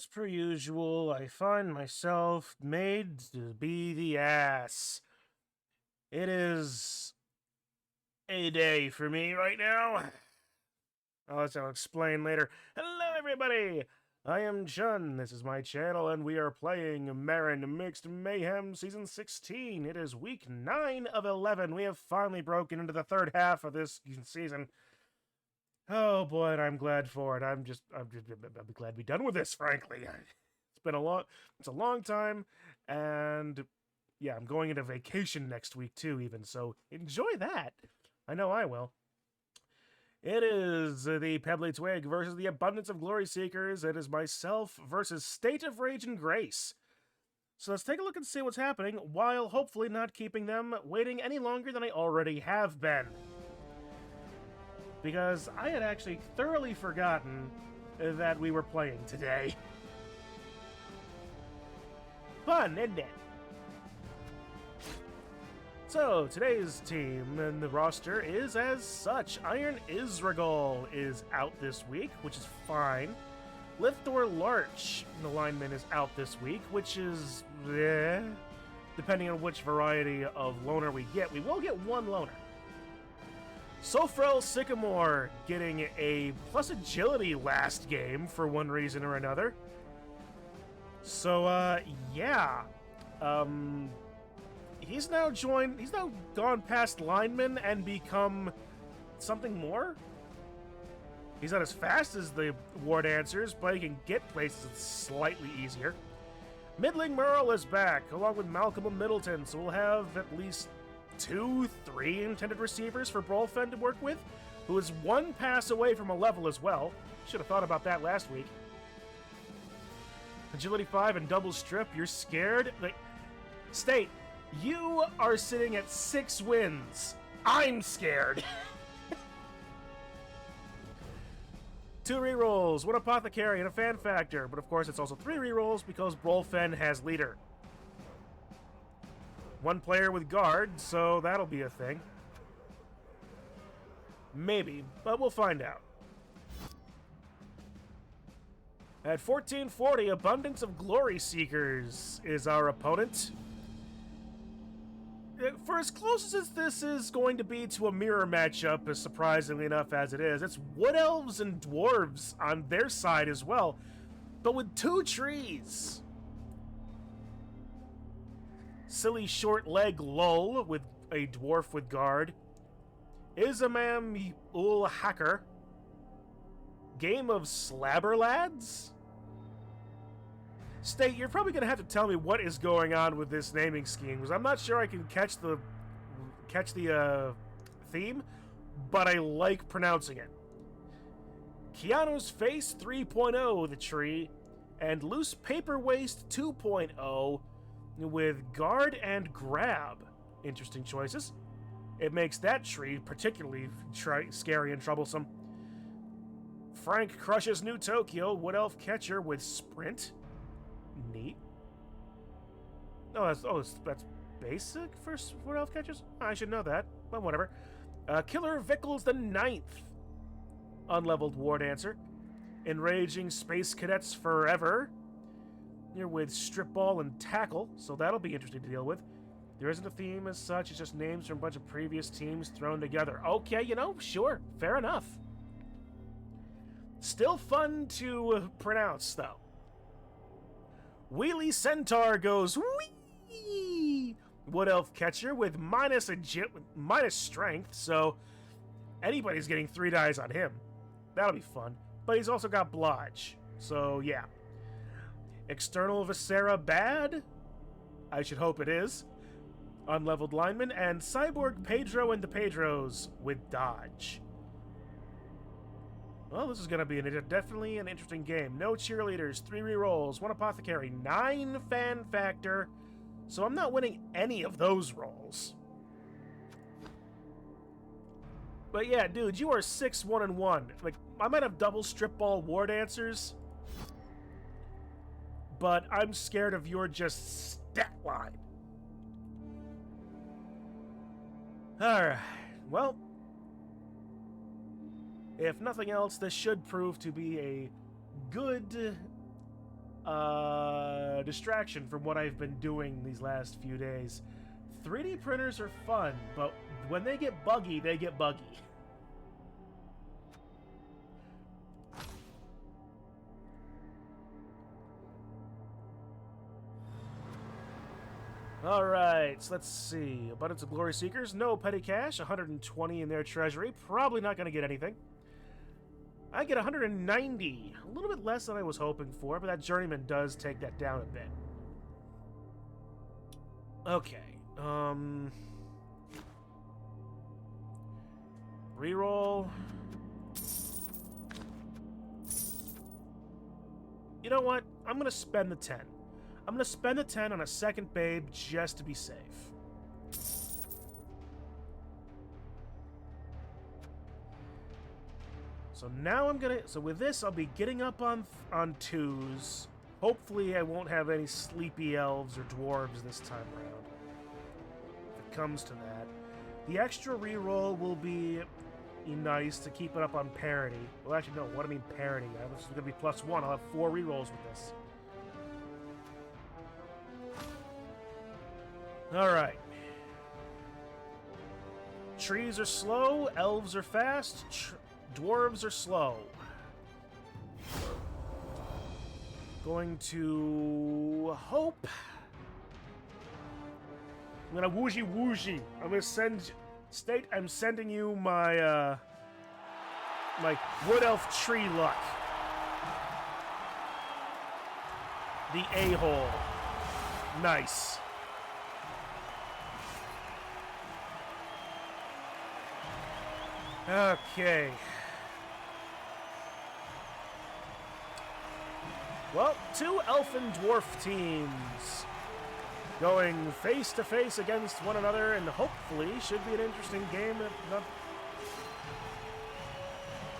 As per usual, I find myself made to be the ass. It is a day for me right now. I'll explain later. Hello, everybody! I am Chun. This is my channel, and we are playing Marin Mixed Mayhem Season 16. It is week 9 of 11. We have finally broken into the third half of this season. Oh boy, and I'm glad for it. I'm glad to be done with this, frankly. It's a long time, and yeah, I'm going into vacation next week too, even, so enjoy that. I know I will. It is the Pebbly Twig versus the Abundance of Glory Seekers. It is myself versus State of Rage and Grace. So let's take a look and see what's happening, while hopefully not keeping them waiting any longer than I already have been. Because I had actually thoroughly forgotten that we were playing today. Fun, isn't it? So, today's team and the roster is as such. Iron Isragol is out this week, which is fine. Lithor Larch, the lineman, is out this week, which is depending on which variety of loner we get. We will get one loner. Sofrel Sycamore getting a plus agility last game for one reason or another. So, yeah. He's now gone past lineman and become something more. He's not as fast as the war dancers, but he can get places slightly easier. Middling Merle is back, along with Malcolm and Middleton, so we'll have at least 2-3 intended receivers for Brolfen to work with, who is one pass away from a level as well. Should have thought about that last week. Agility 5 and double strip, you're scared? Like, State, you are sitting at 6 wins. I'm scared. 2 rerolls, 1 apothecary, and a fan factor, but of course it's also 3 rerolls because Brolfen has leader. 1 player with guard, so that'll be a thing. Maybe, but we'll find out. At 1440, Abundance of Glory Seekers is our opponent. For as close as this is going to be to a mirror matchup, as surprisingly enough as it is, it's Wood Elves and Dwarves on their side as well, but with 2 trees. Silly Short Leg Lull with a dwarf with guard. Izamam Ul Hacker. Game of Slabber Lads? State, you're probably going to have to tell me what is going on with this naming scheme, because I'm not sure I can catch the theme, but I like pronouncing it. Keanu's Face 3.0, the tree, and Loose Paper Waste 2.0, with guard and grab. Interesting choices. It makes that tree particularly scary and troublesome. Frank crushes New Tokyo, Wood Elf Catcher with sprint. Neat. That's basic for Wood Elf Catchers? I should know that, but whatever. Killer Vickles the 9th. Unleveled War Dancer. Enraging Space Cadets Forever. You're with Strip Ball and Tackle, so that'll be interesting to deal with. There isn't a theme as such, it's just names from a bunch of previous teams thrown together. Okay, sure, fair enough. Still fun to pronounce, though. Wheelie Centaur goes whee! Wood Elf Catcher with minus strength, so anybody's getting 3 dies on him. That'll be fun. But he's also got Blodge, so yeah. External Viscera bad? I should hope it is. Unleveled lineman, and Cyborg Pedro and the Pedros with dodge. Well, this is going to be definitely an interesting game. No cheerleaders, 3 rerolls, 1 apothecary, 9 fan factor, so I'm not winning any of those rolls. But yeah, dude, you are 6-1-1. Like, I might have double strip ball war dancers, but I'm scared of your just stat line. Alright, well, if nothing else, this should prove to be a good distraction from what I've been doing these last few days. 3D printers are fun, but when they get buggy, they get buggy. Alright, so let's see. Abundance of Glory Seekers, no petty cash, 120 in their treasury. Probably not going to get anything. I get 190. A little bit less than I was hoping for, but that Journeyman does take that down a bit. Okay. Reroll. You know what? I'm going to spend the 10. I'm going to spend the 10 on a second babe just to be safe. So now I'm going to... So with this, I'll be getting up on 2s. Hopefully I won't have any sleepy elves or dwarves this time around. If it comes to that. The extra reroll will be nice to keep it up on parity. Well, actually, no. What do I mean parity? This is going to be +1. I'll have 4 rerolls with this. Alright. Trees are slow, elves are fast, dwarves are slow. Going to hope. I'm gonna woozy. I'm gonna send State, I'm sending you my my wood elf tree luck. The a-hole. Nice. Okay. Well, 2 elf and dwarf teams going face to face against one another, and hopefully should be an interesting game.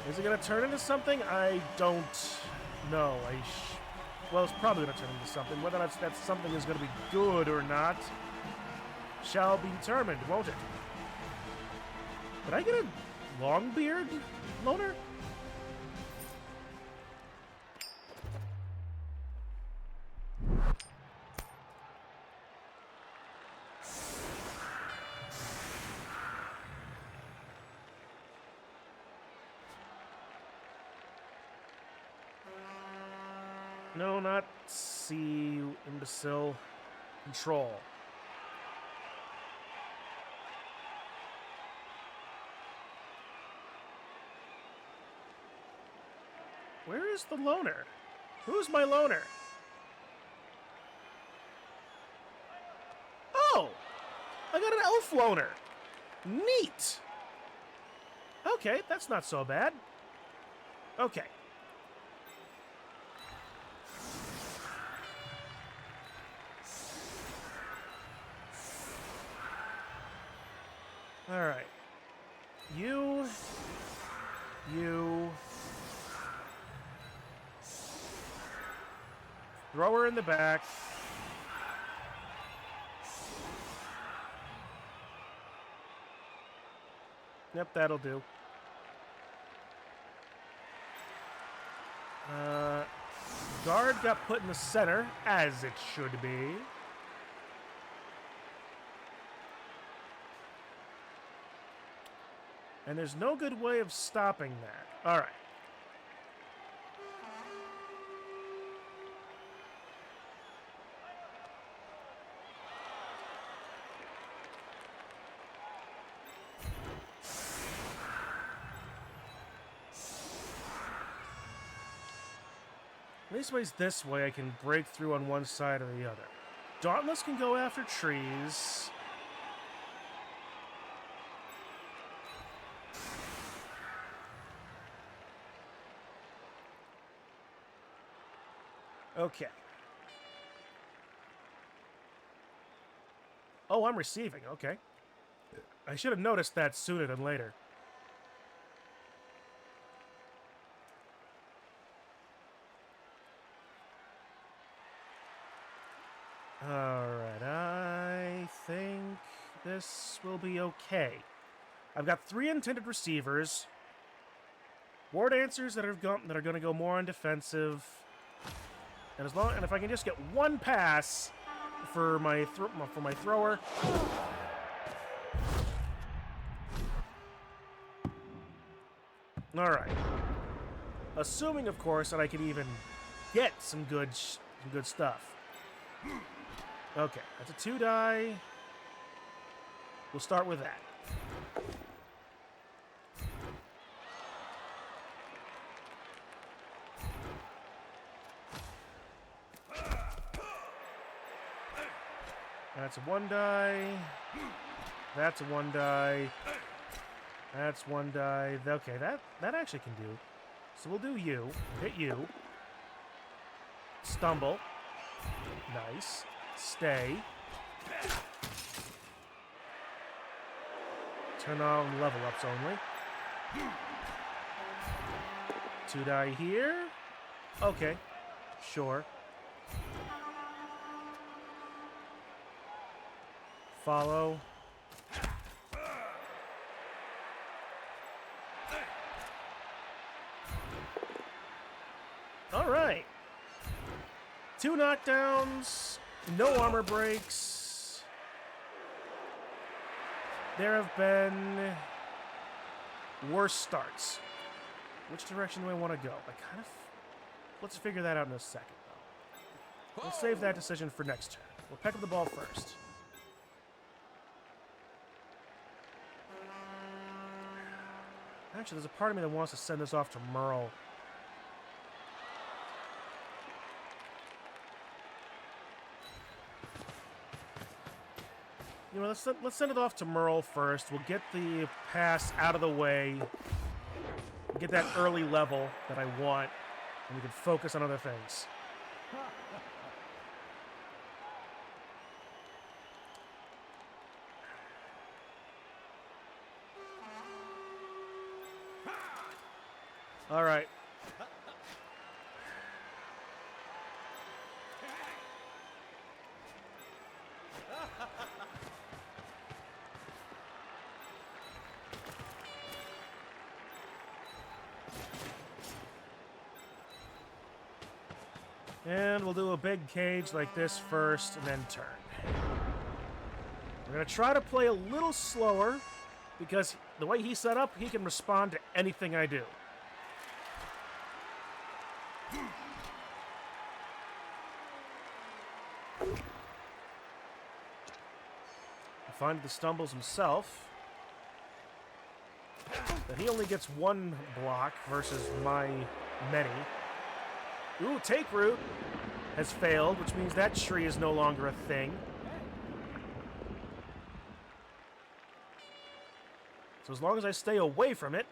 Is it going to turn into something? I don't know. Well, it's probably going to turn into something. Whether that something is going to be good or not shall be determined, won't it? Did I get a Longbeard loner? No, not C, you imbecile. Control. Where is the loner? Who's my loner? Oh! I got an elf loner! Neat! Okay, that's not so bad. Okay. Alright. You... Throw her in the back. Yep, that'll do. Guard got put in the center, as it should be. And there's no good way of stopping that. All right. Leastways this way I can break through on one side or the other. Dauntless can go after trees. Okay. Oh, I'm receiving. Okay. I should have noticed that sooner than later. Alright, I think this will be okay. I've got 3 intended receivers. War dancers that are going to go more on defensive. And if I can just get one pass for my thrower. All right. Assuming, of course, that I can even get some good stuff. Okay, that's a 2-die. We'll start with that. That's a 1-die. That's a 1-die. That's 1-die. Okay, that actually can do. So we'll do you. Hit you. Stumble. Nice. Stay. Turn on level ups only. 2-die here. Okay. Sure. Follow. All right. 2 knockdowns. No armor breaks. There have been worse starts. Which direction do I want to go? Let's figure that out in a second, though. We'll save that decision for next turn. We'll pick up the ball first. Actually, there's a part of me that wants to send this off to Merle. You know, let's send it off to Merle first. We'll get the pass out of the way. Get that early level that I want, and we can focus on other things. All right. And we'll do a big cage like this first, and then turn. We're going to try to play a little slower, because the way he's set up, he can respond to anything I do. Find the stumbles himself. That he only gets 1 block versus my many. Ooh, take root has failed, which means that tree is no longer a thing. So as long as I stay away from it,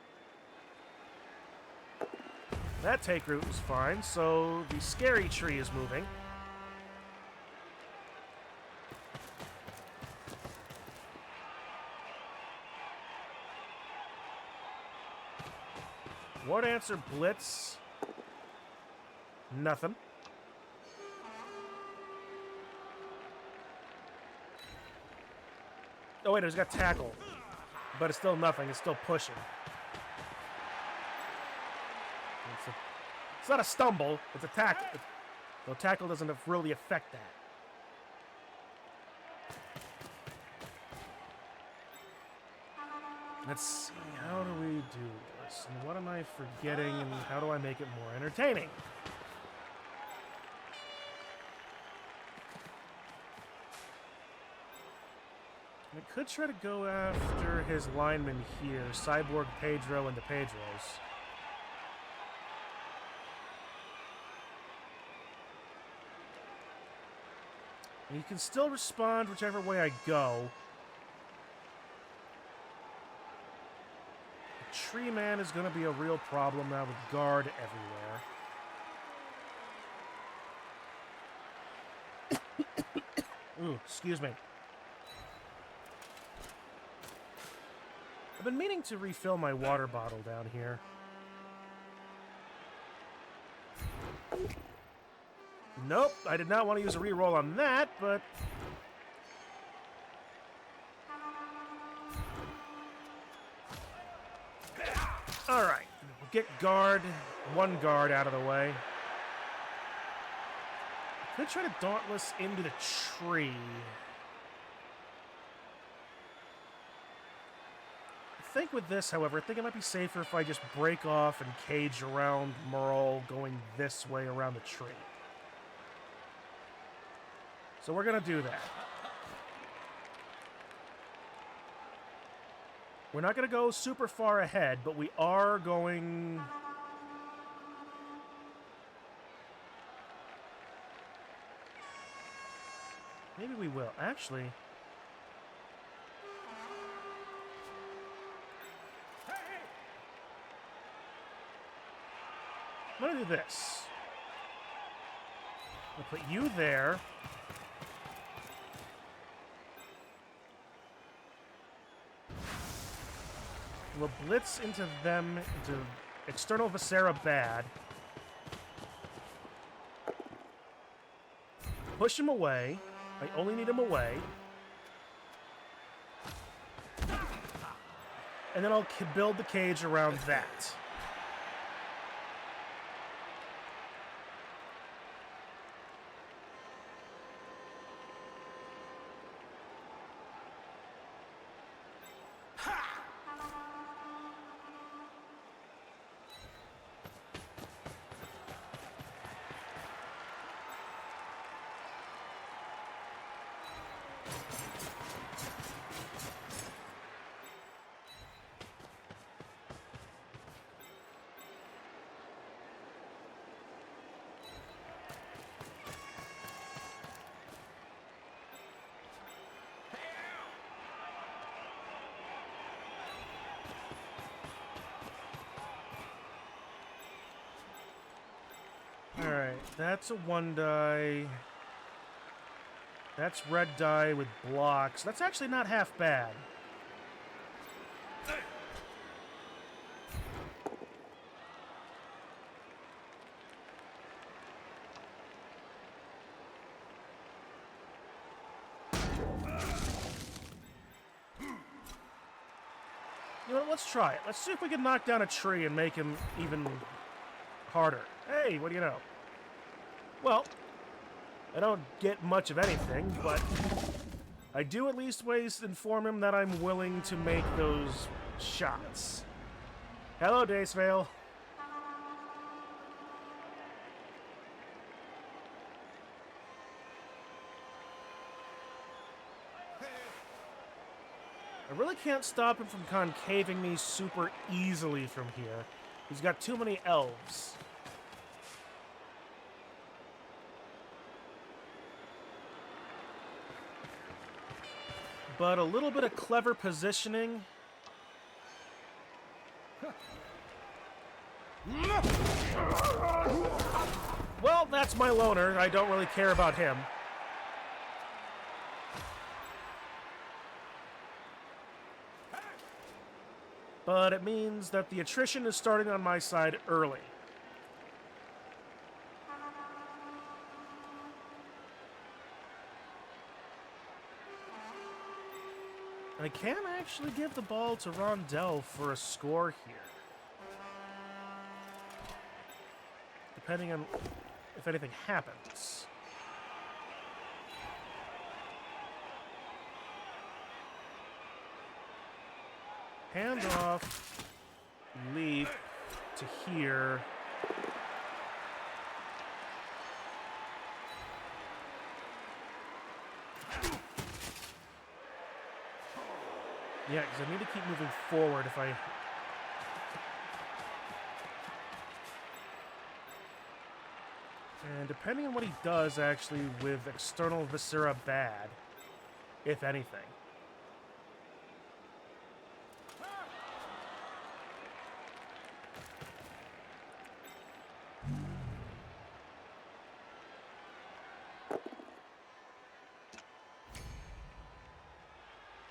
that take root is fine. So the scary tree is moving. What answer blitz? Nothing. Oh wait, he's got tackle. But it's still nothing, it's still pushing. It's not a stumble, it's a tackle. Though tackle doesn't really affect that. Let's see, how do we do this? And what am I forgetting, and how do I make it more entertaining? I could try to go after his lineman here, Cyborg Pedro and the Pedros. And you can still respond whichever way I go. The tree man is going to be a real problem now with guard everywhere. Ooh, excuse me. I've been meaning to refill my water bottle down here. Nope, I did not want to use a reroll on that, but... Alright, we'll get guard, 1 guard out of the way. Could try to dauntless into the tree. I think with this, however, I think it might be safer if I just break off and cage around Merle going this way around the tree. So we're going to do that. We're not going to go super far ahead, but we are going... Maybe we will. Actually... I'm going to do this. I'll put you there. We'll blitz into them, into external Viscera bad. Push him away. I only need him away. And then I'll build the cage around that. Alright, that's a 1-die. That's red die with blocks. That's actually not half bad. You know what, let's try it. Let's see if we can knock down a tree and make him even harder. Hey, what do you know? Well, I don't get much of anything, but I do at least ways inform him that I'm willing to make those shots. Hello, Dacevale. I really can't stop him from concaving me super easily from here. He's got too many elves. But a little bit of clever positioning. Well, that's my loner. I don't really care about him. But it means that the attrition is starting on my side early. I can actually give the ball to Rondell for a score here. Depending on if anything happens. Hand off, leap to here. Yeah, because I need to keep moving forward if I... And depending on what he does, actually, with external Viscera bad, if anything.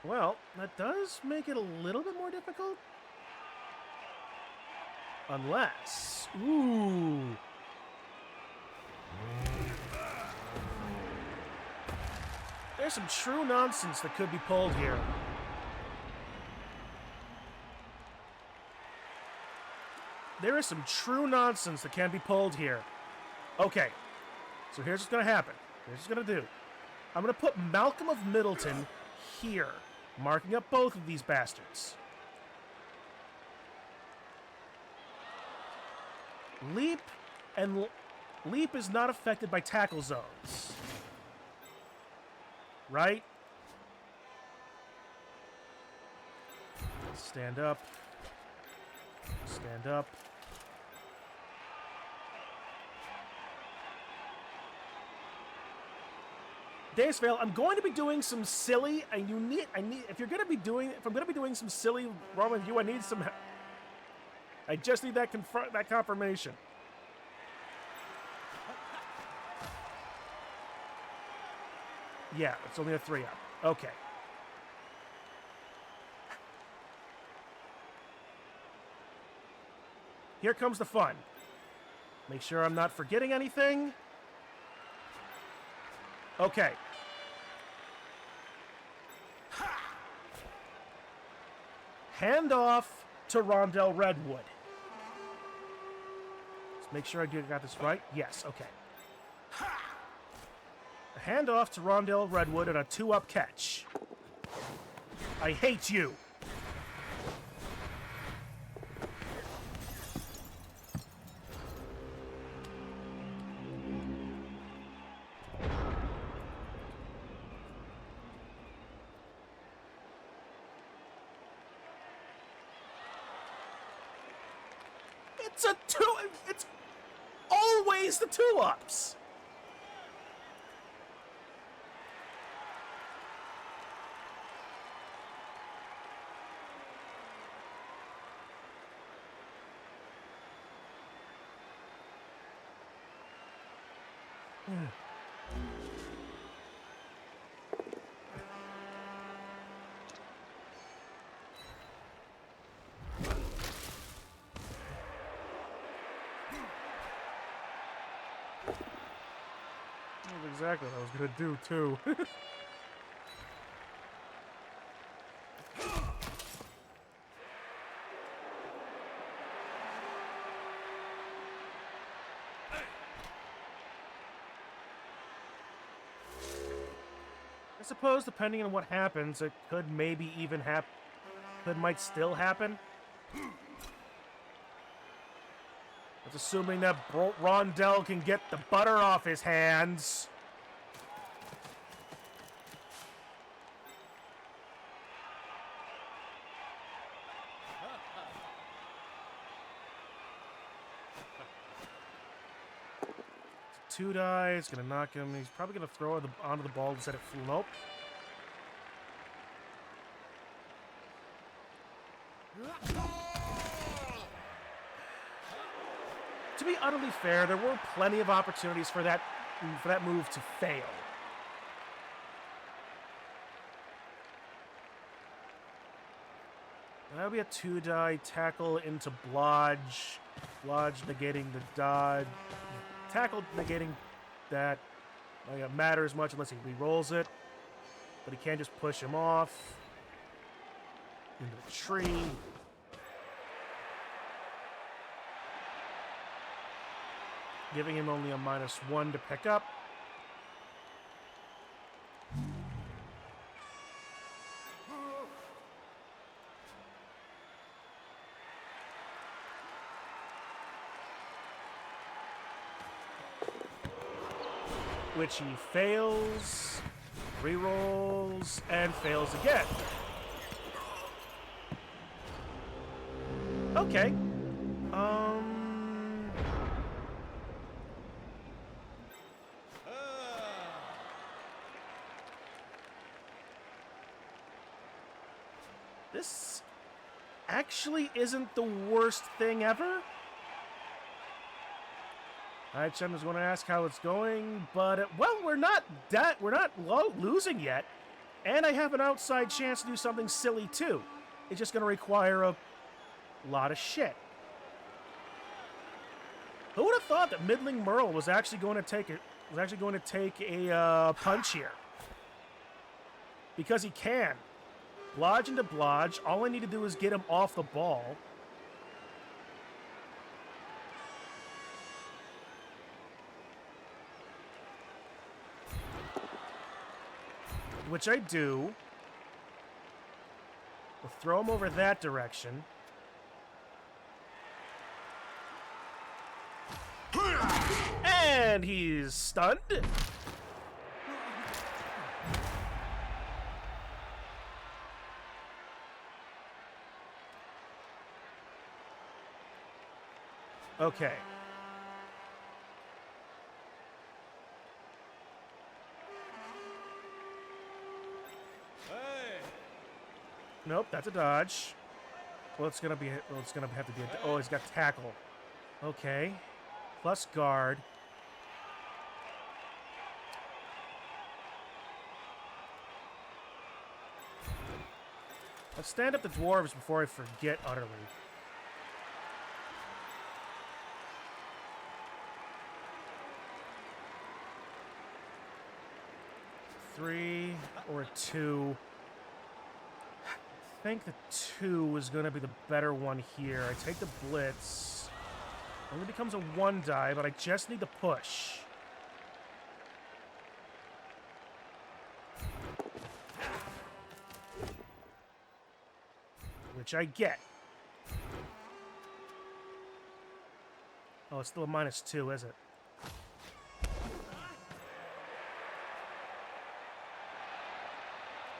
Well, that does make it a little bit more difficult. Unless... Ooh... There's some true nonsense that could be pulled here. There is some true nonsense that can be pulled here. Okay. So here's what's going to happen. Here's what's going to do. I'm going to put Malcolm of Middleton here, marking up both of these bastards. Leap is not affected by tackle zones. Right? Stand up. Stand up. Days Fail, I'm going to be doing some silly, and if I'm going to be doing some silly wrong with you, I need some, I just need that confirmation. Yeah, it's only a 3-up. Okay. Here comes the fun. Make sure I'm not forgetting anything. Okay. Hand off to Rondell Redwood. Let's make sure I got this right. Yes, okay. A hand off to Rondell Redwood and a 2-up catch. I hate you. It's always the 2-ups. That's exactly what I was gonna do too. I suppose, depending on what happens, it could maybe even might still happen. That's assuming that Rondell can get the butter off his hands. It's a 2-die. It's going to knock him. He's probably going to throw it onto the ball instead of nope. To be utterly fair, there were plenty of opportunities for that move to fail. That would be a 2-die tackle into Blodge. Blodge negating the dodge. Tackle negating that. It matters much unless he re-rolls it. But he can't just push him off into the tree. Giving him only a -1 to pick up. Which he fails, re-rolls, and fails again. Okay. This actually isn't the worst thing ever. Alright, Chen was going to ask how it's going, but well, we're not losing yet, and I have an outside chance to do something silly too. It's just going to require a lot of shit. Who would have thought that Middling Merle was actually going to take a punch here? Because he can. Blodge into Blodge. All I need to do is get him off the ball. which I do. We'll throw him over that direction. And he's stunned. Okay. Nope, that's a dodge. Well, it's gonna be. Well, it's gonna have to be. Oh, he's got tackle. Okay, plus guard. Let's stand up the dwarves before I forget utterly. Three or a 2. I think the 2 is going to be the better one here. I take the blitz. Only becomes a 1 die, but I just need the push. Which I get. Oh, it's still a -2, is it?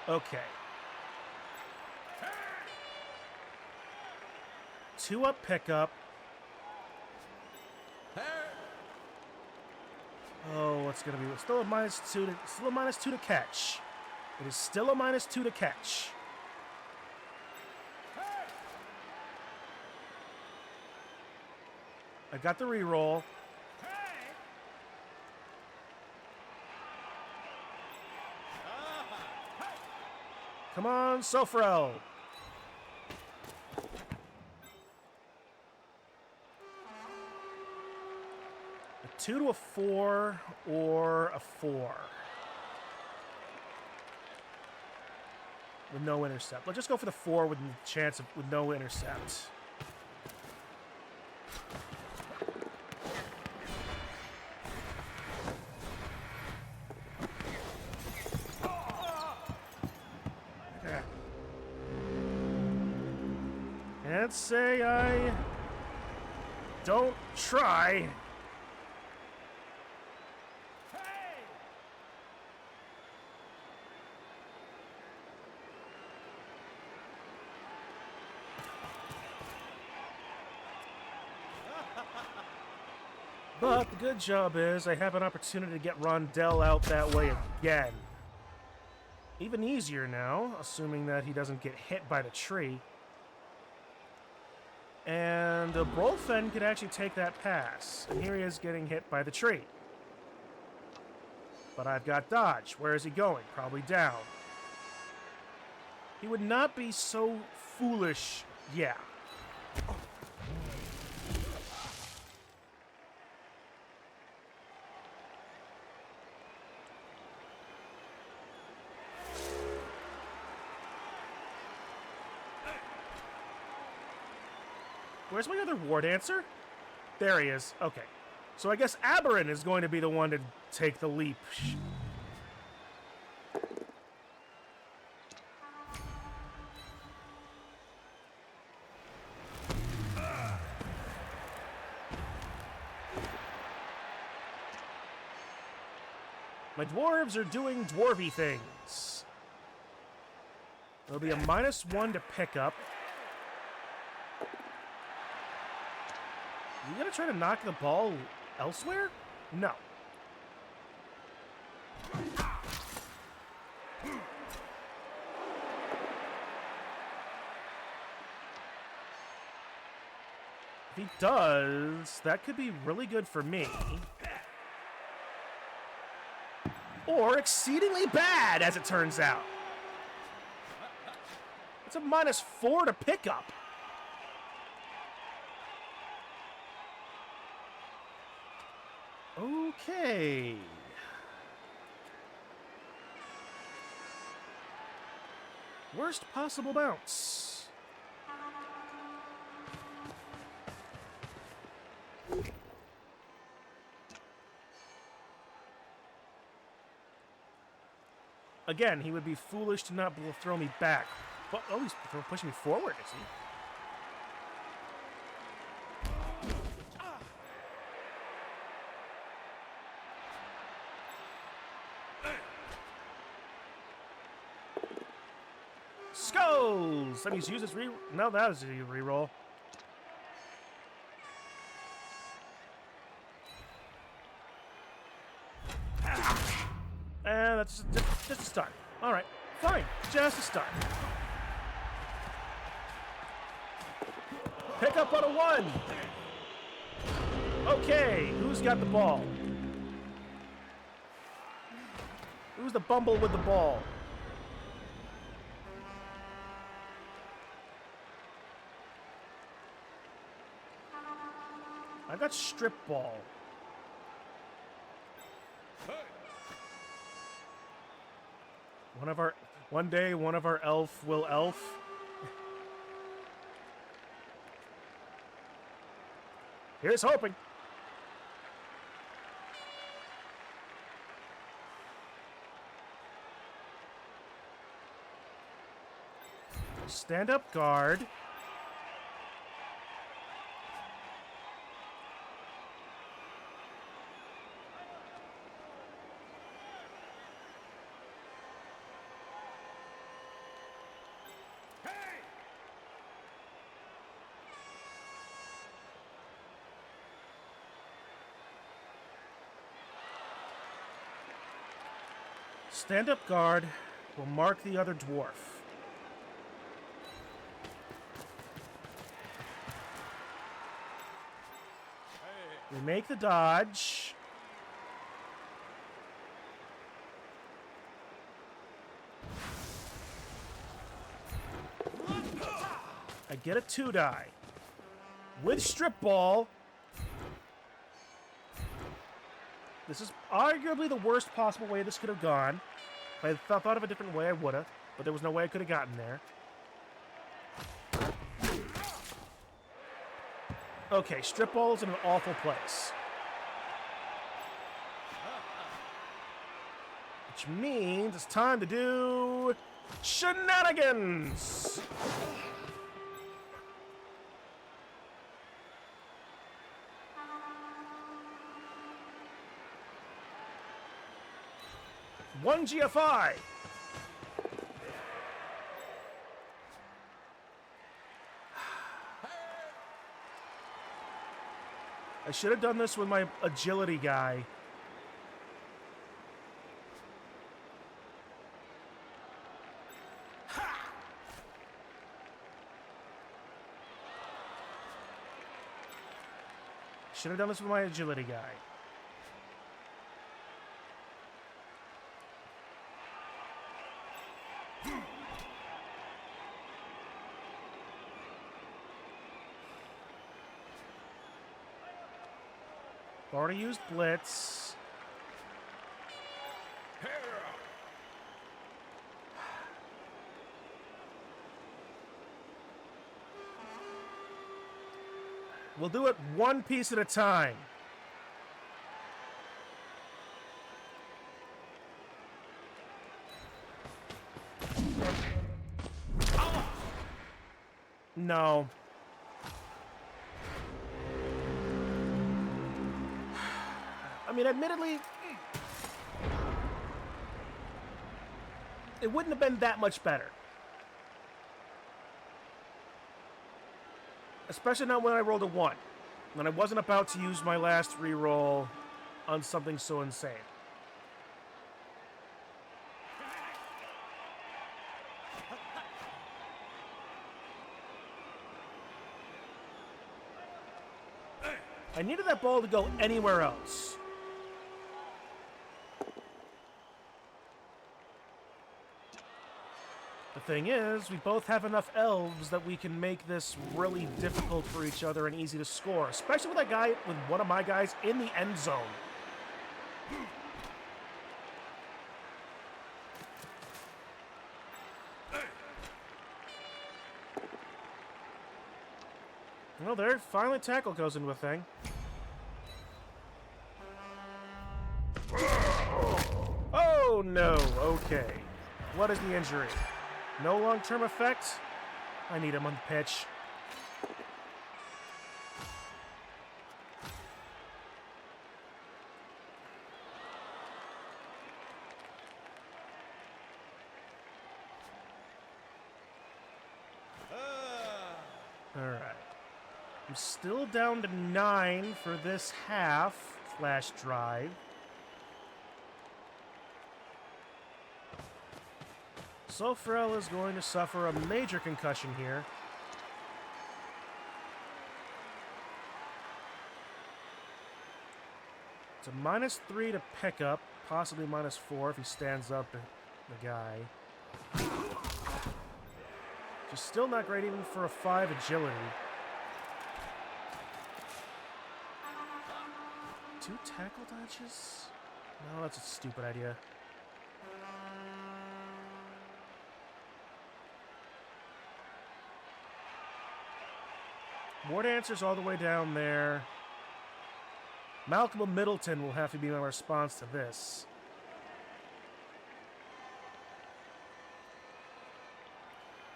Okay. 2 up pickup. Oh, what's gonna be? It's still a -2 to, still a -2 to catch. It is still a -2 to catch. I got the reroll. Come on, Sofro. A 2 to a 4 or a 4. With no intercept. Let's just go for the 4 with the chance of with no intercept. Can't say I don't try. But the good job is I have an opportunity to get Rondell out that way again. Even easier now, assuming that he doesn't get hit by the tree. And Brolfen could actually take that pass. And here he is getting hit by the tree. But I've got dodge. Where is he going? Probably down. He would not be so foolish. Yeah. Where's my other war dancer? There he is. Okay. So I guess Aberrin is going to be the one to take the leap. My dwarves are doing dwarvy things. There'll be a -1 to pick up. You gonna try to knock the ball elsewhere? No. If he does, that could be really good for me. Or exceedingly bad, as it turns out. It's a -4 to pick up. Okay. Worst possible bounce. Again, he would be foolish to not throw me back. But, oh, he's pushing me forward, is he? Skulls! That means use this No, that was a reroll. And that's just a start. Alright, fine. Just a start. Pick up on a 1. Okay, who's got the ball? Who's the bumble with the ball? I got strip ball. One day, one of our elf will elf. Here's hoping. Stand up guard. Stand-up guard will mark the other dwarf. We make the dodge. I get a 2-die. With strip ball. This is arguably the worst possible way this could have gone. If I thought of a different way, I would have. But there was no way I could have gotten there. Okay, strip ball is in an awful place. Which means it's time to do shenanigans! One GFI! I should have done this with my agility guy. Should have done this with my agility guy. Already used Blitz. We'll do it one piece at a time. No. I mean, admittedly, it wouldn't have been that much better. Especially not when I rolled a 1. When I wasn't about to use my last reroll on something so insane. I needed that ball to go anywhere else. The thing is, we both have enough elves that we can make this really difficult for each other and easy to score, especially with with one of my guys in the end zone. Well, there, finally tackle goes into a thing. Oh no, okay. What is the injury? No long-term effect? I need him on the pitch. Alright. I'm still down to 9 for this half flash drive. Sofrel is going to suffer a major concussion here. It's a -3 to pick up, possibly -4 if he stands up the guy. Just still not great even for a 5 agility. 2 tackle dodges? No, that's a stupid idea. War Dancer's all the way down there. Malcolm Middleton will have to be my response to this.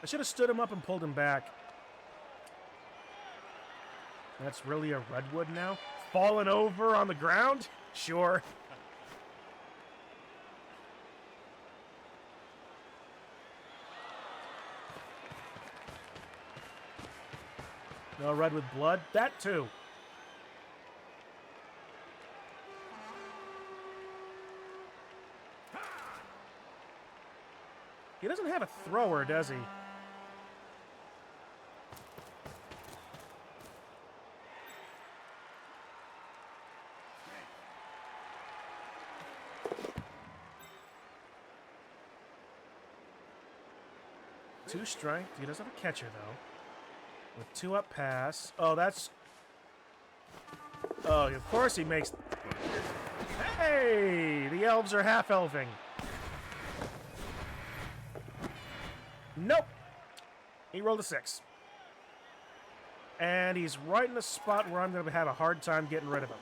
I should have stood him up and pulled him back. That's really a redwood now? Fallen over on the ground? Sure. No redwood blood? That too. He doesn't have a thrower, does he? Two strength. He doesn't have a catcher, though. With 2 up pass. Oh, that's... Oh, of course he makes... Hey! The elves are half-elving. Nope. He rolled a 6. And he's right in the spot where I'm going to have a hard time getting rid of him.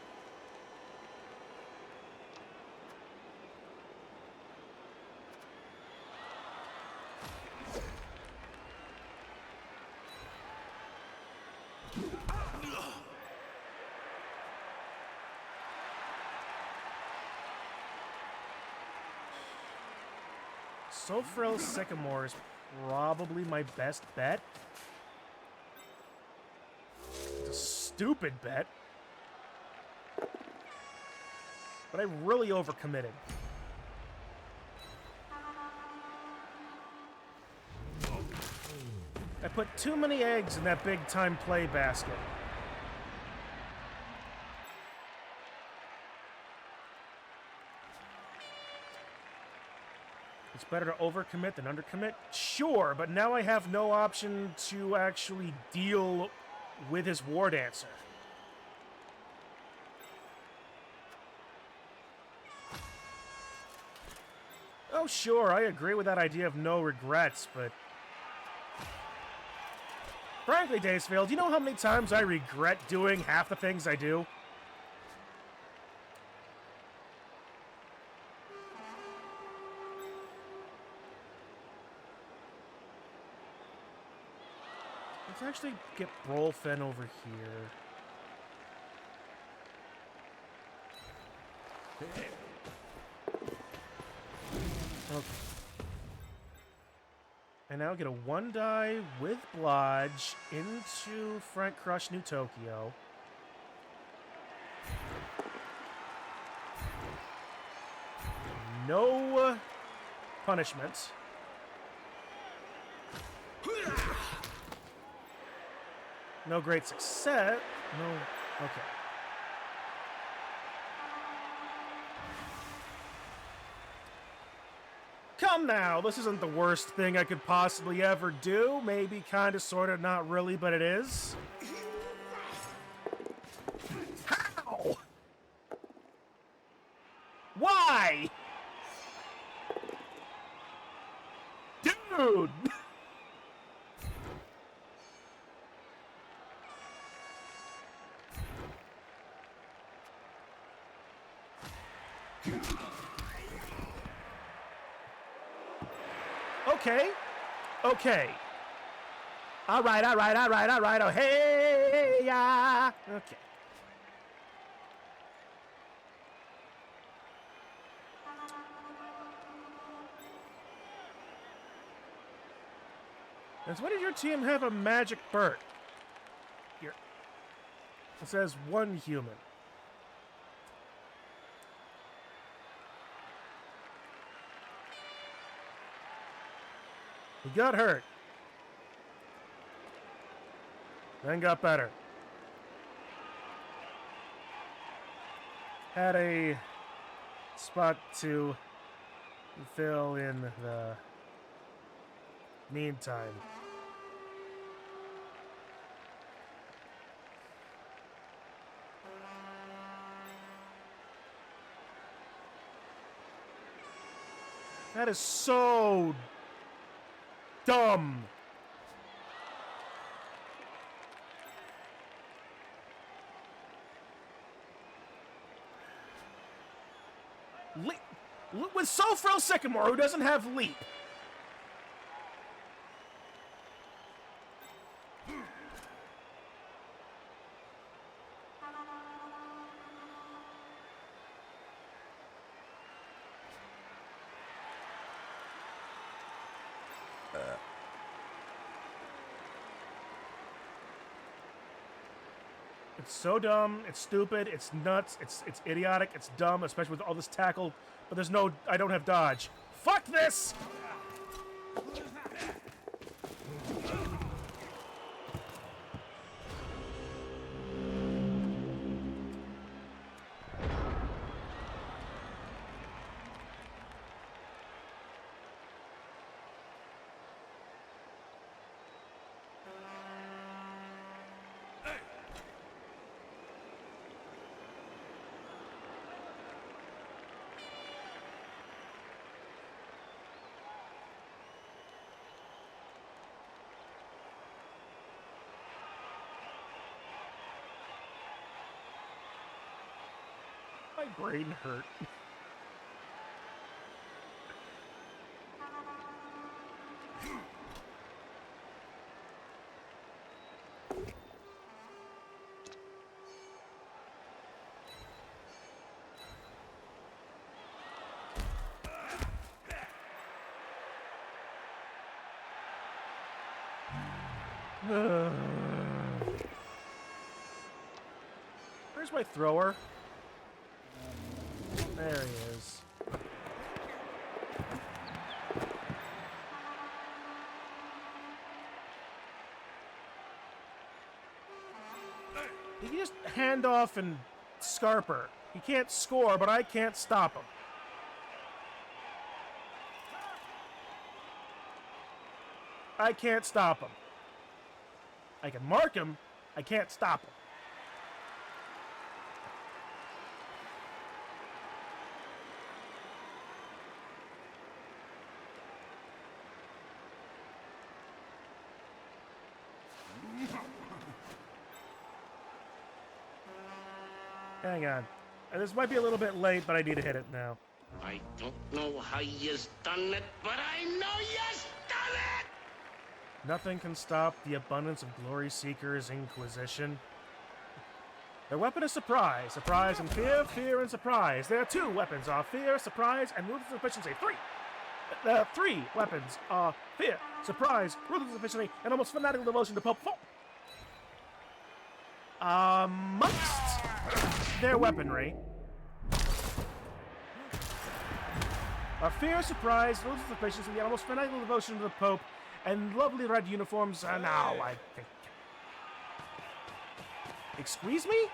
Sofrel Sycamore is probably my best bet. It's a stupid bet. But I really overcommitted. I put too many eggs in that big-time play basket. It's better to overcommit than undercommit? Sure, but now I have no option to actually deal with his War Dancer. Oh, sure, I agree with that idea of no regrets, but... Frankly, Daysvale, do you know how many times I regret doing half the things I do? Let's actually get Brolfen over here. Okay. I now get a 1-die with Blodge into Frank Crush New Tokyo. No punishment. No great success. No. Okay. Come now, this isn't the worst thing I could possibly ever do. Maybe, kinda, sorta, not really, but it is. How? Why? Dude! Okay. Okay. All right. Oh, hey, yeah. Okay. Since when did your team have a magic bird? Here. It says one human. He got hurt. Then got better. Had a spot to fill in the meantime. That is so dumb. With Sulfro Sycamore, who doesn't have leap. It's so dumb, it's stupid, it's nuts, it's idiotic, it's dumb, especially with all this tackle, but there's no, I don't have dodge. Fuck this! My brain hurt. Where's my thrower? There he is. He can just hand off and Scarper. He can't score, but I can't stop him. I can't stop him. I can mark him. I can't stop him. Hang on. This might be a little bit late, but I need to hit it now. I don't know how you's done it, but I know you's done it! Nothing can stop the abundance of Glory Seeker's Inquisition. Their weapon is surprise. Surprise and fear, fear and surprise. Their two weapons are fear, surprise, and ruthless efficiency. Three weapons are fear, surprise, ruthless efficiency, and almost fanatical devotion to Pope. Amongst their weaponry are fear, surprise, ruthless efficiency, and almost fanatical devotion to the Pope, and lovely red uniforms. Now, I think. Excuse me?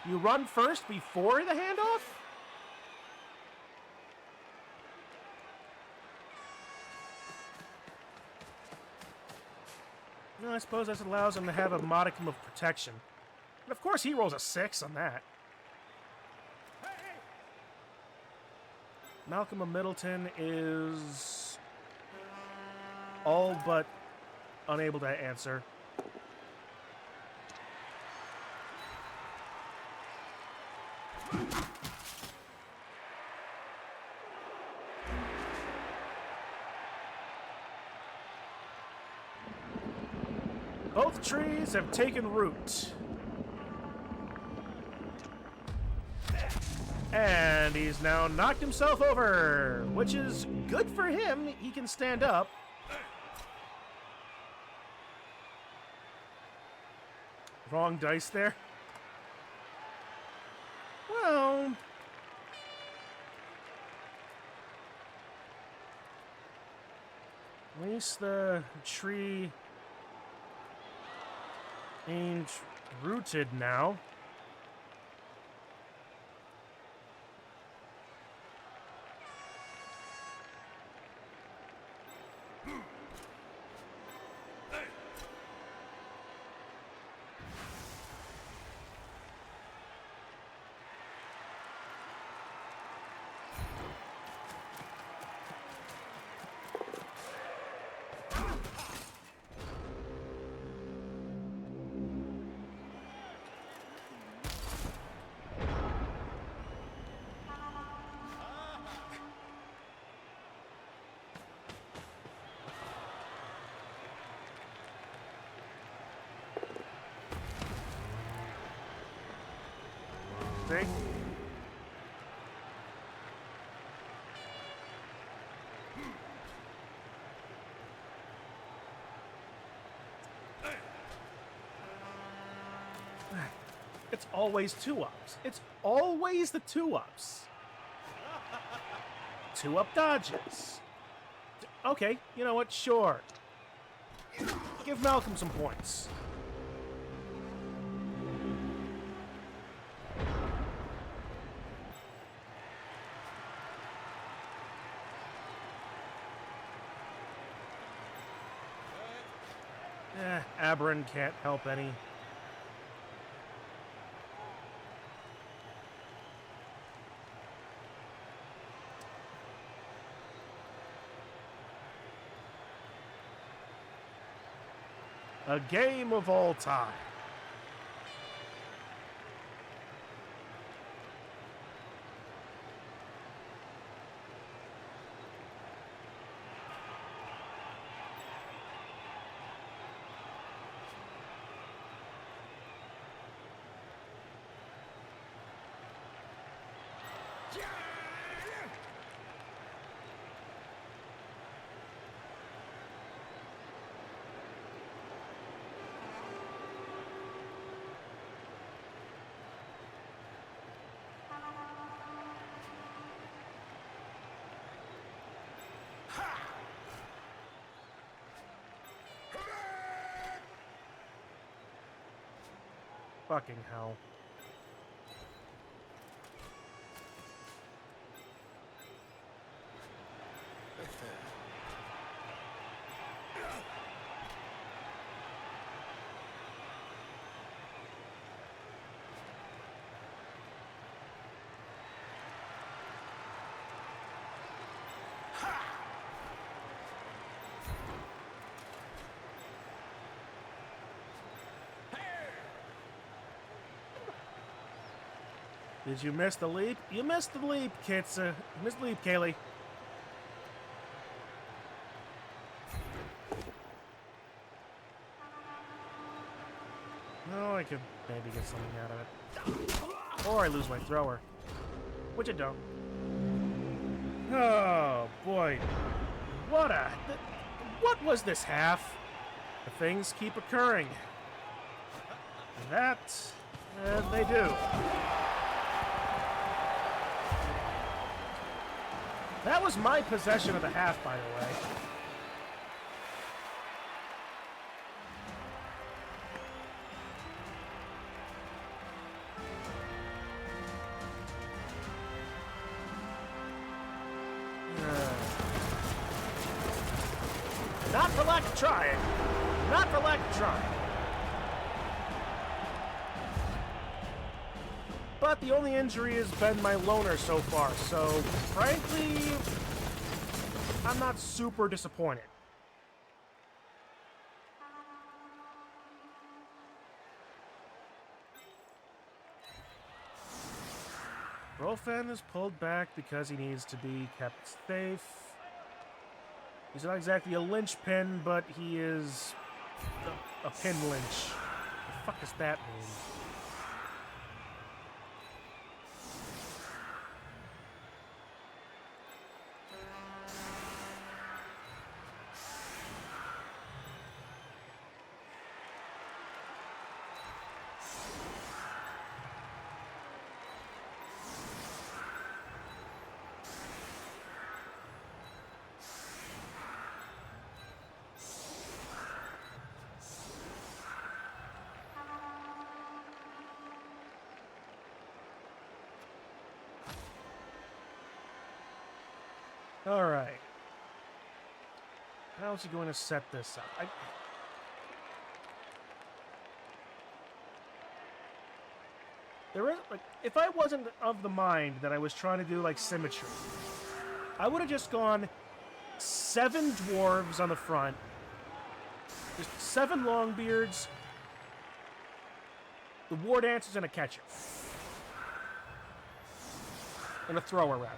You run first before the handoff? No, I suppose this allows him to have a modicum of protection. And of course he rolls a 6 on that. Malcolm of Middleton is all but unable to answer. Both trees have taken root. And he's now knocked himself over, which is good for him. He can stand up. Wrong dice there. Well, at least the tree ain't rooted now. See? It's always 2-ups. It's always the 2-ups. 2-up dodges. Okay, you know what? Sure. Give Malcolm some points. Marin can't help any. A game of all time. Fucking hell. Did you miss the leap? You missed the leap, kids. You missed the leap, Kaylee. Oh, I could maybe get something out of it. Or I lose my thrower. Which I don't. Oh, boy. What was this half? The things keep occurring. And that, they do. That was my possession of the half, by the way. Not for lack of trying. Not for lack of trying. But the only injury has been my loner so far, so frankly, I'm not super disappointed. Rolfan is pulled back because he needs to be kept safe. He's not exactly a linchpin, but he is a pin lynch. The fuck does that mean? All right. How's he going to set this up? There is, like, if I wasn't of the mind that I was trying to do, like, symmetry, I would have just gone 7 dwarves on the front, just 7 longbeards, the war dancers, and a catcher. And a thrower, rather.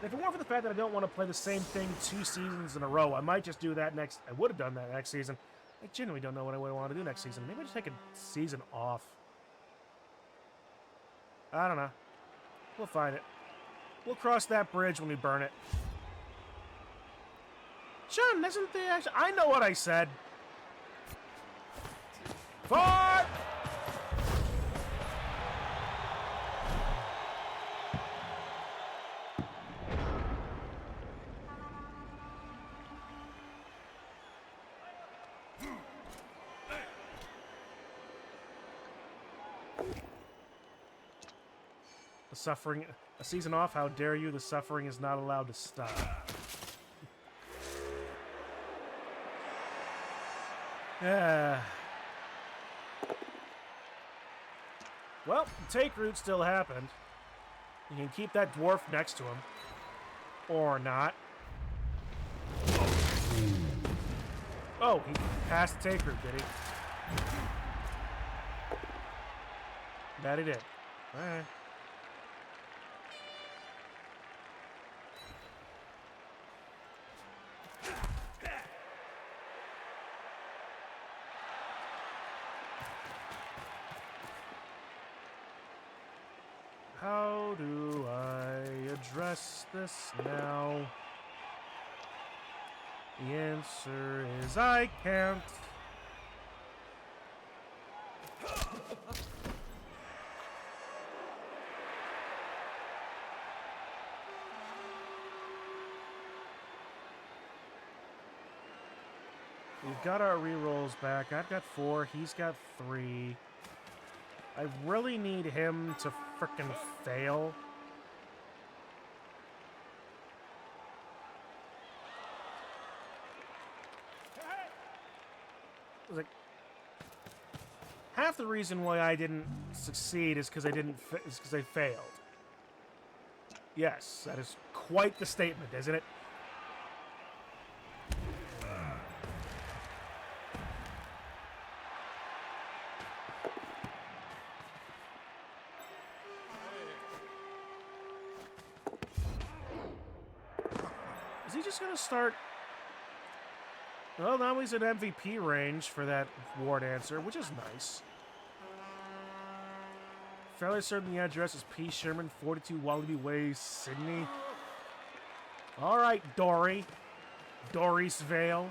If it weren't for the fact that I don't want to play the same thing 2 seasons in a row, I might just do that next... I would have done that next season. I genuinely don't know what I would want to do next season. Maybe I just take a season off. I don't know. We'll find it. We'll cross that bridge when we burn it. John, isn't the action... I know what I said. Fire! Suffering, a season off, how dare you? The suffering is not allowed to stop. Yeah. Well, the take route still happened. You can keep that dwarf next to him. Or not. Oh, he passed the take route, did he? That he did. Alright. How do I address this now? The answer is I can't. We've got our rerolls back. I've got 4. He's got 3. I really need him to frickin' fail. Like, half the reason why I didn't succeed is because I failed. Yes, that is quite the statement, isn't it? Is he just gonna start? Well, now he's in MVP range for that war dancer, which is nice. Fairly certain the address is P. Sherman, 42 Wallaby Way, Sydney. All right, Dory. Doris Vale.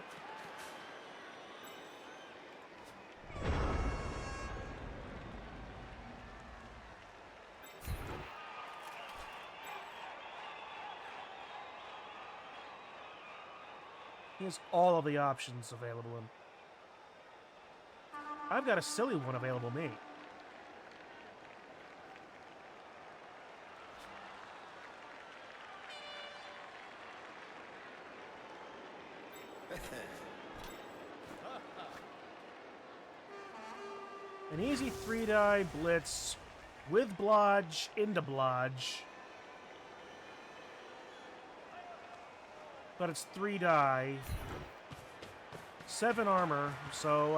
He has all of the options available to him. I've got a silly one available to me. An easy 3-die blitz with blodge into blodge. But it's 3-die. 7 armor, so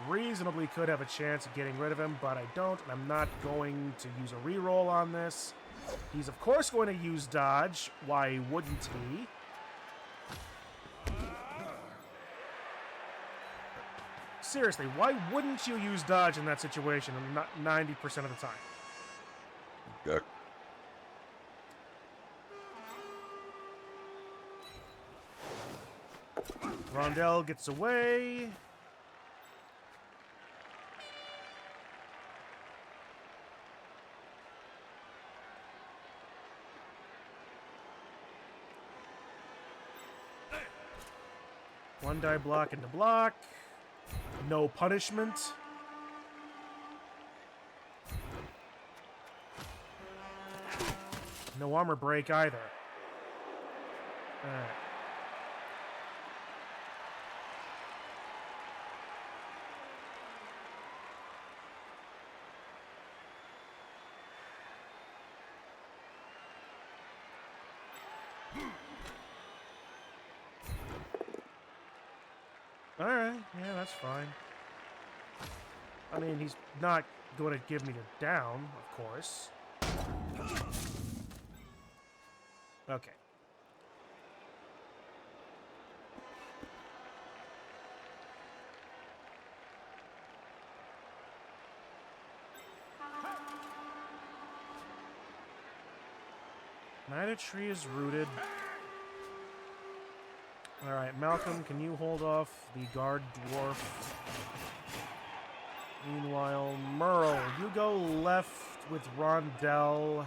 reasonably could have a chance of getting rid of him, but I don't, and I'm not going to use a reroll on this. He's, of course, going to use dodge. Why wouldn't he? Seriously, why wouldn't you use dodge in that situation 90% of the time? Yeah. Rondell gets away. One die block into block. No punishment. No armor break either. Alright. Alright, yeah, that's fine. I mean, he's not going to give me the down, of course. Okay. Neither tree is rooted. Alright, Malcolm, can you hold off the guard dwarf? Meanwhile, Merle, you go left with Rondell.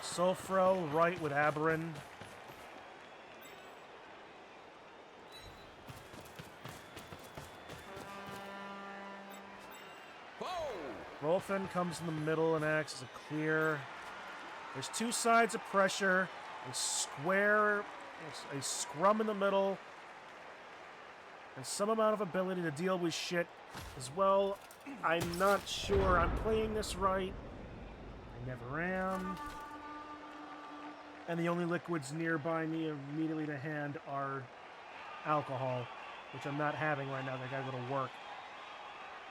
Sulfrel, right with Aberin. Rolfen comes in the middle and acts as a clear. There's two sides of pressure. A square, a scrum in the middle, and some amount of ability to deal with shit as well. I'm not sure I'm playing this right. I never am. And the only liquids nearby me immediately to hand are alcohol, which I'm not having right now. I gotta go to work.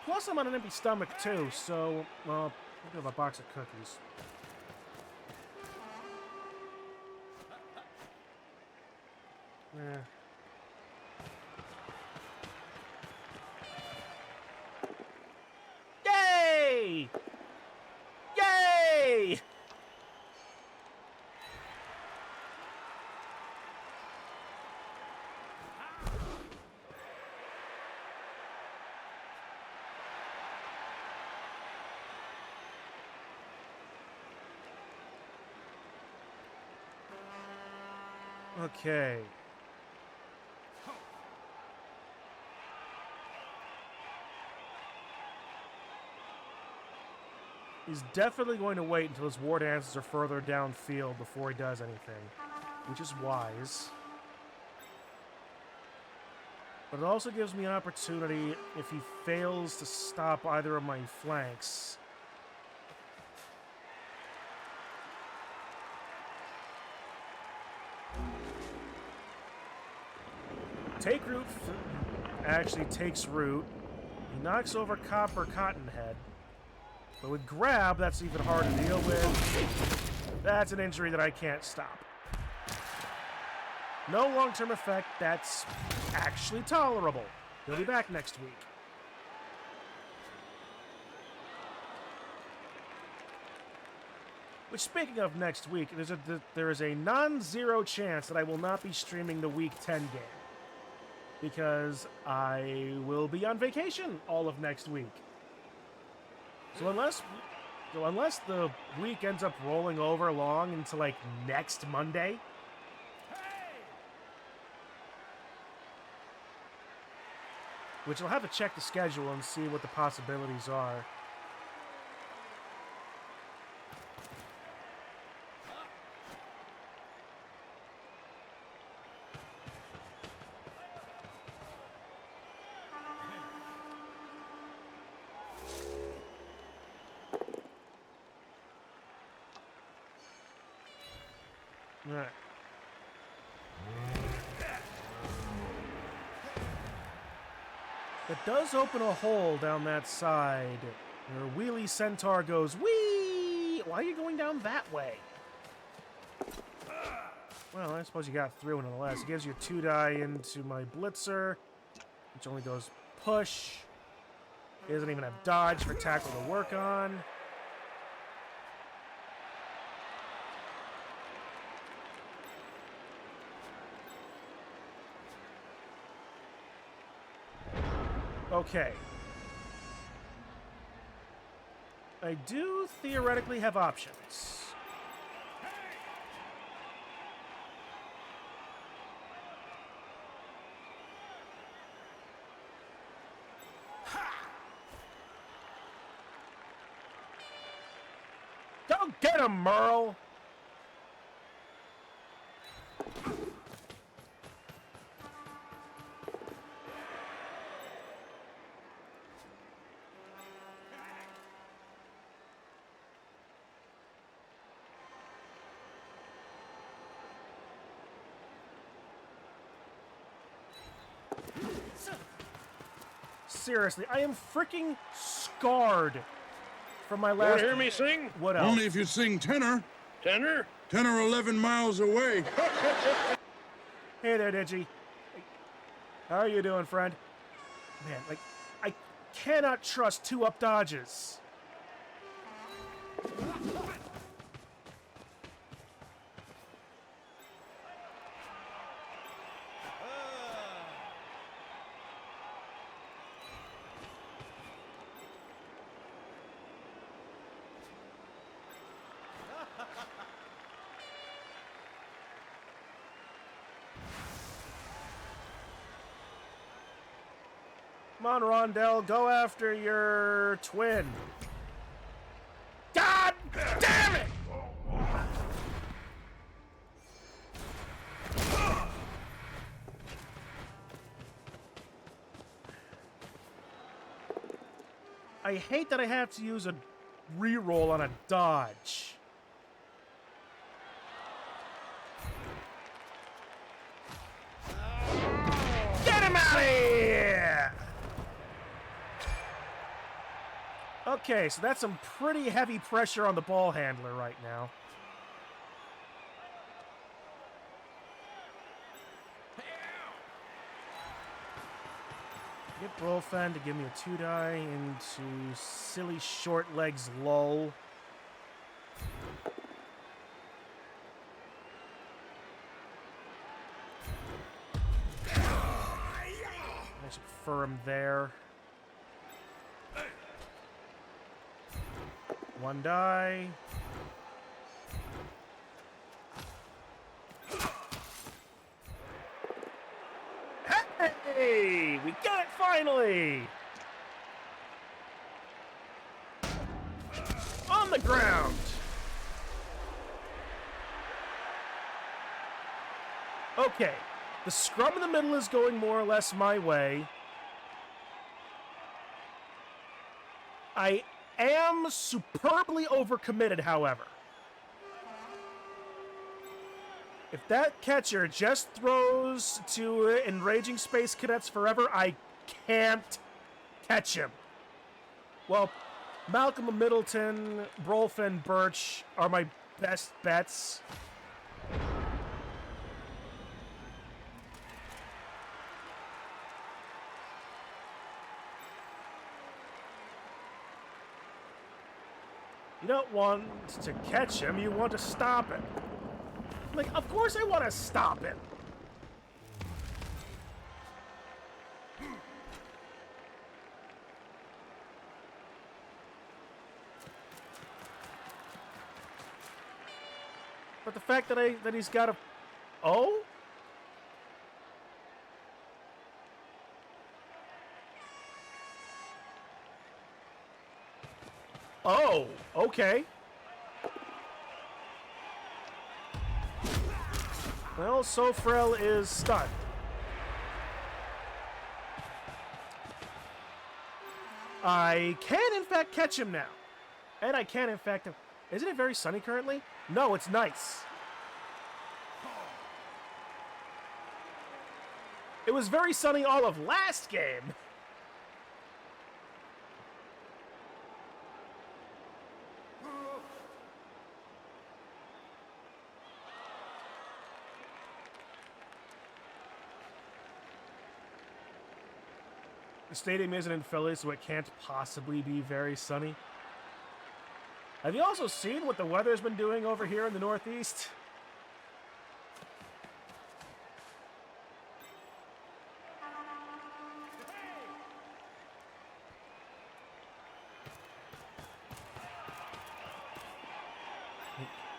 Plus, I'm on an empty stomach, too, so, well, I have a box of cookies. Yay! Yay! Okay. He's definitely going to wait until his war dances are further downfield before he does anything, which is wise. But it also gives me an opportunity if he fails to stop either of my flanks. Take root actually takes root. He knocks over Copper Cottonhead. But with grab, that's even harder to deal with. That's an injury that I can't stop. No long-term effect, that's actually tolerable. He'll be back next week. Which, speaking of next week, there is a non-zero chance that I will not be streaming the Week 10 game. Because I will be on vacation all of next week. So unless the week ends up rolling over long into, like, next Monday, which I'll have to check the schedule and see what the possibilities are. Alright. It does open a hole down that side. Your wheelie centaur goes, whee! Why are you going down that way? Well, I suppose you got through nonetheless. It gives you 2 die into my blitzer, which only goes push. He doesn't even have dodge for tackle to work on. Okay. I do theoretically have options. Go get him, Merle! Seriously, I am freaking scarred from my You last... want to hear me sing? What else? Only if you sing tenor. Tenor? 10 or 11 miles away. Hey there, Digi. How are you doing, friend? Man, like, I cannot trust 2-up dodges. Come on, Rondell, go after your twin. God damn it! I hate that I have to use a reroll on a dodge. Get him out of here! Okay, so that's some pretty heavy pressure on the ball handler right now. Get Brolfen to give me a 2-die into silly short legs lull. I should prefer him there. 1 die. Hey! We got it finally! On the ground! Okay. The scrub in the middle is going more or less my way. I am superbly overcommitted, however. If that catcher just throws to Enraging Space Cadets forever, I can't catch him. Well, Malcolm Middleton, Brolfen, Birch are my best bets. You don't want to catch him, you want to stop him. Like, of course I want to stop him. But the fact that he's got a... Oh? Oh, okay. Well, Sofrel is stunned. I can, in fact, catch him now. And I can, in fact... Isn't it very sunny currently? No, it's nice. It was very sunny all of last game. The stadium isn't in Philly, so it can't possibly be very sunny. Have you also seen what the weather's been doing over here in the Northeast?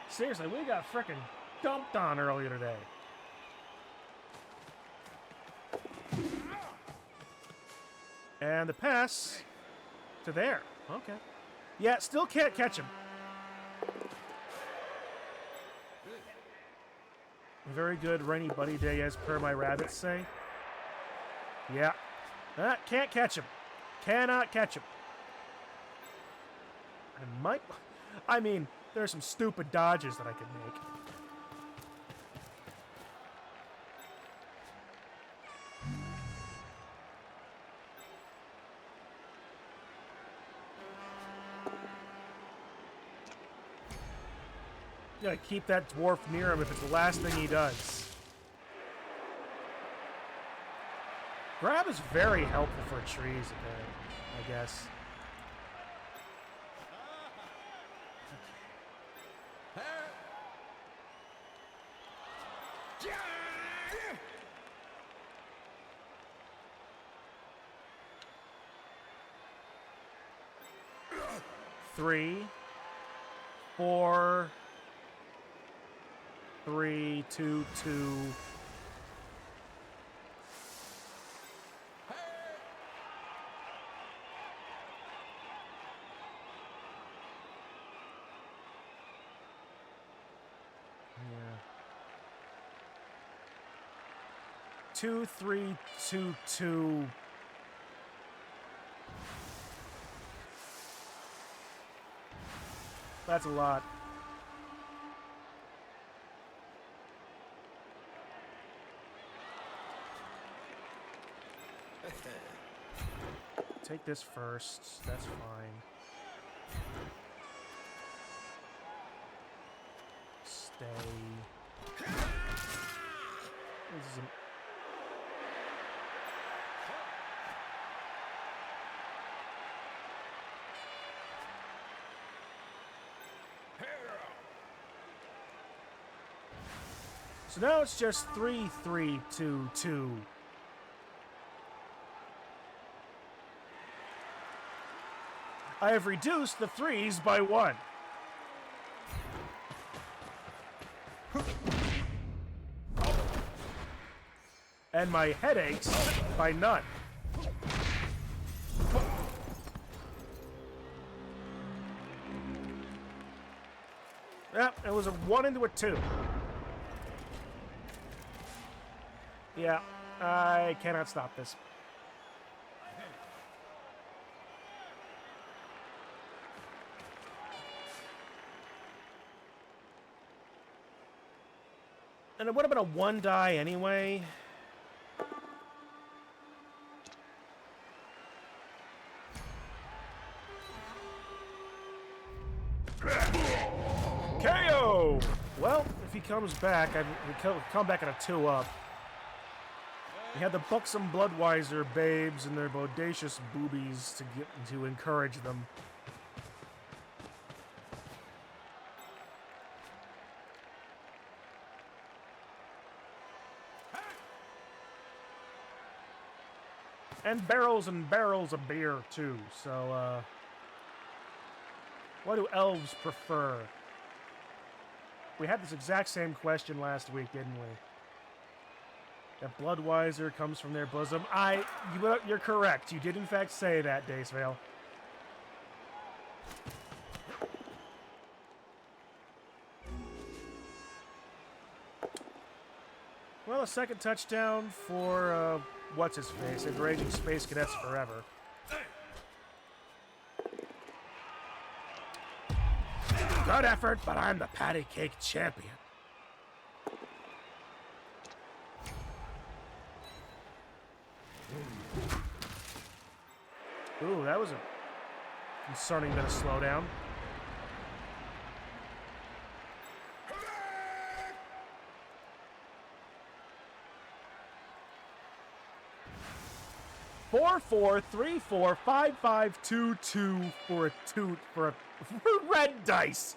Seriously, we got frickin' dumped on earlier today. And the pass to there. Okay. Yeah, still can't catch him. Very good rainy bunny day, as per my rabbits say. Yeah. Can't catch him. Cannot catch him. I mean, there's some stupid dodges that I could make. You gotta keep that dwarf near him if it's the last thing he does. Grab is very helpful for trees, I guess. Three, 4, 3, 2, 2. Yeah. 2, 3, 2, 2. That's a lot. Take this first. That's fine. Stay. This is So now it's just 3, 3, 2, 2. I have reduced the 3s by 1. And my headaches by none. Yep, it was a 1 into a 2. Yeah, I cannot stop this. And it would have been a 1 die anyway. KO! Well, if he comes back, he'll come back at a 2-up. He had the buxom Bloodweiser babes and their bodacious boobies to encourage them. And barrels of beer, too. So, what do elves prefer? We had this exact same question last week, didn't we? That Bloodweiser comes from their bosom. You're correct. You did in fact say that, Dacevale. Well, a second touchdown for, what's-his-face, Enraging Space Cadets Forever. Good effort, but I'm the patty cake champion. Ooh, that was a concerning bit of slowdown. 44345522 for a toot for red dice.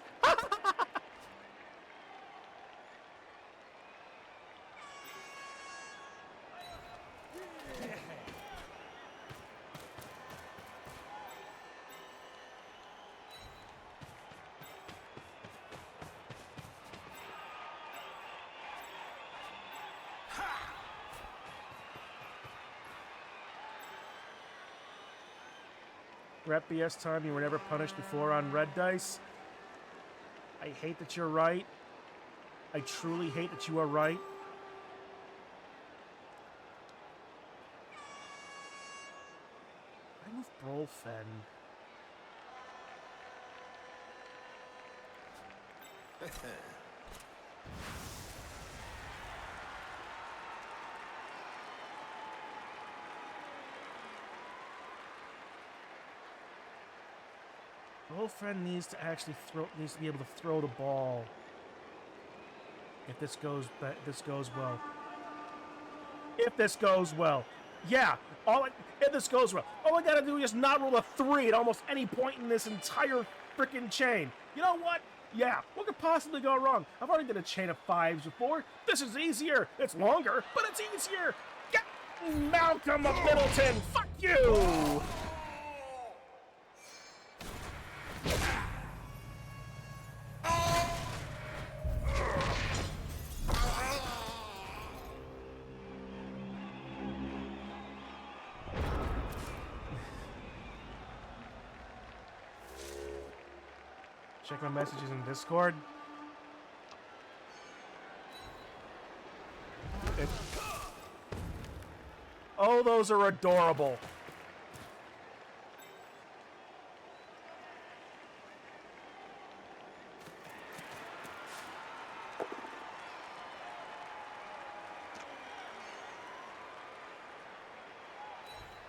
For FPS time, you were never punished before on red dice. I hate that you're right. I truly hate that you are right. I move Brolfen. Brolfen needs to actually be able to throw the ball. If this goes well. If this goes well. Yeah, if this goes well. All I gotta do is not roll a 3 at almost any point in this entire freaking chain. You know what? Yeah, what could possibly go wrong? I've already done a chain of 5s before. This is easier. It's longer, but it's easier. Get Malcolm of Middleton. Fuck you. Check my messages in Discord. Oh, those are adorable.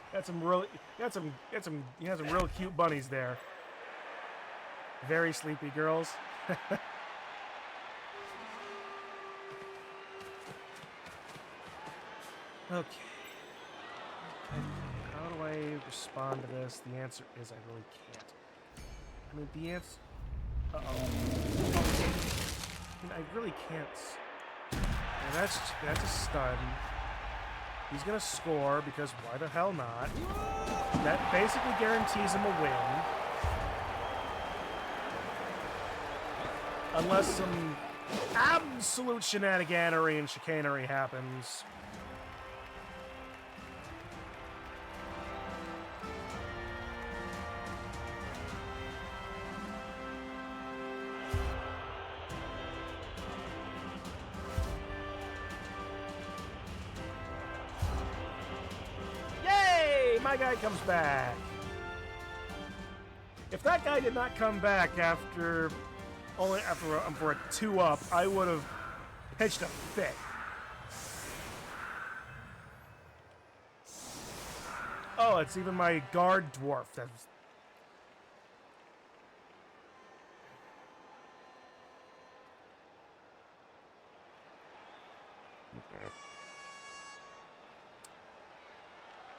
You had some real cute bunnies there. Very sleepy girls. Okay. How do I respond to this? The answer is I really can't. I mean, the answer... Uh-oh. I mean, I really can't... And that's a stun. He's gonna score, because why the hell not? That basically guarantees him a win. Unless some absolute shenaniganery and chicanery happens. Yay! My guy comes back. If that guy did not come back after for a 2-up, I would have pitched a fit. Oh, it's even my guard dwarf. That's...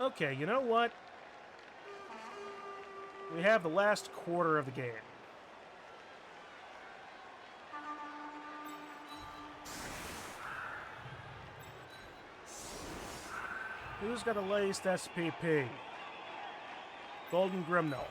Okay, you know what? We have the last quarter of the game. Who's got the latest SPP? Golden Grimnell.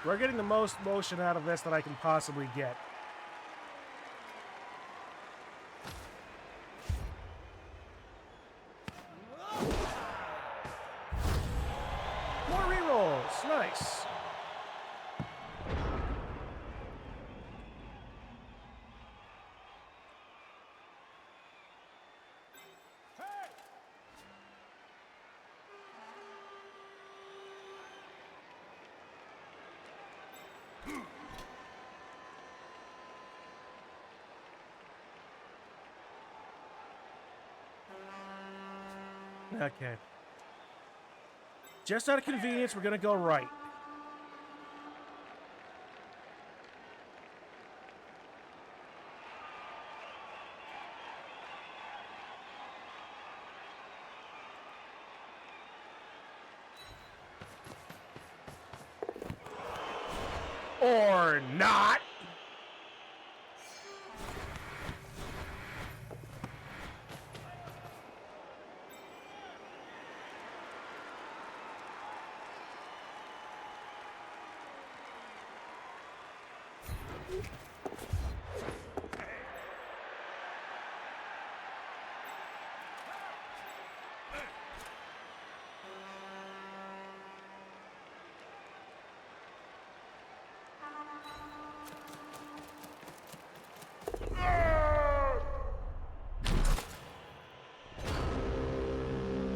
We're getting the most motion out of this that I can possibly get. Okay. Just out of convenience, we're gonna go right. Or not.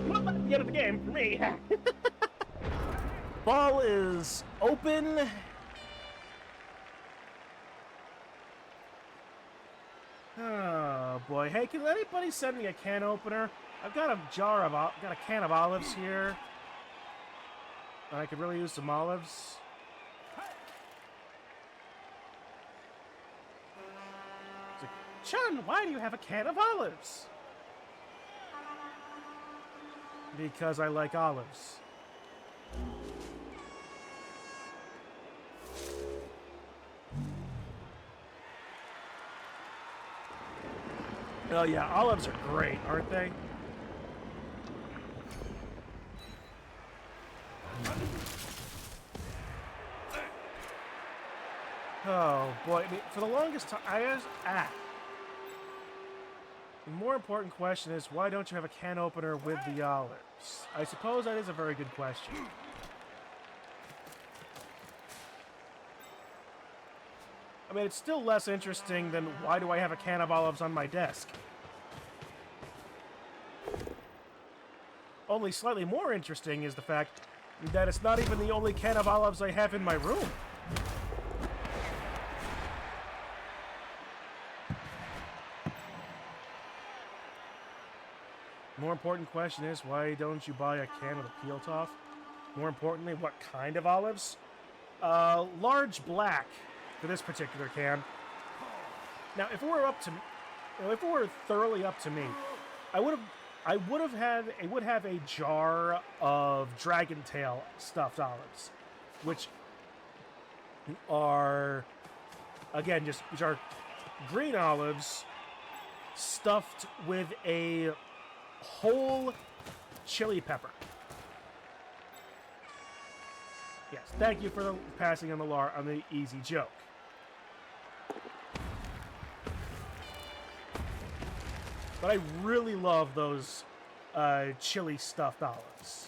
Well, that's the end of the game for me. Ball is open. Oh boy! Hey, can anybody send me a can opener? I've got a got a can of olives here. I could really use some olives. It's like, Chun, why do you have a can of olives? Because I like olives. Oh yeah, olives are great, aren't they? Oh boy, I mean, for the longest time, The more important question is, why don't you have a can opener with the olives? I suppose that is a very good question. I mean, it's still less interesting than why do I have a can of olives on my desk? Only slightly more interesting is the fact that it's not even the only can of olives I have in my room. More important question is, why don't you buy a can with a peel off? More importantly, what kind of olives? Large black for this particular can. Now, if it were thoroughly up to me, I would have a jar of dragon tail stuffed olives, which are which are green olives stuffed with a whole chili pepper. Yes, thank you for passing on the easy joke. But I really love those chili stuffed olives.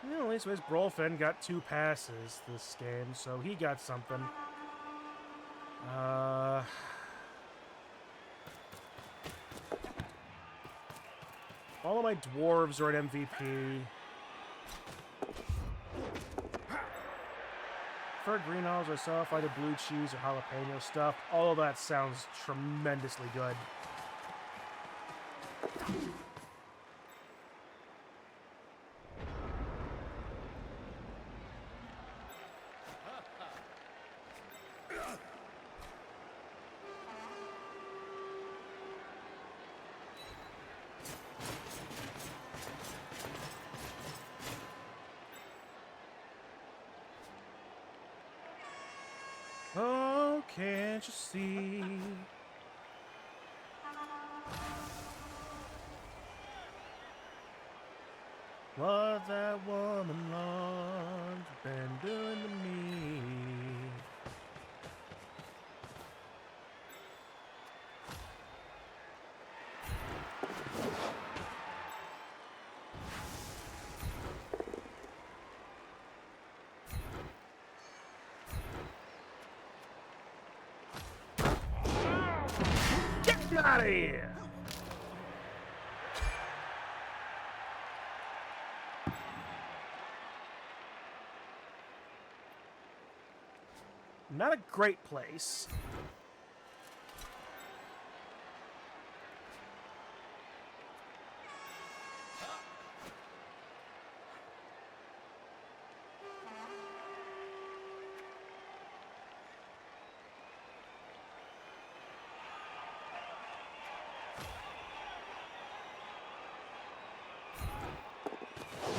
Well, at least Brolfen got 2 passes this game, so he got something. All of my dwarves are at MVP. For green olives or so, if I did blue cheese or jalapeno stuff, all of that sounds tremendously good. Oh, can't you see? What that woman loves been doing to me. Get out of here! Not a great place.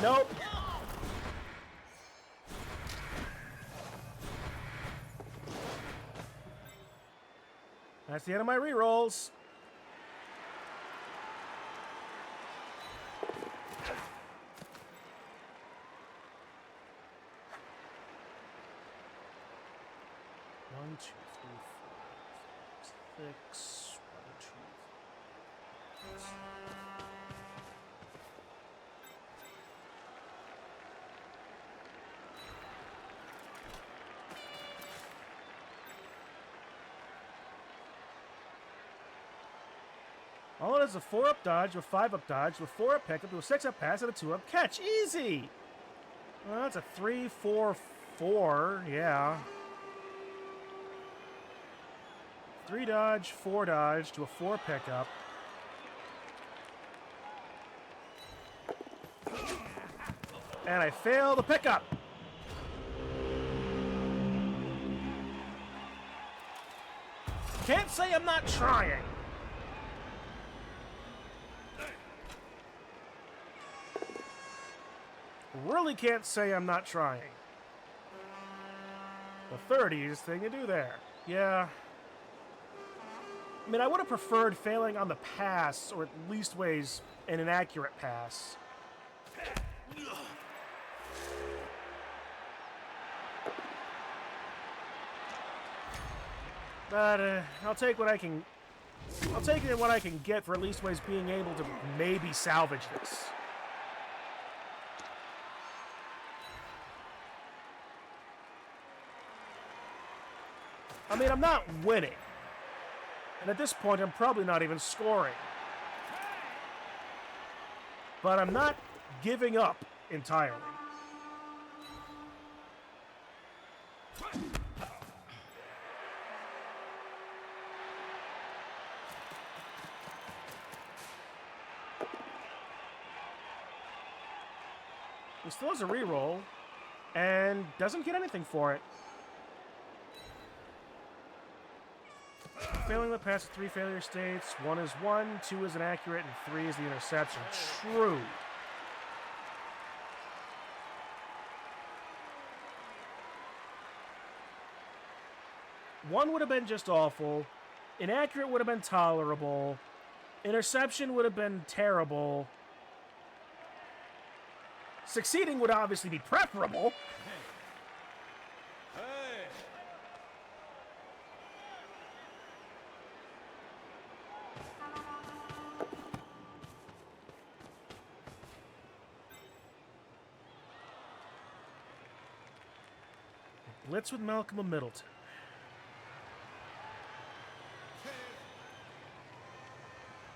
Nope. That's the end of my rerolls. One, two, three, four, five, six. One, two, three. All it is a 4-up dodge, a 5-up dodge, a 4-up pickup, a 6-up pass, and a 2-up catch. Easy! Well, that's a 3, 4, 4. Yeah. 3 dodge, 4 dodge to a 4 pickup. And I fail the pickup. Can't say I'm not trying. Really can't say I'm not trying. The 30s thing to do there. Yeah. I mean, I would have preferred failing on the pass, or at least ways an inaccurate pass. But I'll take what I can. I'll take it what I can get for at least ways being able to maybe salvage this. I mean, I'm not winning. And at this point, I'm probably not even scoring. But I'm not giving up entirely. He still has a reroll and doesn't get anything for it. Failing the pass at 3 failure states. 1 is 1, 2 is inaccurate, and 3 is the interception. True. One would have been just awful. Inaccurate would have been tolerable. Interception would have been terrible. Succeeding would obviously be preferable. Blitz with Malcolm and Middleton.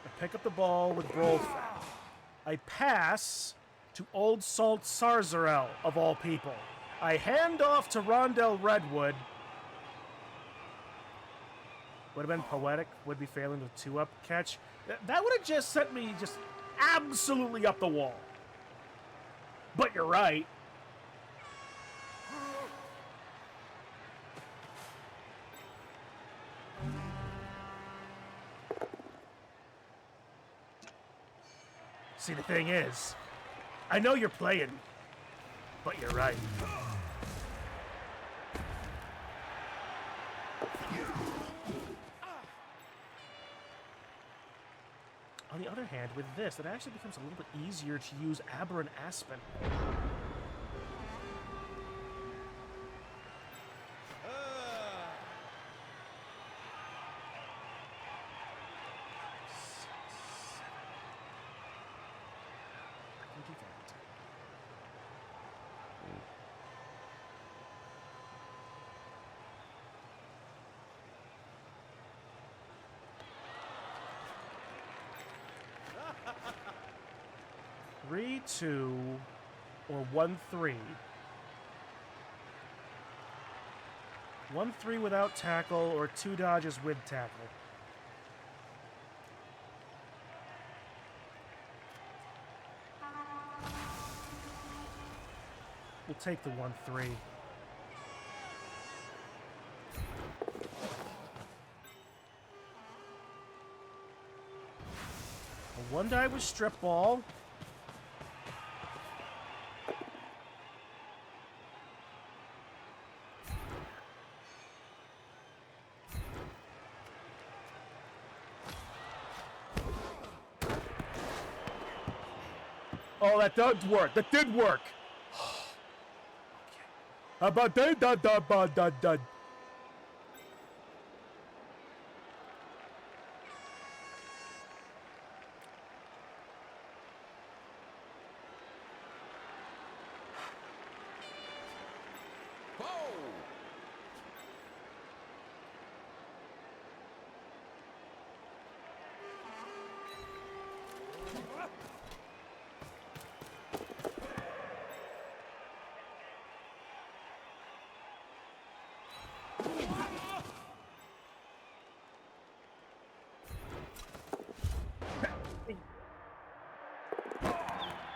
I pick up the ball with Brolfan. I pass to Old Salt Sarzarel, of all people. I hand off to Rondell Redwood. Would have been poetic, would be failing the 2-up catch. That would have just sent me just absolutely up the wall. But you're right. See, the thing is, I know you're playing, but you're right. On the other hand, with this, it actually becomes a little bit easier to use Aberrant Aspen. I can do that. 3-2 or 1-3. 1-3 without tackle or 2 dodges with tackle. We'll take the 1-3. A 1-die with strip ball. Oh, that did work. That did work. How about that?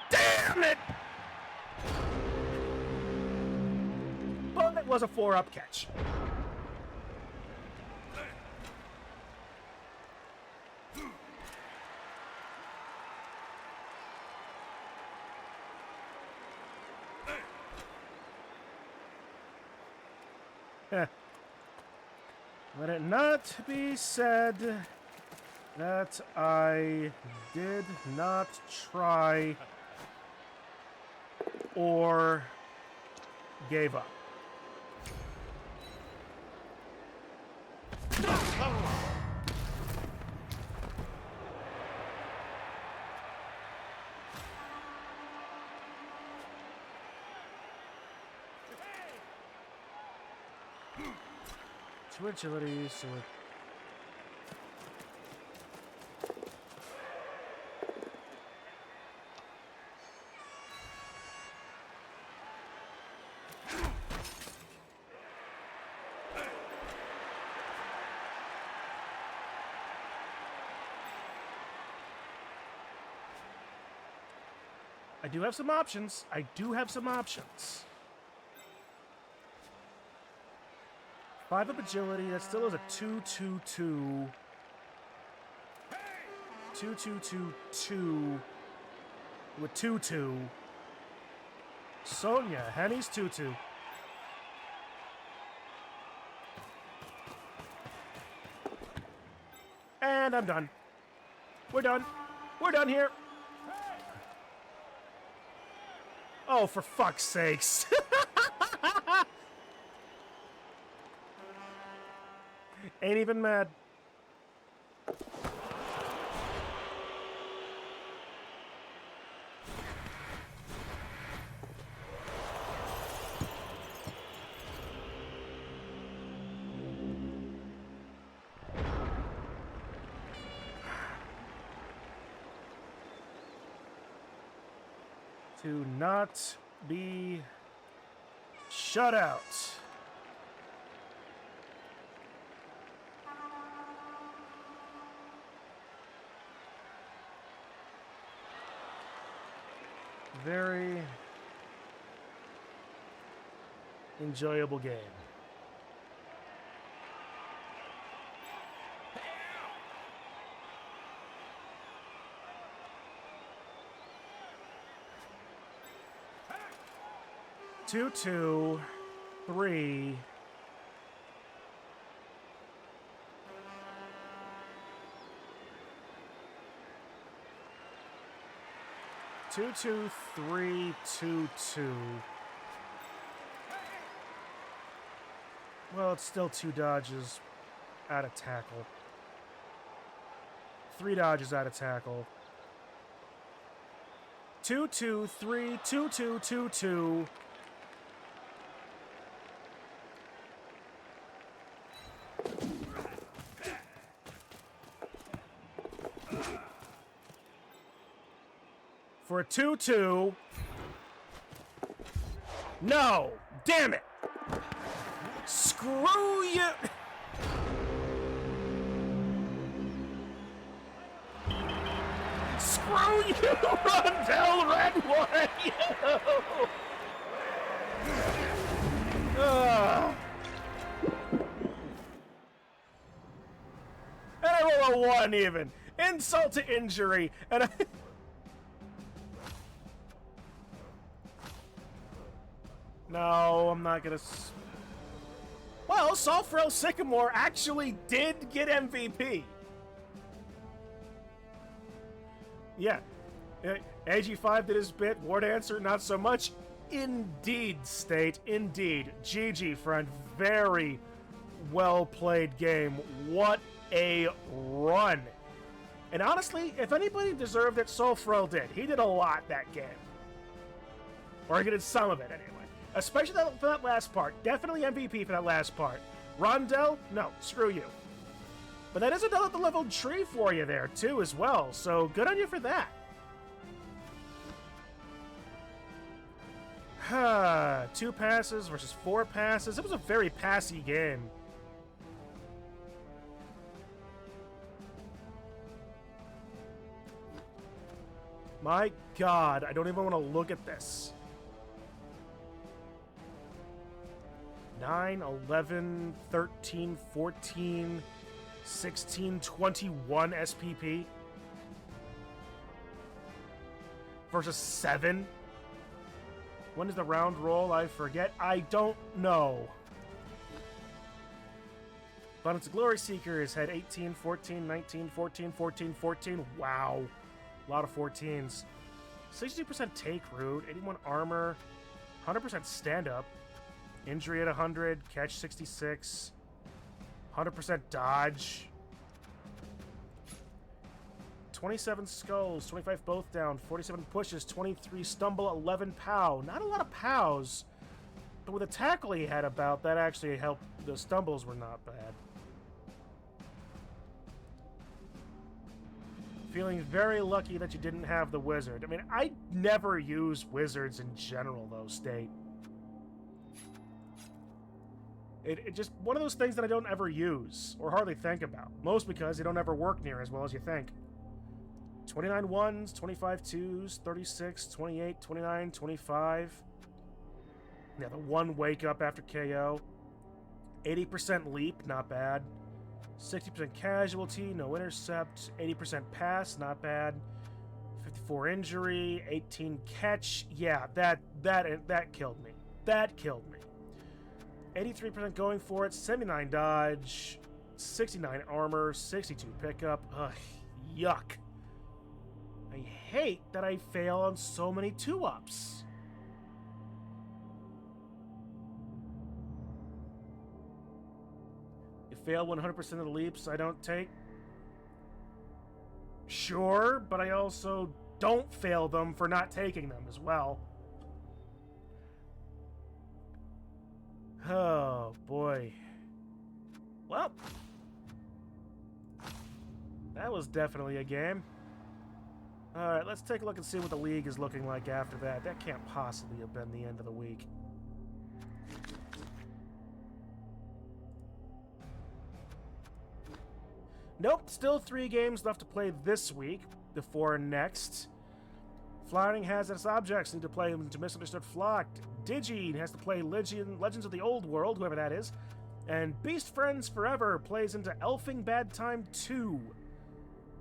Damn it! But it was a 4-up catch. Let it not be said that I did not try or gave up. Two agility, so it... I do have some options. I do have some options. 5-up agility, that still is a 2-2-2. 2-2-2-2 with 2-2. Sonya, Henny's 2-2. And I'm done. We're done. We're done here. Oh, for fuck's sakes. Ain't even mad. To not be shut out. Very enjoyable game. Two, 3. Two, 3, 2, 2. Well, it's still 2 dodges out of tackle. 3 dodges out of tackle. 2, 3, 2, 2, 2, 2. For a 2-2. No! Damn it! Screw Screw you! Screw you, Rondell Redwood! And I roll a 1 even. Insult to injury. And I... No, I'm not gonna... Well, Sulfurel Sycamore actually did get MVP. Yeah. AG5 did his bit. War Dancer, not so much. Indeed, State. Indeed. GG, friend. Very well played game. What a run. And honestly, if anybody deserved it, Sulfurel did. He did a lot that game. Or he did some of it, anyway. Especially for that last part. Definitely MVP for that last part. Rondell? No, screw you. But that is another leveled tree for you there, too, as well. So, good on you for that. 2 passes versus 4 passes. It was a very passy game. My God, I don't even want to look at this. 9, 11, 13, 14, 16, 21 SPP. Versus 7. When does the round roll? I forget. I don't know. Abundance of Glory Seekers had 18, 14, 19, 14, 14, 14. Wow. A lot of 14s. 62% take root, 81 armor, 100% stand up, injury at 100, catch 66, 100% dodge, 27 skulls, 25 both down, 47 pushes, 23 stumble, 11 pow. Not a lot of pows, but with the tackle he had about, that actually helped. The stumbles were not bad. Feeling very lucky that you didn't have the wizard. I mean, I never use wizards in general, though, State. It just one of those things that I don't ever use, or hardly think about. Most because they don't ever work near as well as you think. 29 ones, 25 twos, 36, 28, 29, 25. Yeah, the 1 wake up after KO. 80% leap, not bad. 60% casualty, no intercept, 80% pass, not bad. 54 injury, 18 catch. Yeah, that killed me. That killed me. 83% going for it, 79 dodge, 69 armor, 62 pickup. Ugh, yuck. I hate that I fail on so many 2-ups. Fail 100% of the leaps I don't take. Sure, but I also don't fail them for not taking them as well. Oh, boy. Well, that was definitely a game. Alright, let's take a look and see what the league is looking like after that. That can't possibly have been the end of the week. Nope, still 3 games left to play this week before next. Flying Hazardous Objects need to play into Misunderstood Flock. Digi has to play Legends of the Old World, whoever that is. And Beast Friends Forever plays into Elfing Bad Time 2.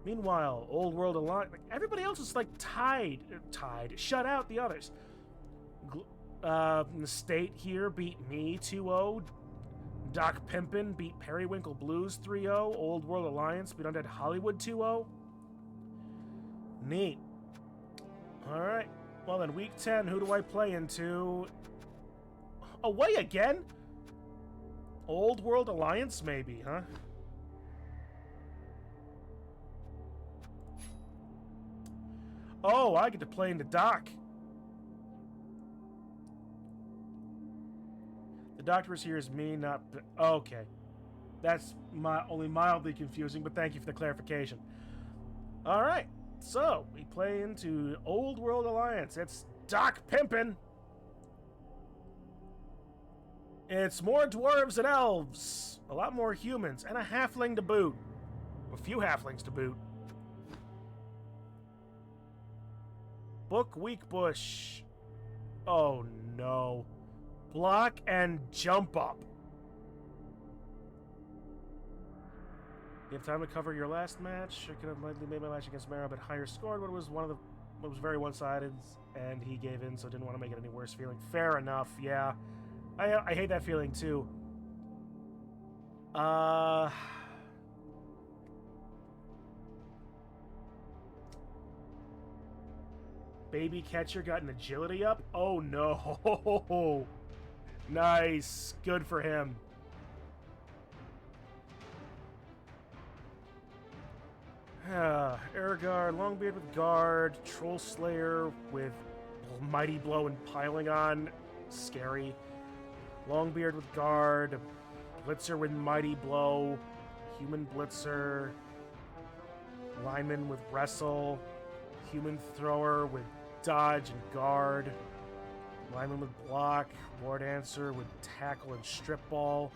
Meanwhile, Old World Alliance, everybody else is like tied, shut out the others. The State here beat me 2-0. Doc Pimpin beat Periwinkle Blues 3-0. Old World Alliance beat Undead Hollywood 2-0. Neat. Alright. Well then, week 10, who do I play into? Away again? Old World Alliance, maybe, huh? Oh, I get to play into Doc. The doctor is here as me, not... Okay. That's only mildly confusing, but thank you for the clarification. Alright, so we play into Old World Alliance. It's Doc Pimpin. It's more dwarves and elves. A lot more humans, and a halfling to boot. A few halflings to boot. Book weak bush. Oh no. Block and jump up. You have time to cover your last match. I could have likely made my match against Marin, but higher scored. What was very one-sided, and he gave in, so didn't want to make it any worse feeling. Fair enough, yeah. I hate that feeling too. Baby catcher got an agility up? Oh no. Nice. Good for him. Ergar, Longbeard with guard, Troll Slayer with Mighty Blow and Piling On. Scary. Longbeard with guard, Blitzer with Mighty Blow, Human Blitzer, Lineman with Wrestle, Human Thrower with Dodge and Guard, Lineman with Block, War Dancer with Tackle and Strip Ball,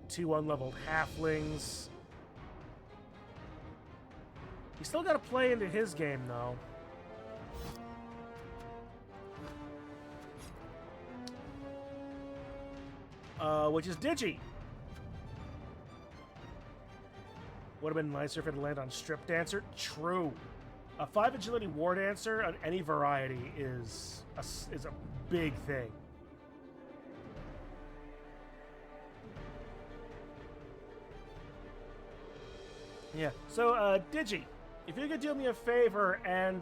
2 unleveled Halflings. You still got to play into his game, though. Which is Digi. Would have been nicer if it had landed on Strip Dancer. True. A 5 agility War Dancer on any variety is a big thing. Yeah. So, Digi, if you could do me a favor and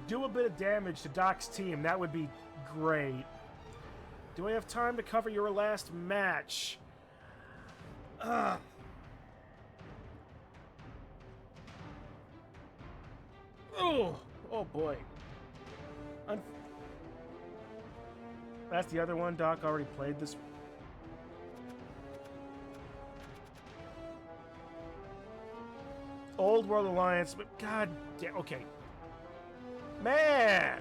do a bit of damage to Doc's team, that would be great. Do I have time to cover your last match? Oh boy. That's the other one. Doc already played this. Old World Alliance, but god damn. Okay. Man!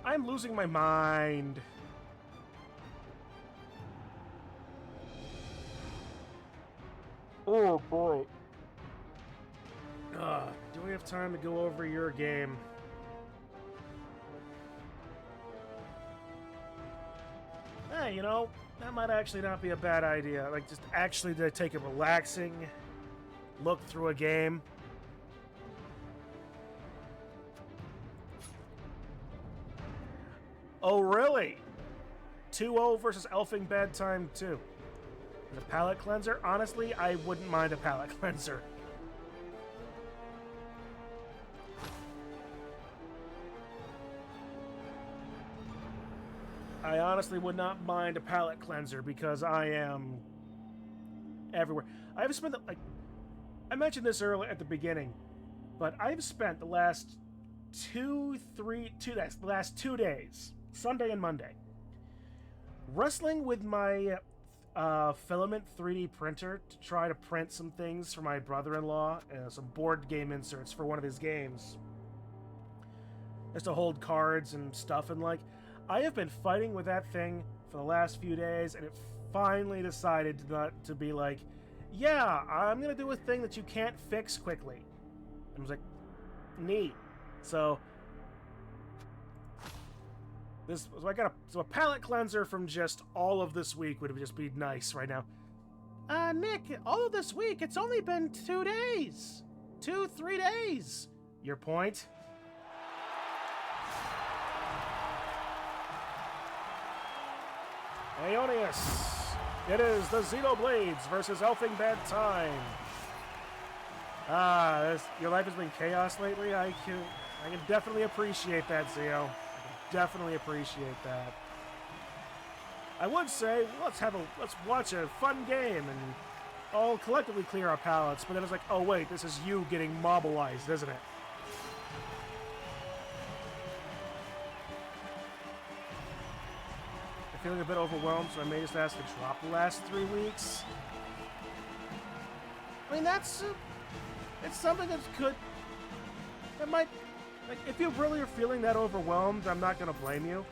I'm losing my mind. Oh boy. Do we have time to go over your game? Hey, you know, that might actually not be a bad idea. Like, just actually to take a relaxing look through a game. Oh, really? 2-0 versus Elfing Bedtime 2. As a palate cleanser? Honestly, I wouldn't mind a palate cleanser. I honestly would not mind a palate cleanser because I am everywhere. I've spent, I mentioned this earlier at the beginning, but I've spent the last the last 2 days, Sunday and Monday, wrestling with my filament 3D printer to try to print some things for my brother-in-law, some board game inserts for one of his games. Just to hold cards and stuff, and I have been fighting with that thing for the last few days, and it finally decided to be like, yeah, I'm gonna do a thing that you can't fix quickly. I was like, neat. So a palate cleanser from just all of this week would just be nice right now. Nick, all of this week, it's only been 2 days. 3 days. Your point? Aeonius. It is the Xenoblades versus Elfing Bad Time. Your life has been chaos lately. I can definitely appreciate that, Zeo. I can definitely appreciate that. I would say let's watch a fun game and all collectively clear our palates. But then it's like, oh wait, this is you getting mobilized, isn't it? Feeling a bit overwhelmed, so I may just ask to drop the last 3 weeks. I mean, it's something that might Like, if you really are feeling that overwhelmed, I'm not gonna blame you.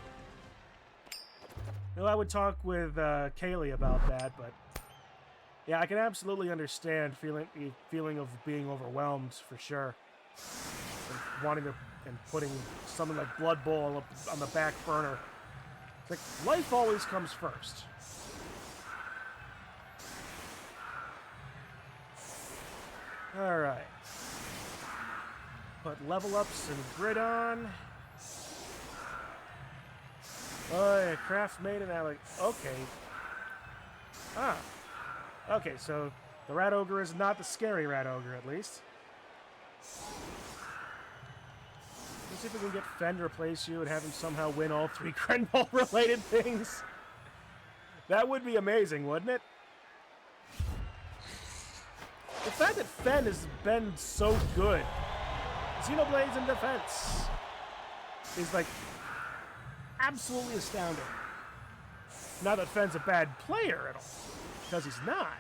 You know, I would talk with Kaylee about that, but yeah, I can absolutely understand the feeling of being overwhelmed for sure, and wanting to and putting something like Blood Bowl up on the back burner. It's like life always comes first. All right. Put level ups and grid on. Oh, yeah, craft made an ally. Okay. Ah. Okay, so the Rat Ogre is not the scary Rat Ogre, at least. Let's see if we can get Fen to replace you and have him somehow win all 3 Grenball-related things. That would be amazing, wouldn't it? The fact that Fen has been so good, Xenoblades in defense, is like absolutely astounding. Not that Fen's a bad player at all, because he's not.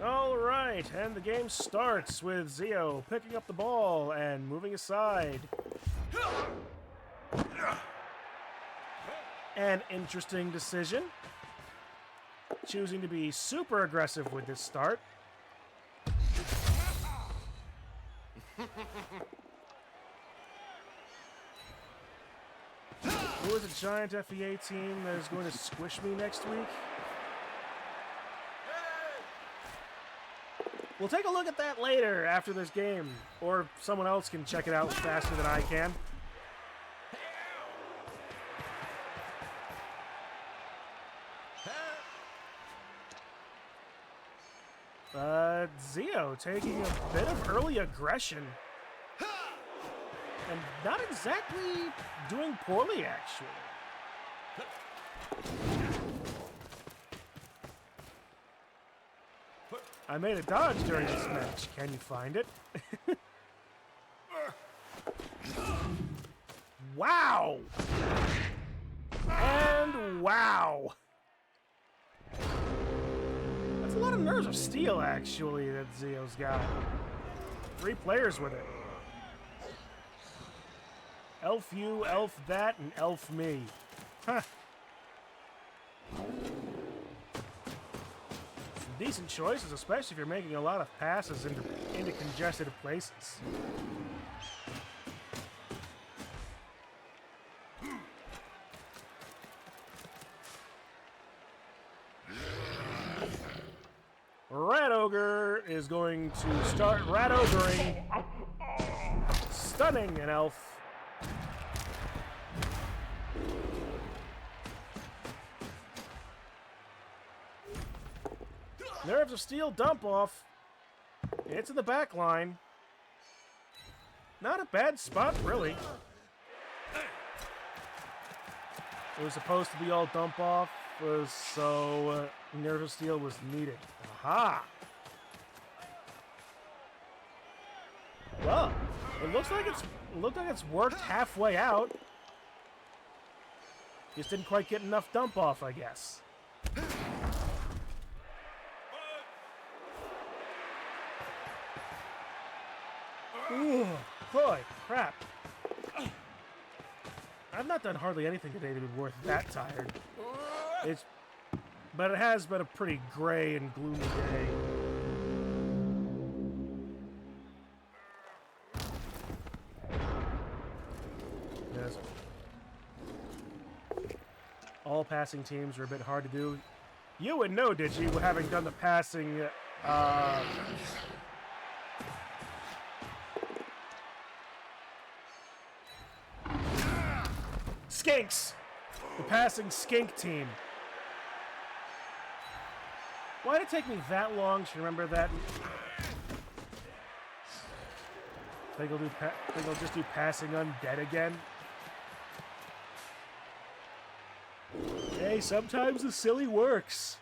All right, and the game starts with Zio picking up the ball and moving aside. An interesting decision. Choosing to be super aggressive with this start. Who is a giant FEA team that is going to squish me next week? We'll take a look at that later after this game, or someone else can check it out faster than I can. Zio taking a bit of early aggression. And not exactly doing poorly, actually. I made a dodge during this match. Can you find it? Wow! And wow! That's a lot of nerves of steel, actually, that Zio's got. 3 players with it. Elf you, elf that, and elf me. Huh. Some decent choices, especially if you're making a lot of passes into congested places. Rat Ogre is going to start Rat Ogering, stunning an elf. Nerves of Steel dump off. It's in the back line. Not a bad spot, really. It was supposed to be all dump off, so Nerves of Steel was needed. Aha! Well, it looks like it's worked halfway out. Just didn't quite get enough dump off, I guess. Ooh, boy, crap. I've not done hardly anything today to be worth that tired. But it has been a pretty gray and gloomy day. Yes. All passing teams are a bit hard to do. You would know, did you, having done the passing, Skinks! The passing skink team. Why did it take me that long to remember that? Think I'll just do passing undead again? Hey, sometimes the silly works.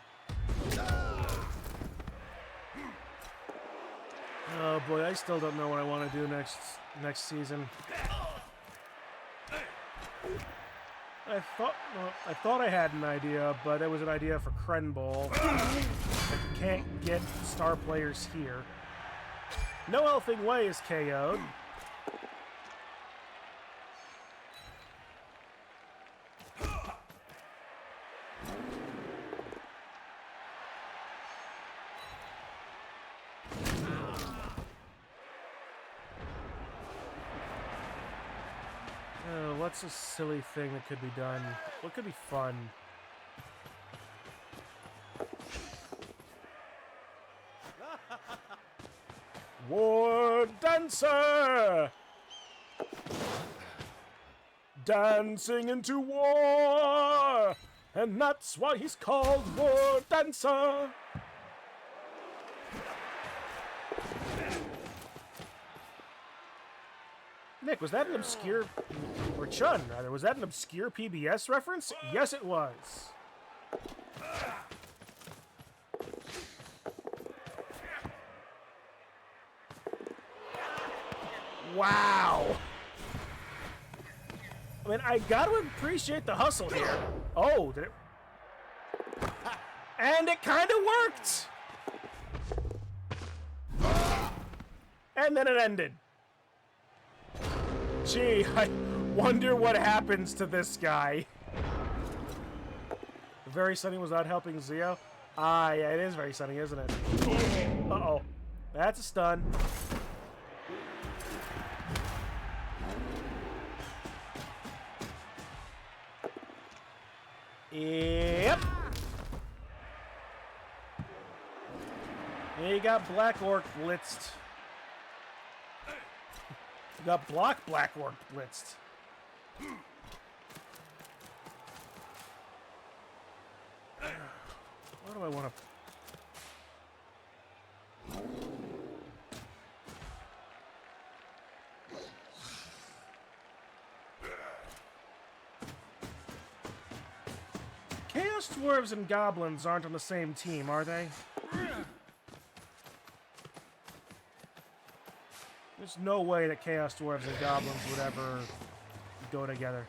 Oh boy, I still don't know what I want to do next season. I thought I had an idea, but it was an idea for Krenbol. I can't get star players here. No Elfing Way is KO'd. What's a silly thing that could be done? What could be fun? War Dancer! Dancing into war! And that's why he's called War Dancer! Nick, was that an obscure... Or Chun, rather. Was that an obscure PBS reference? Yes, it was. Wow! I mean, I gotta appreciate the hustle here. Oh, did it... And it kind of worked! And then it ended. Gee, I wonder what happens to this guy. Very Sunny was not helping Zio. Ah, yeah, it is Very Sunny, isn't it? Uh-oh. That's a stun. Yep. Yeah, you got Black Orc blitzed. You got Black Orc blitzed. What do I want to... Chaos Dwarves and Goblins aren't on the same team, are they? There's no way that Chaos Dwarves and Goblins would ever go together.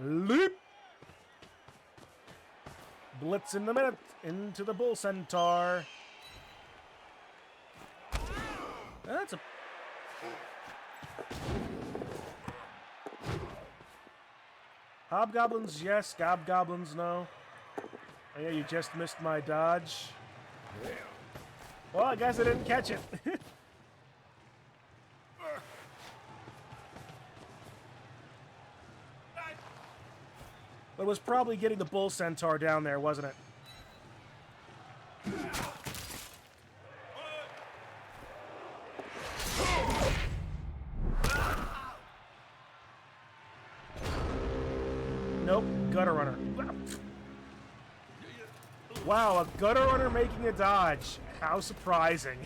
Leap! Blitz in the minute into the Bull Centaur. That's a... Hobgoblins, yes. Gobgoblins, no. Oh, yeah, you just missed my dodge. Well, I guess I didn't catch it. But it was probably getting the Bull Centaur down there, wasn't it? Nope, Gutter Runner. Wow, a Gutter Runner making a dodge. How surprising.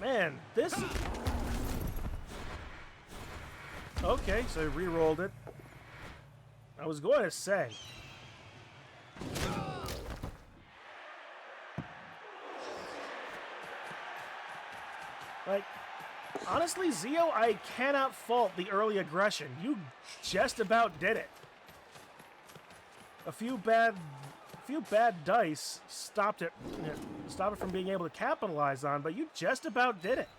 Man, this... Okay, so I re-rolled it. I was going to say... Like, honestly, Zio, I cannot fault the early aggression. You just about did it. A few bad dice stopped it from being able to capitalize on, but you just about did it.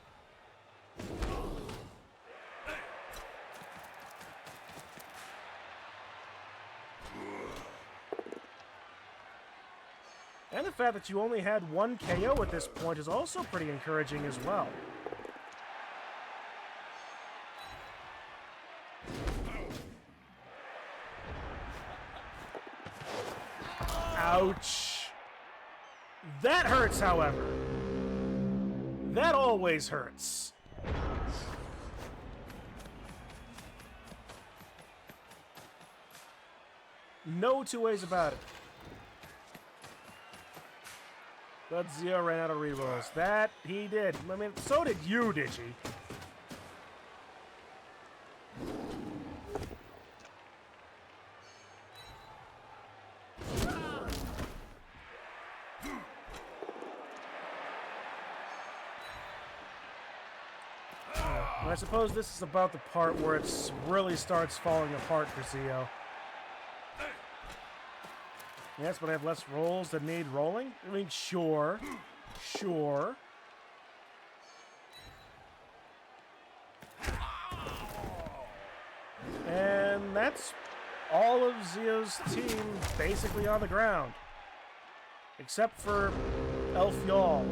And the fact that you only had one KO at this point is also pretty encouraging as well. Ouch. That hurts, however. That always hurts. No two ways about it. But Zio ran out of rerolls. That he did. I mean, so did you, Digi. And I suppose this is about the part where it really starts falling apart for Zio. Yes, but I have less rolls that need rolling? I mean, sure. Sure. And that's all of Zio's team basically on the ground. Except for Elf Y'all.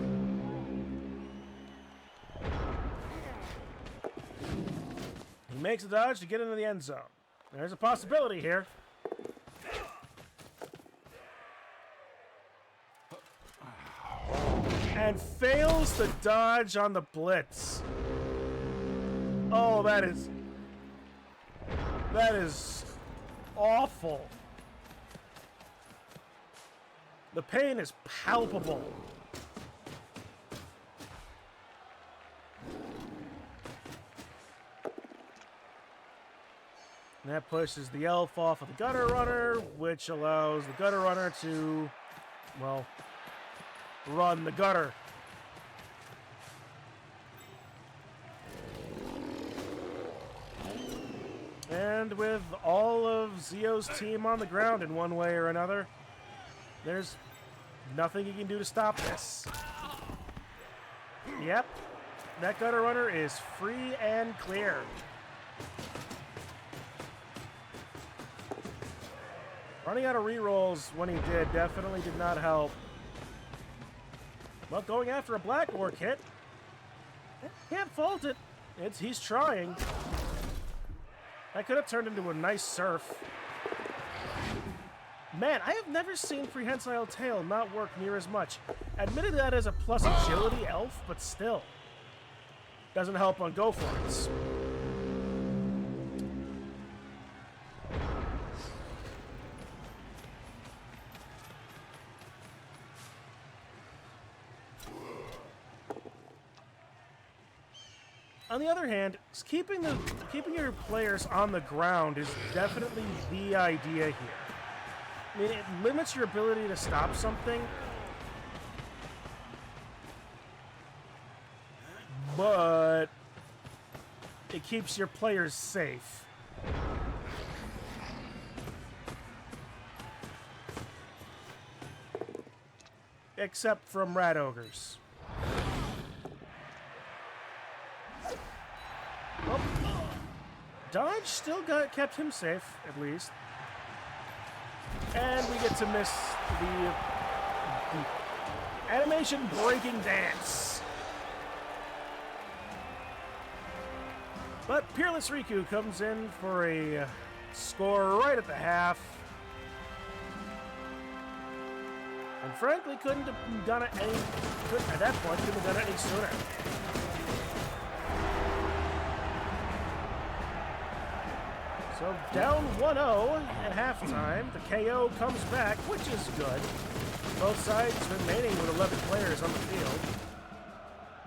He makes a dodge to get into the end zone. There's a possibility here. And fails to dodge on the blitz. Oh, that is awful. The pain is palpable. And that pushes the elf off of the gutter runner, which allows the gutter runner to, well, run the gutter. And with all of Zio's team on the ground in one way or another, there's nothing he can do to stop this. Yep, that gutter runner is free and clear. Running out of rerolls when he definitely did not help. Well, going after a black orc hit, can't fault it. He's trying. That could have turned into a nice surf. Man, I have never seen Prehensile Tail not work near as much. Admittedly, that is a plus agility elf, but still. Doesn't help on go for it. On the other hand, keeping your players on the ground is definitely the idea here. I mean, it limits your ability to stop something, but it keeps your players safe. Except from rat ogres. Well, dodge still kept him safe, at least. And we get to miss the animation breaking dance. But Peerless Riku comes in for a score right at the half. And frankly, couldn't have done it at that point, couldn't have done it any sooner. So down 1-0 at halftime. The KO comes back, which is good. Both sides remaining with 11 players on the field.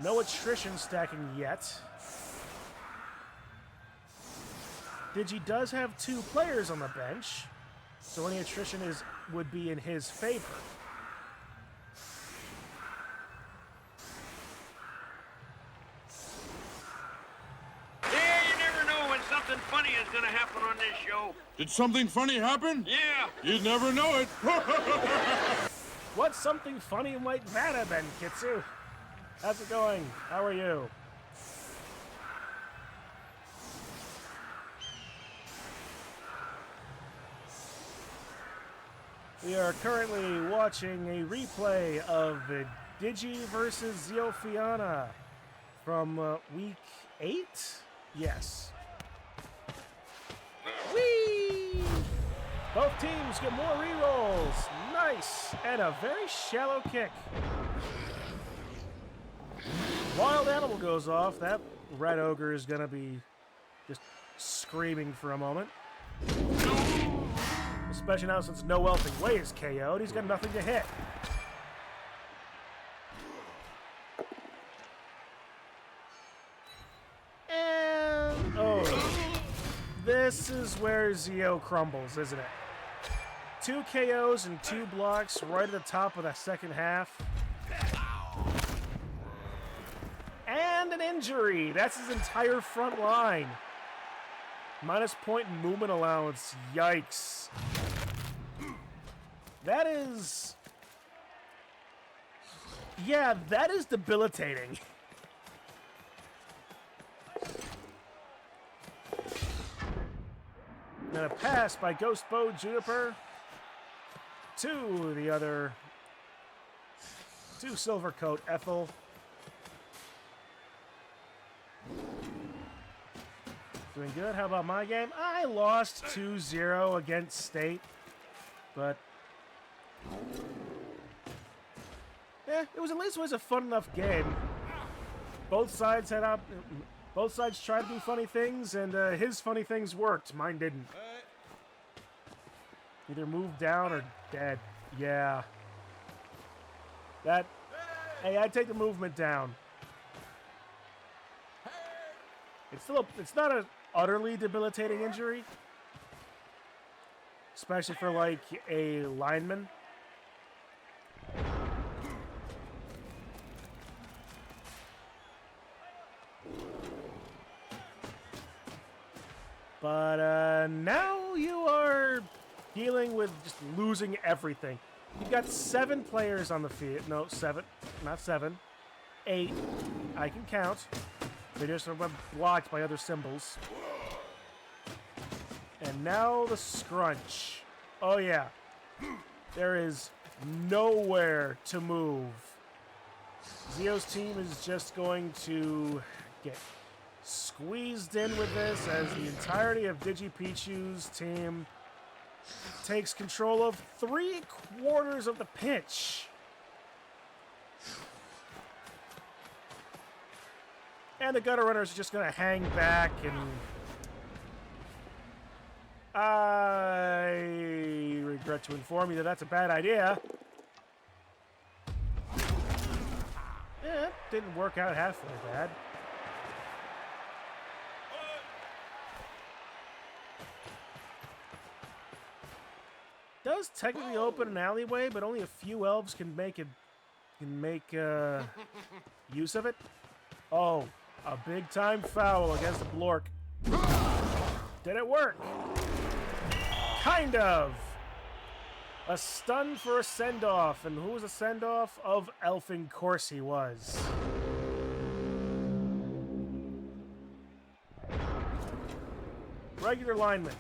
No attrition stacking yet. Digi does have 2 players on the bench, so any attrition would be in his favor. Something funny is gonna happen on this show. Did something funny happen? Yeah. You'd never know it. What something funny might that have been, Kitsu? How's it going? How are you? We are currently watching a replay of Digi versus Ziofiana from week 8? Yes. Whee! Both teams get more rerolls. Nice. And a very shallow kick. Wild Animal goes off. That red ogre is going to be just screaming for a moment. Especially now since No Elfing Way is KO'd. He's got nothing to hit. And... oh. This is where Zio crumbles, isn't it? 2 KOs and 2 blocks right at the top of the second half. And And an injury. That's his entire front line. Minus point movement allowance. Yikes. That is... Yeah, that is debilitating. And a pass by Ghost Bow Juniper to the other... to Silvercoat Ethel. Doing good. How about my game? I lost 2-0 against State, but it was at least a fun enough game. Both sides both sides tried to do funny things, and his funny things worked. Mine didn't. Either moved down or dead. Yeah. That. Hey, I'd take the movement down. It's not a utterly debilitating injury, especially for like a lineman. But now you are dealing with just losing everything. You've got 7 players on the field. No, 7. Not 7. 8. I can count. They just are blocked by other symbols. And now the scrunch. Oh, yeah. There is nowhere to move. Zio's team is just going to get squeezed in with this as the entirety of DigiPichu's team takes control of 3/4 of the pitch. And the gutter runners are just going to hang back, and I regret to inform you that that's a bad idea. Yeah, it didn't work out halfway bad. Does technically open an alleyway, but only a few elves can make use of it. Oh, a big-time foul against the Blork. Did it work? Kind of. A stun for a send-off. And who was a send-off? Of Elfin course he was. Regular lineman.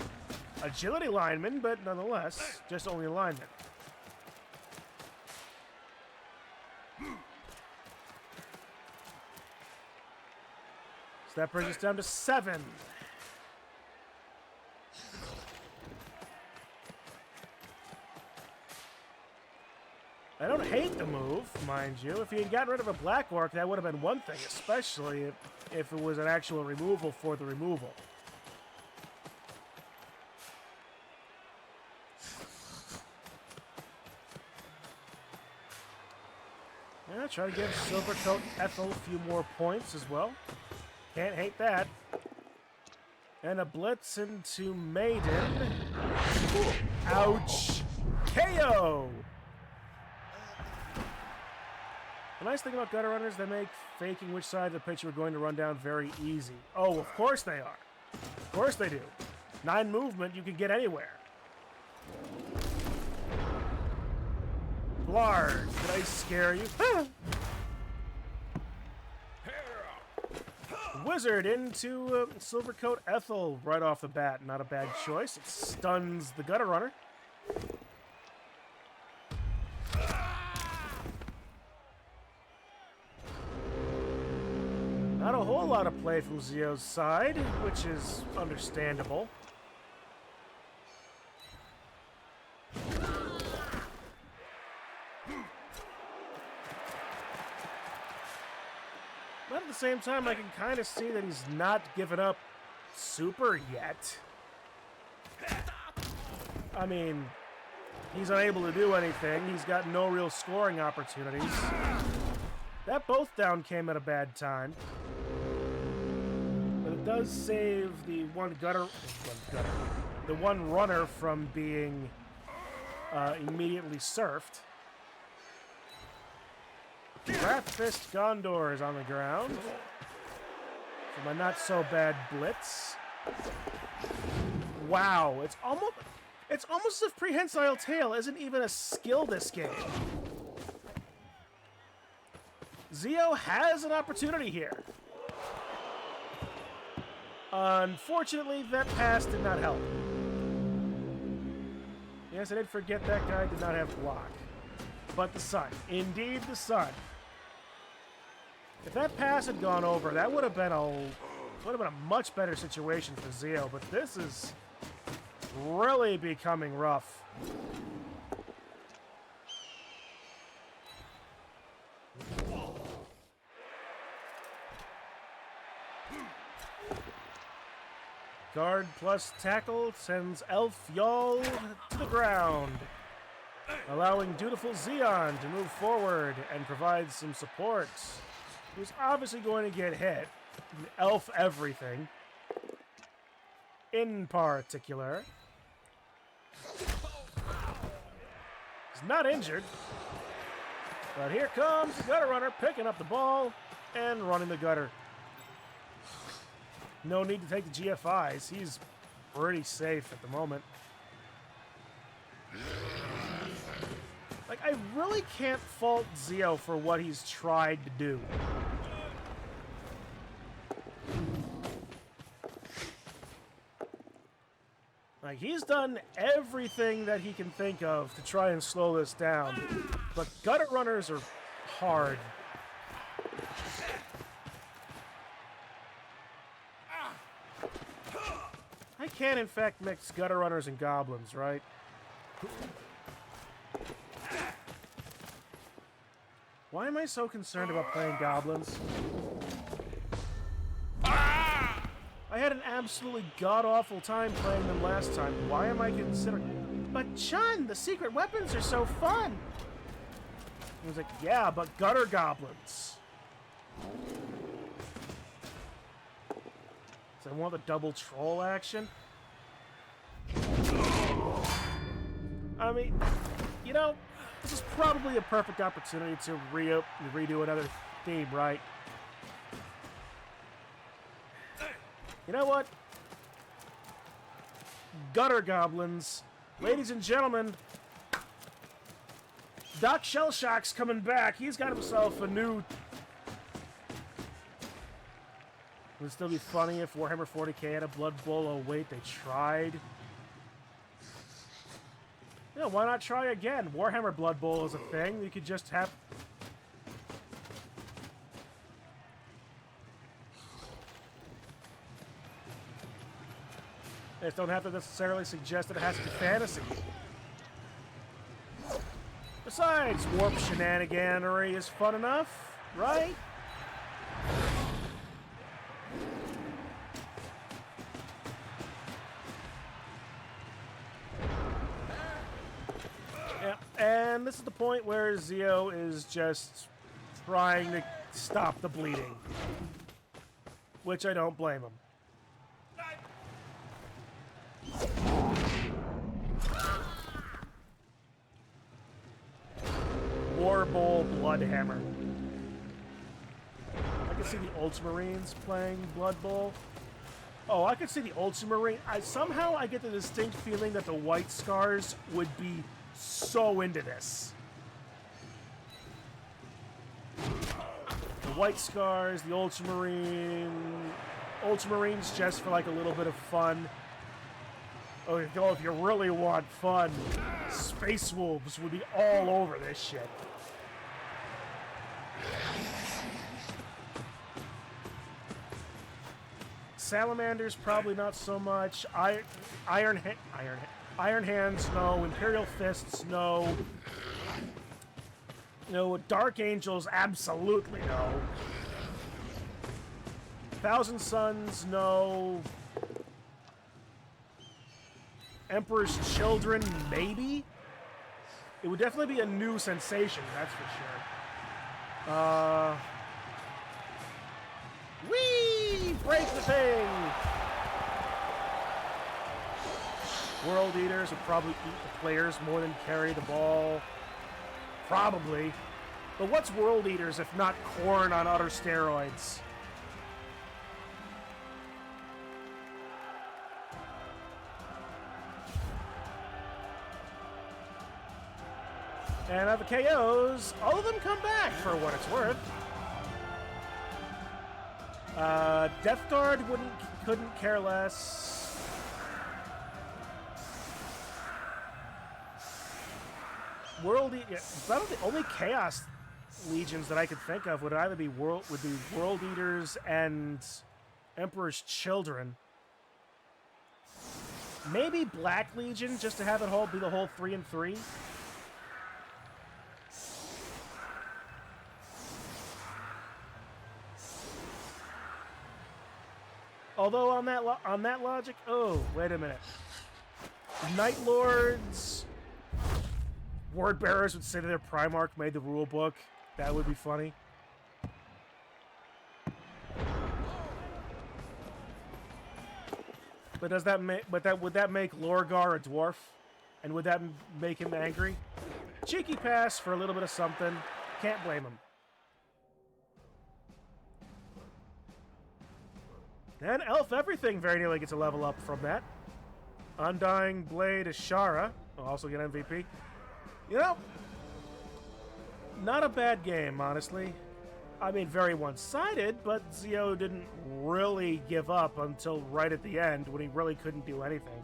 Agility lineman, but nonetheless, just only a lineman. So that brings us down to 7. I don't hate the move, mind you. If he had gotten rid of a Black Orc, that would have been one thing, especially if it was an actual removal for the removal. Yeah, try to give Silvercoat Ethel a few more points as well. Can't hate that. And a blitz into Maiden. Ooh, ouch. KO! The nice thing about gutter runners, they make faking which side of the pitch we're going to run down very easy. Oh, of course they are. Of course they do. 9 movement, you can get anywhere. Blard, did I scare you? Wizard into Silvercoat Ethel right off the bat. Not a bad choice. It stuns the gutter runner. Not a whole lot of play from Zio's side, which is understandable. But at the same time, I can kind of see that he's not given up super yet. I mean, he's unable to do anything. He's got no real scoring opportunities. That both down came at a bad time. But it does save the one runner from being immediately surfed. Wrath Fist Gondor is on the ground. For my not so bad blitz. Wow, it's almost as if Prehensile Tail isn't even a skill this game. Zio has an opportunity here. Unfortunately, that pass did not help. Yes, I did forget that guy did not have block. But the sun. Indeed, the sun. If that pass had gone over, that would have been a much better situation for Zio, but this is really becoming rough. Guard plus tackle sends Elf Y'all to the ground, allowing dutiful Zeon to move forward and provide some support. Who's obviously going to get hit. Elf everything. In particular. He's not injured. But here comes the gutter runner picking up the ball and running the gutter. No need to take the GFIs. He's pretty safe at the moment. Like, I really can't fault Zio for what he's tried to do. Like, he's done everything that he can think of to try and slow this down. But gutter runners are hard. I can, in fact, mix gutter runners and goblins, right? Why am I so concerned about playing goblins? I had an absolutely god-awful time playing them last time. Why am I considering... But Chun, the secret weapons are so fun! He was like, yeah, but gutter goblins. So I want the double troll action? I mean, you know, this is probably a perfect opportunity to redo another theme, right? You know what? Gutter goblins. Ladies and gentlemen, Doc Shellshock's coming back. He's got himself a new... Would it still be funny if Warhammer 40k had a Blood Bowl? Oh wait, they tried. Yeah, why not try again? Warhammer Blood Bowl is a thing. You could just have... They just don't have to necessarily suggest that it has to be fantasy. Besides, warp shenaniganery is fun enough, right? Yeah, and this is the point where Zio is just trying to stop the bleeding. Which I don't blame him. War Bowl Bloodhammer. I can see the Ultramarines playing Blood Bowl. Oh, I could see the Ultramarine. Somehow I get the distinct feeling that the White Scars would be so into this. The White Scars, the Ultramarines just for like a little bit of fun. Oh, if you really want fun, Space Wolves would be all over this shit. Salamanders, probably not so much. Iron Hands, no. Imperial Fists, no. No, Dark Angels, absolutely no. Thousand Suns, no. Emperor's Children, maybe? It would definitely be a new sensation, that's for sure. Whee! Break the thing! World Eaters would probably eat the players more than carry the ball. Probably. But what's World Eaters if not corn on utter steroids? And of the KOs, all of them come back for what it's worth. Death Guard couldn't care less. About the only Chaos Legions that I could think of would either be World Eaters and Emperor's Children. Maybe Black Legion, just to have it be the whole 3 and 3. Although on that logic, oh wait a minute, Night Lords, Word Bearers would say that their Primarch made the rule book. That would be funny. But does that make? Would that make Lorgar a dwarf? And would that make him angry? Cheeky pass for a little bit of something. Can't blame him. And Elf Everything very nearly gets a level up from that. Undying Blade Ashara will also get MVP. You know, not a bad game, honestly. I mean, very one-sided, but Zio didn't really give up until right at the end when he really couldn't do anything.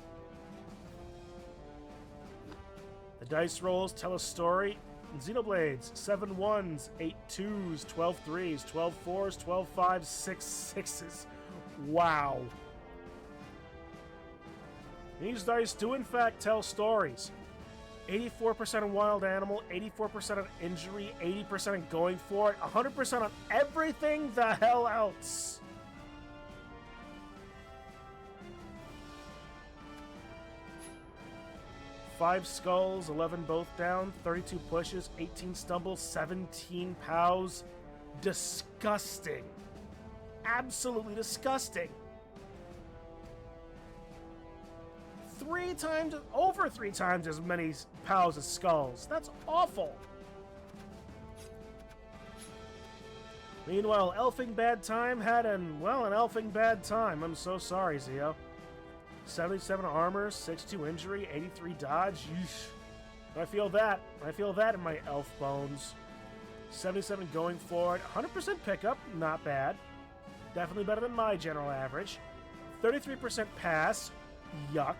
The dice rolls tell a story. Xenoblades, 7 1s, 8 2s, 12 3s, 12 4s, 12 5s, 6 6s. Wow. These dice do in fact tell stories. 84% on wild animal, 84% on injury, 80% on going for it, 100% on everything the hell else. Five skulls, 11 both down, 32 pushes, 18 stumbles, 17 pows. Disgusting. Absolutely disgusting. Over three times as many pows as skulls. That's awful. Meanwhile, Elfing Bad Time had an Elfing Bad Time. I'm so sorry, Zio. 77 armor, 62 injury, 83 dodge. Yeesh. I feel that. I feel that in my elf bones. 77 going forward, 100% pickup, not bad. Definitely better than my general average. 33% pass, yuck.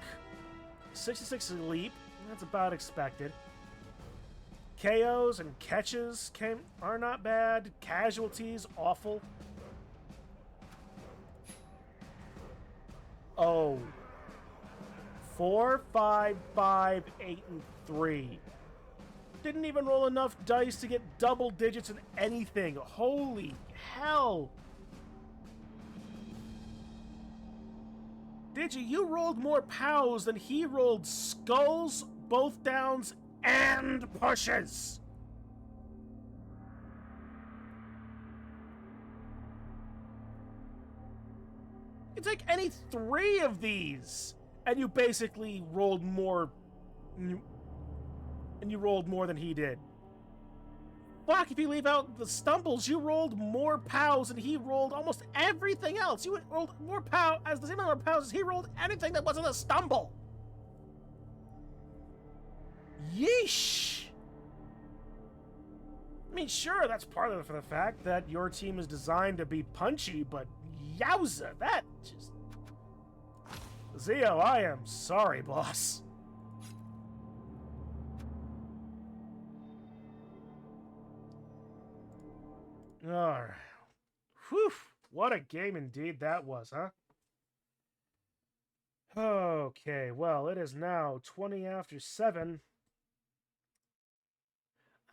66 leap, that's about expected. KOs and catches are not bad. Casualties, awful. Oh. 4, 5, 5, 8, and 3. Didn't even roll enough dice to get double digits in anything. Holy hell. Digi, you rolled more pows than he rolled skulls, both downs, and pushes. You take any 3 of these, and you basically rolled more. And you rolled more than he did. Fuck, if you leave out the stumbles, you rolled more pows than he rolled almost everything else. You rolled more the same amount of pows as he rolled anything that wasn't a stumble. Yeesh. I mean, sure, that's part of it for the fact that your team is designed to be punchy, but yowza, that just... Zio, I am sorry, boss. Alright. Whew. What a game indeed that was, huh? Okay, well, it is now 20 after 7.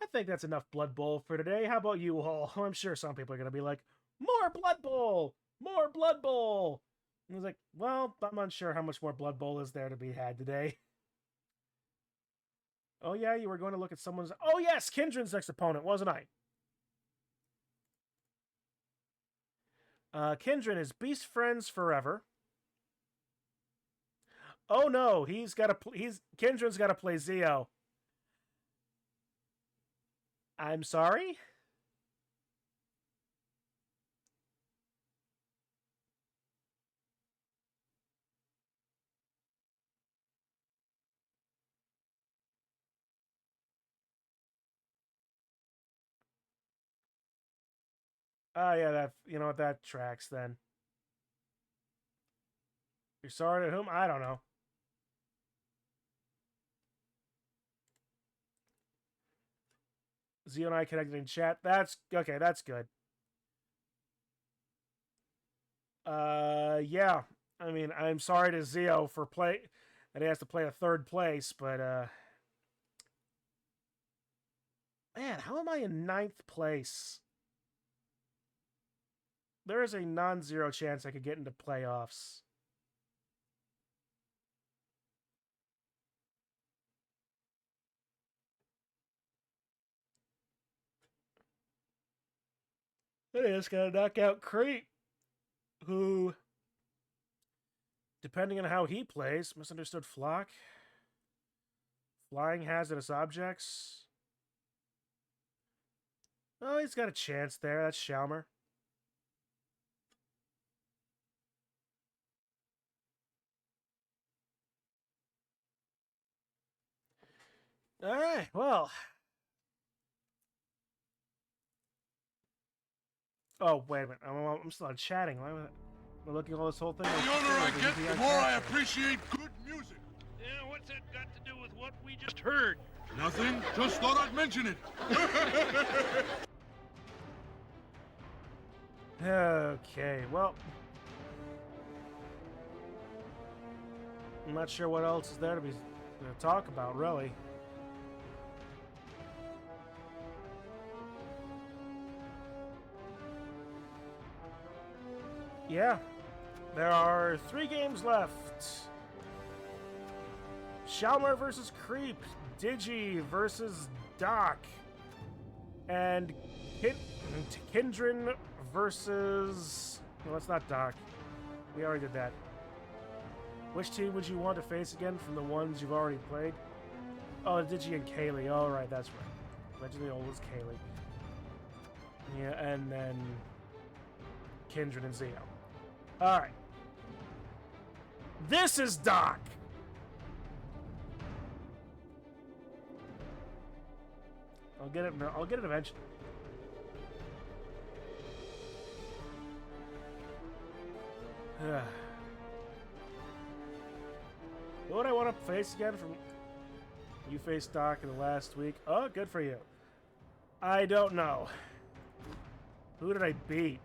I think that's enough Blood Bowl for today. How about you all? I'm sure some people are going to be like, more Blood Bowl! More Blood Bowl! And I was like, well, I'm unsure how much more Blood Bowl is there to be had today. Oh yeah, you were going to look at someone's... Oh yes, Kindred's next opponent, wasn't I? Kindred is Beast Friends Forever. Oh no, Kindred's got to play Zio. I'm sorry? Oh, yeah, that, you know what, that tracks then. You're sorry to whom? I don't know. Zio and I connected in chat. That's, okay, that's good. Yeah. I mean, I'm sorry to Zio for that he has to play a third place, but, man, how am I in ninth place? There is a non-zero chance I could get into playoffs. They just gotta knock out Crete, who, depending on how he plays, misunderstood flock, flying hazardous objects. Oh, he's got a chance there. That's Shalmer. All right, well. Oh, wait a minute. I'm still on chatting. Why am I looking at all this whole thing? The older I get, the more I appreciate good music. Yeah, what's that got to do with what we just heard? Nothing, just thought I'd mention it. Okay, well. I'm not sure what else is there to talk about, really. Yeah, there are 3 games left. Shalmer versus Creep, Digi versus Doc, and Kindred versus... No, that's not Doc. We already did that. Which team would you want to face again from the ones you've already played? Oh, Digi and Kaylee. All right, that's right. Legend of the Old is Kaylee. Yeah, and then Kindred and Zio. All right. This is Doc. I'll get it. I'll get it eventually. What would I want to face again from... You faced Doc in the last week. Oh, good for you. I don't know. Who did I beat?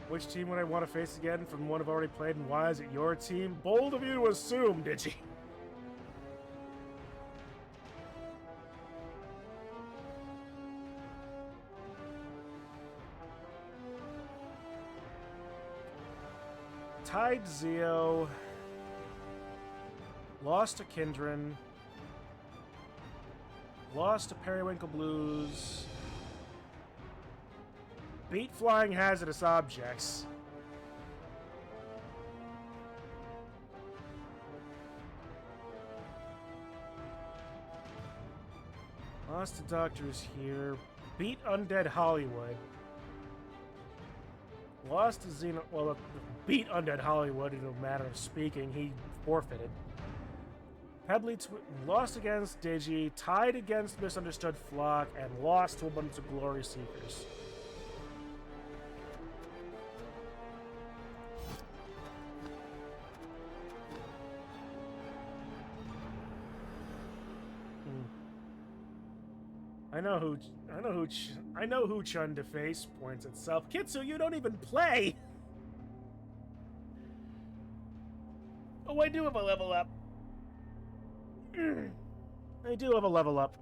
Which team would I want to face again from one I've already played, and why is it your team? Bold of you to assume, did you? Tied Zio. Lost to Kindred. Lost to Periwinkle Blues. Beat Flying Hazardous Objects. Lost to Doctors here. Beat Undead Hollywood. Lost to Xeno... Well, beat Undead Hollywood in a matter of speaking. He forfeited. Pebbly lost against Digi. Tied against Misunderstood Flock. And lost to a bunch of Glory Seekers. I know who Chun to face, points itself. Kitsu, you don't even play! Oh, I do have a level up. I do have a level up.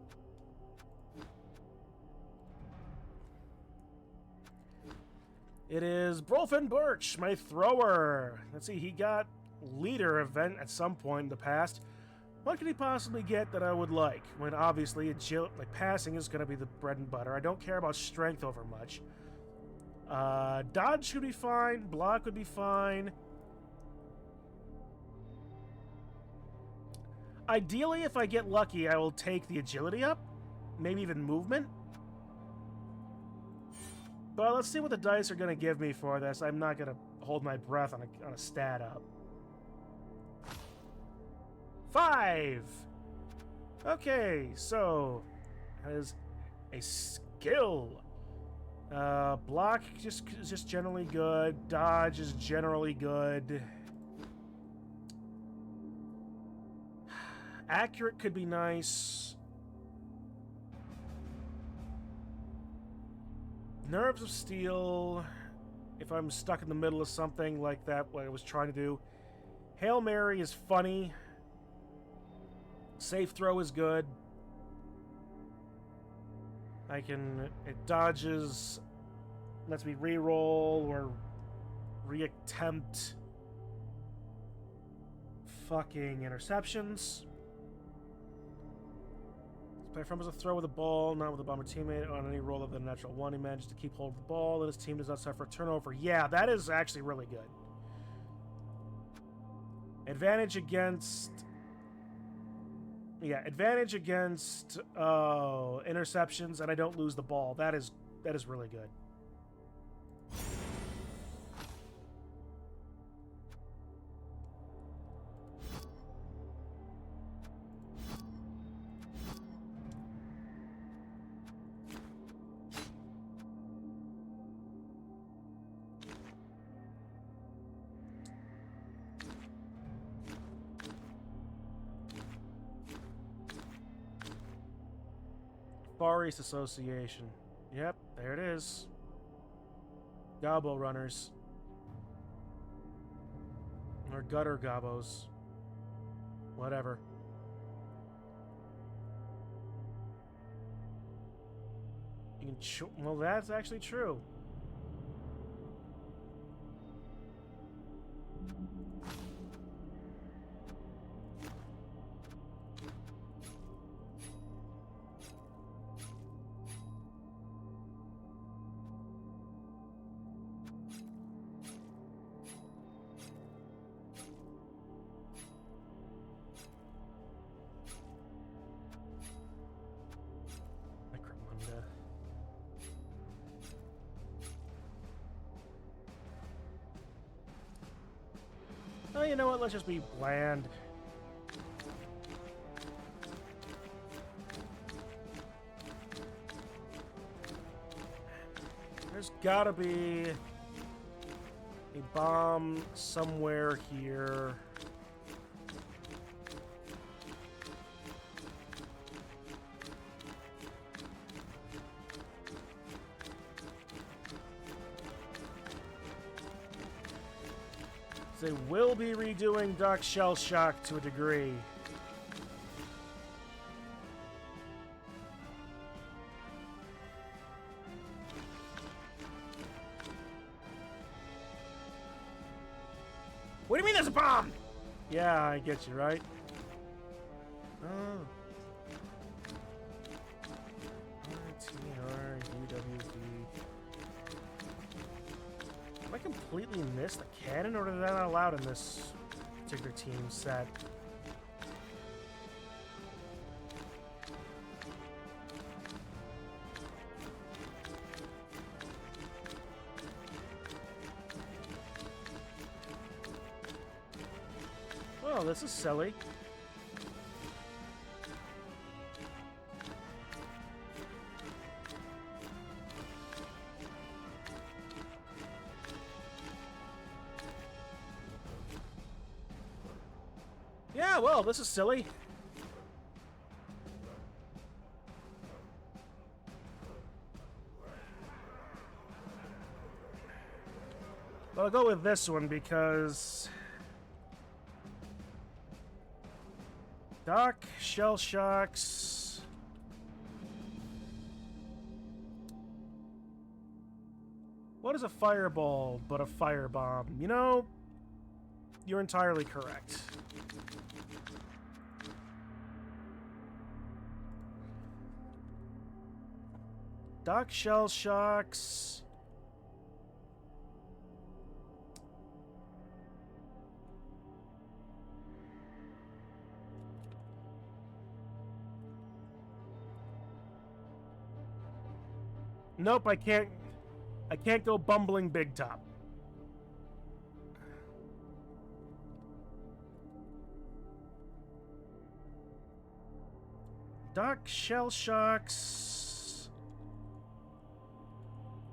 It is Brolfin Birch, my thrower. Let's see, he got leader event at some point in the past. What could he possibly get that I would like? When obviously passing is going to be the bread and butter. I don't care about strength over much. Dodge should be fine. Block would be fine. Ideally, if I get lucky, I will take the agility up. Maybe even movement. But let's see what the dice are going to give me for this. I'm not going to hold my breath on a stat up. 5! Okay, so That is a skill. Block is just generally good. Dodge is generally good. Accurate could be nice. Nerves of Steel, if I'm stuck in the middle of something like that, what I was trying to do. Hail Mary is funny. Safe Throw is good. It dodges, lets me re-roll or re-attempt fucking interceptions. Perform as a throw with a ball, not with a bomber teammate. On any roll of the natural one, he manages to keep hold of the ball, and his team does not suffer a turnover. Yeah, that is actually really good. Advantage against... Yeah, advantage against interceptions, and I don't lose the ball. That is really good. Far East Association. Yep, there it is. Gobbo runners. Or gutter gobbos. Whatever. You can well, that's actually true. Oh, you know what? Let's just be bland. There's gotta be a bomb somewhere here. They will be redoing Doc Shell Shock to a degree. What do you mean there's a bomb? Yeah, I get you, right? Oh. RTRUWV. Have I completely missed the cannon, or is that not allowed in this particular team set? Well, this is silly. Yeah, well, this is silly. But I'll go with this one because Doc Shell Shocks. What is a fireball but a firebomb? You know, you're entirely correct. Doc Shell Shocks. Nope, I can't go bumbling big top. Doc shell shocks.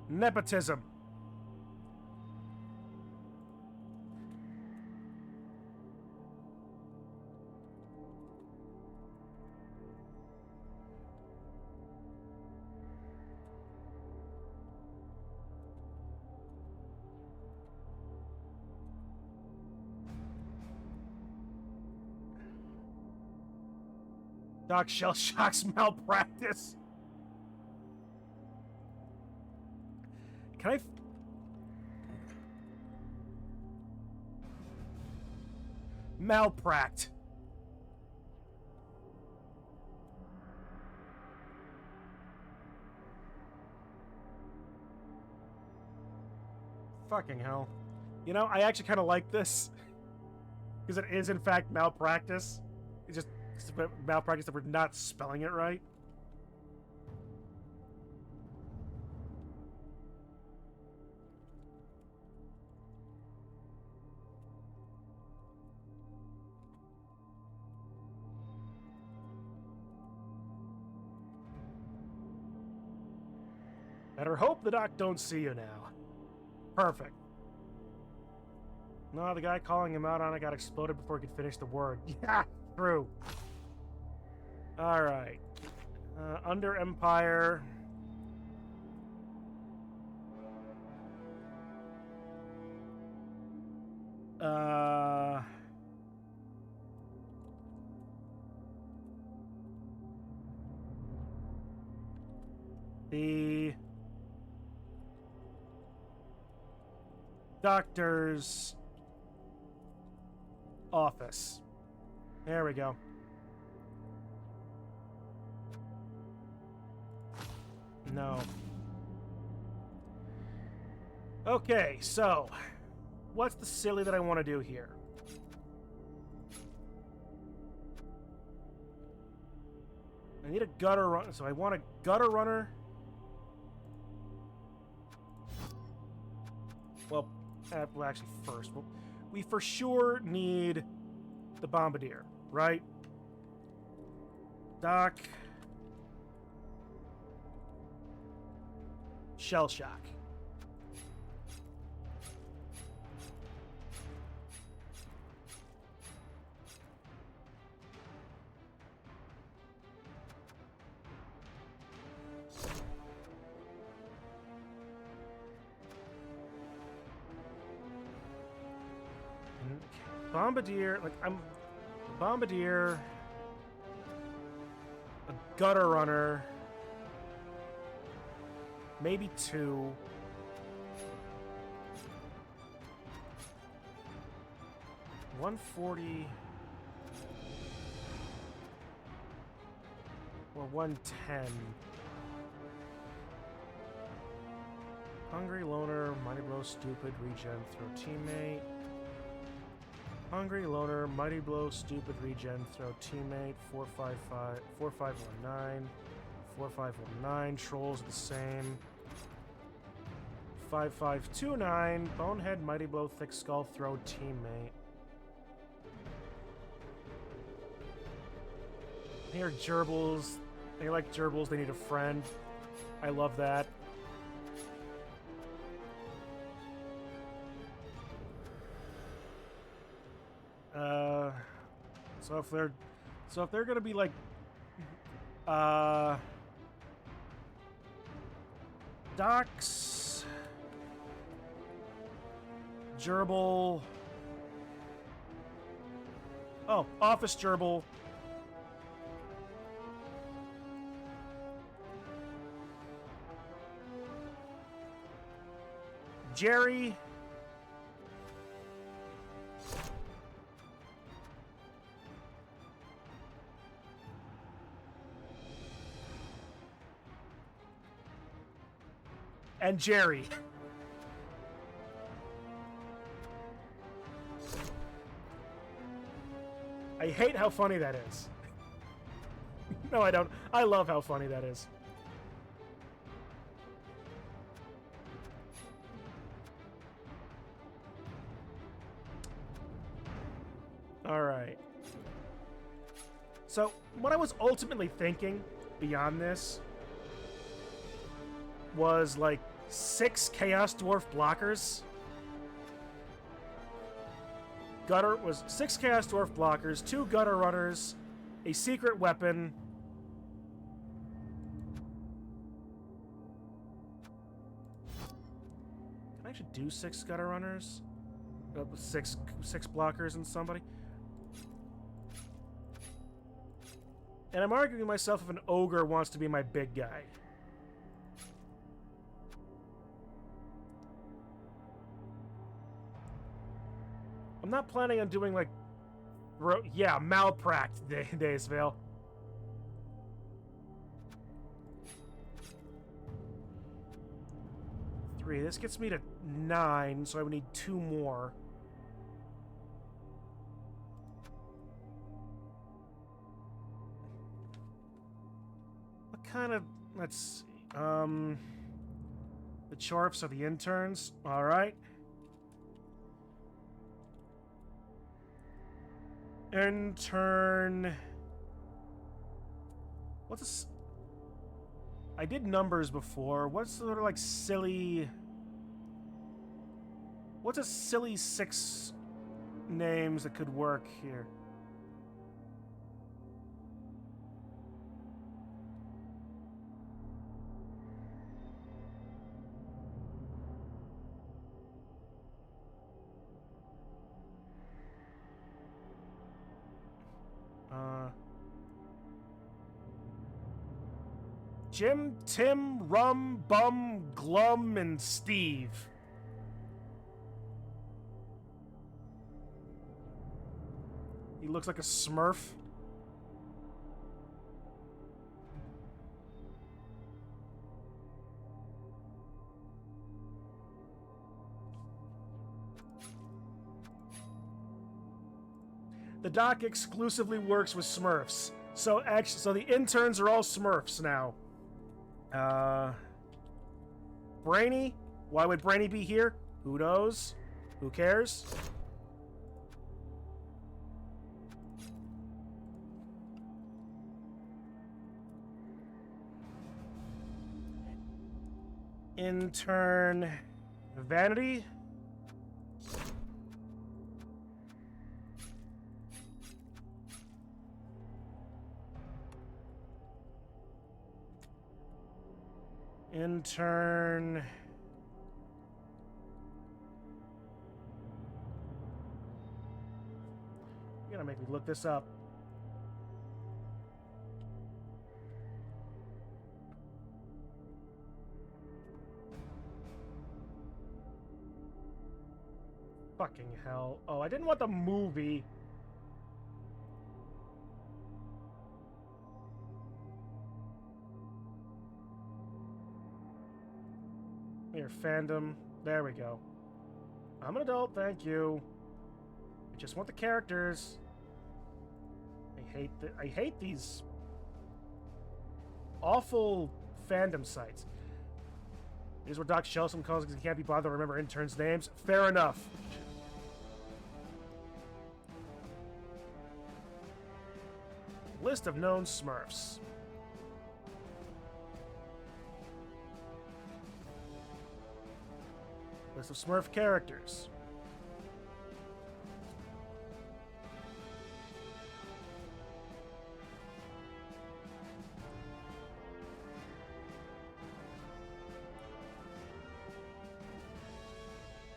Nepotism. Doc shell shocks malpractice. Can I? Malpract. Fucking hell. You know, I actually kind of like this. Because it is, in fact, malpractice. It's just malpractice that we're not spelling it right. Better hope the doc don't see you now. Perfect. No, the guy calling him out on it got exploded before he could finish the word. Yeah, true. Alright. Under Empire. The doctor's office. There we go. No. Okay, so what's the silly that I want to do here? I need a gutter run, so I want a gutter runner. Well, actually first, we for sure need the bombardier, right? Doc. Shell shock. Bombardier, like I'm bombardier, a gutter runner, maybe two. $140 or $110. Hungry loner, mighty blow, stupid, regen, throw teammate. Hungry loner, mighty blow, stupid, regen, throw teammate. 455, 4519, 4519. Trolls are the same. 5529. Bonehead, mighty blow, thick skull, throw teammate. Here, gerbils. They like gerbils. They need a friend. I love that. So if they're gonna be like, docs, gerbil. Oh, office gerbil. Jerry. And Jerry. I hate how funny that is. No, I don't. I love how funny that is. All right. So, what I was ultimately thinking beyond this was like 6 Chaos Dwarf blockers. Gutter was 6 Chaos Dwarf blockers, 2 Gutter Runners, a secret weapon. Can I actually do 6 Gutter Runners? Six blockers and somebody? And I'm arguing with myself if an ogre wants to be my big guy. I'm not planning on doing like... yeah, Malpract, Daysvale. Three. This gets me to 9, so I would need 2 more. What kind of... let's see. The Chorfs are the interns. Alright. Intern... what's this? I did numbers before. What's sort of like silly... what's a silly 6 names that could work here? Jim, Tim, Rum, Bum, Glum, and Steve. He looks like a Smurf. The doc exclusively works with Smurfs. So the interns are all Smurfs now. Brainy? Why would Brainy be here? Who knows? Who cares? Intern Vanity? Intern... you're gonna make me look this up. Fucking hell. Oh, I didn't want the movie. Here, fandom. There we go. I'm an adult, thank you. I just want the characters. I hate these awful fandom sites. Here's where Doc Shelsum calls because he can't be bothered to remember interns' names. Fair enough. List of known Smurfs. List of Smurf characters.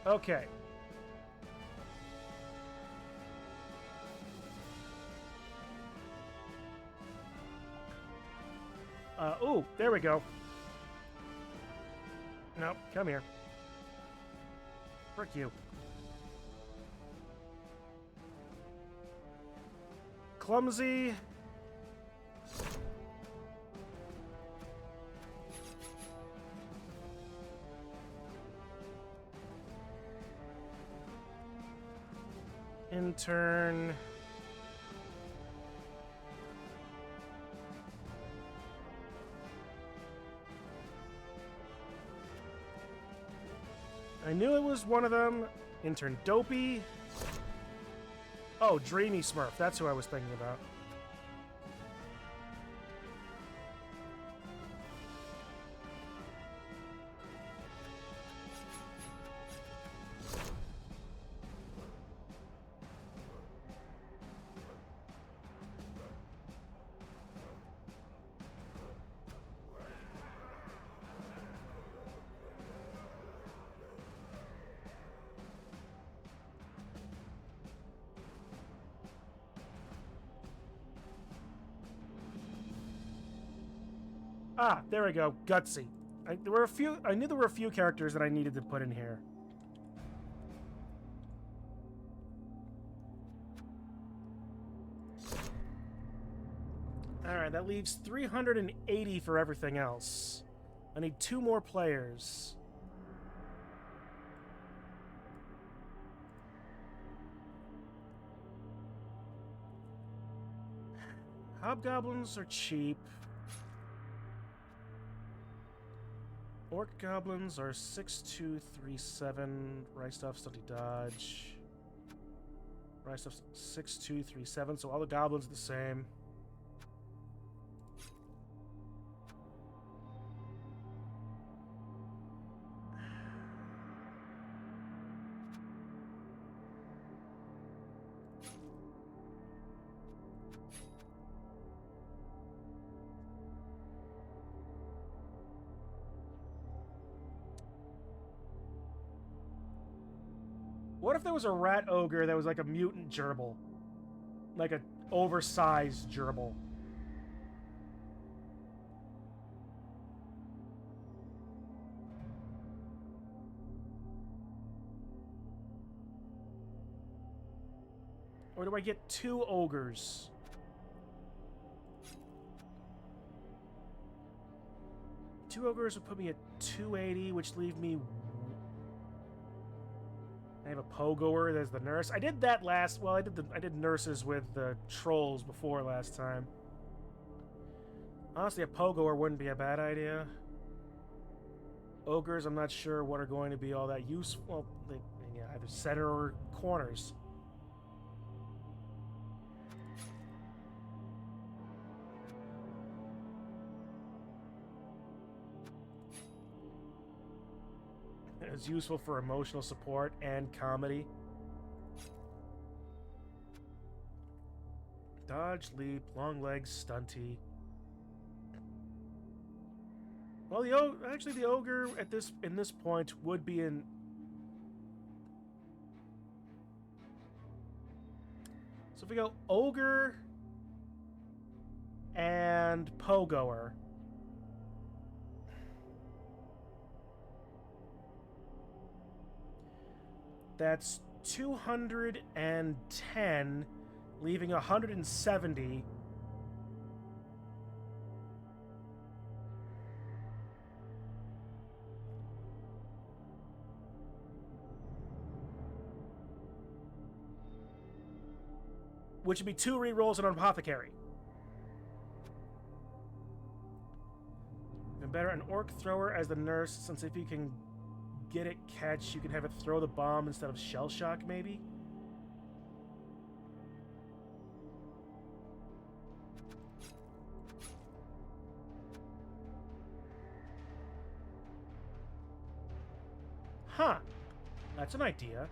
Okay. Ooh, there we go. No, come here. Frick you. Clumsy. Intern. I knew it was one of them. Intern Dopey. Oh, Dreamy Smurf. That's who I was thinking about. Ah, there we go. Gutsy. I knew there were a few characters that I needed to put in here. Alright, that leaves 380 for everything else. I need 2 more players. Hobgoblins are cheap. Orc goblins are 6237. Rice stuff, stunty dodge. Rice stuff 6237. So all the goblins are the same. What if there was a rat ogre that was like a mutant gerbil? Like an oversized gerbil. Or do I get 2 ogres? Two ogres would put me at 280, which leave me... I have a pogoer as the nurse. I did that last... Well, I did nurses with the trolls before last time. Honestly, a pogoer wouldn't be a bad idea. Ogres, I'm not sure what are going to be all that useful. Well, they either center or corners. It's useful for emotional support and comedy. Dodge, leap, long legs, stunty. Well, the ogre in this point would be in. So if we go ogre and pogoer. That's 210, leaving 170. Which would be 2 rerolls and an apothecary. Even better, an orc thrower as the nurse, since if you can get it catch, you can have it throw the bomb instead of shell shock, maybe? Huh. That's an idea.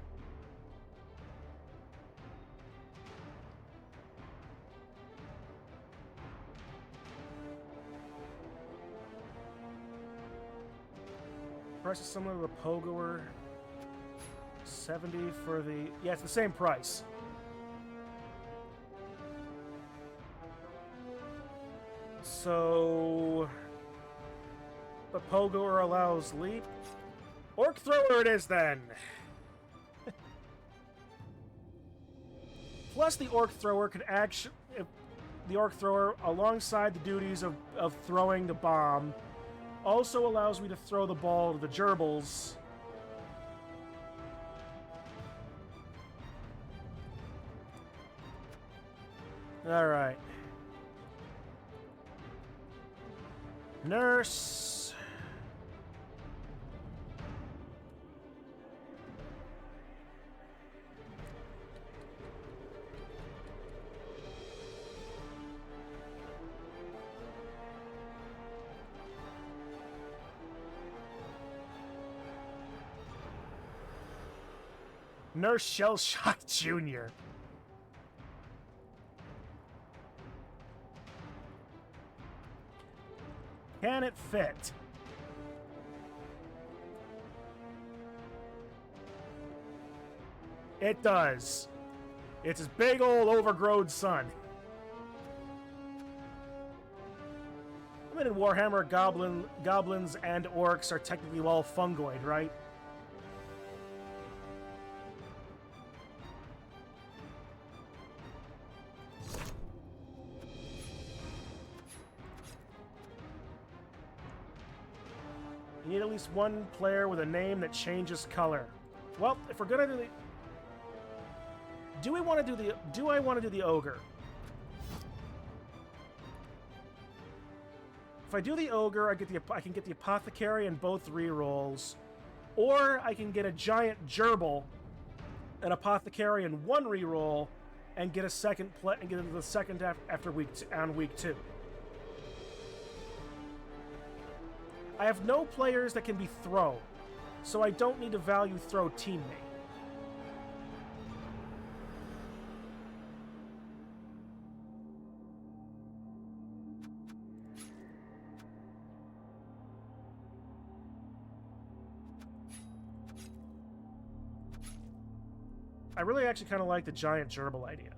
Price is similar to the pogoer. 70 for the... Yeah, it's the same price. So... The pogoer allows leap. Orc thrower it is, then! Plus, the orc thrower could actually... The orc thrower, alongside the duties of throwing the bomb, also allows me to throw the ball to the gerbils. Alright. Nurse. Nurse Shellshock Jr. Can it fit? It does. It's his big old overgrown son. Even in Warhammer, goblins and orcs are technically all fungoid, right? You need at least one player with a name that changes color. Well, if we're gonna do the... Do I want to do the ogre? If I do the ogre, I can get the apothecary in both rerolls, or I can get a giant gerbil, an apothecary in one reroll, and get a second and get the second after week 2. I have no players that can be throw, so I don't need to value throw teammate. I really actually kind of like the giant gerbil idea.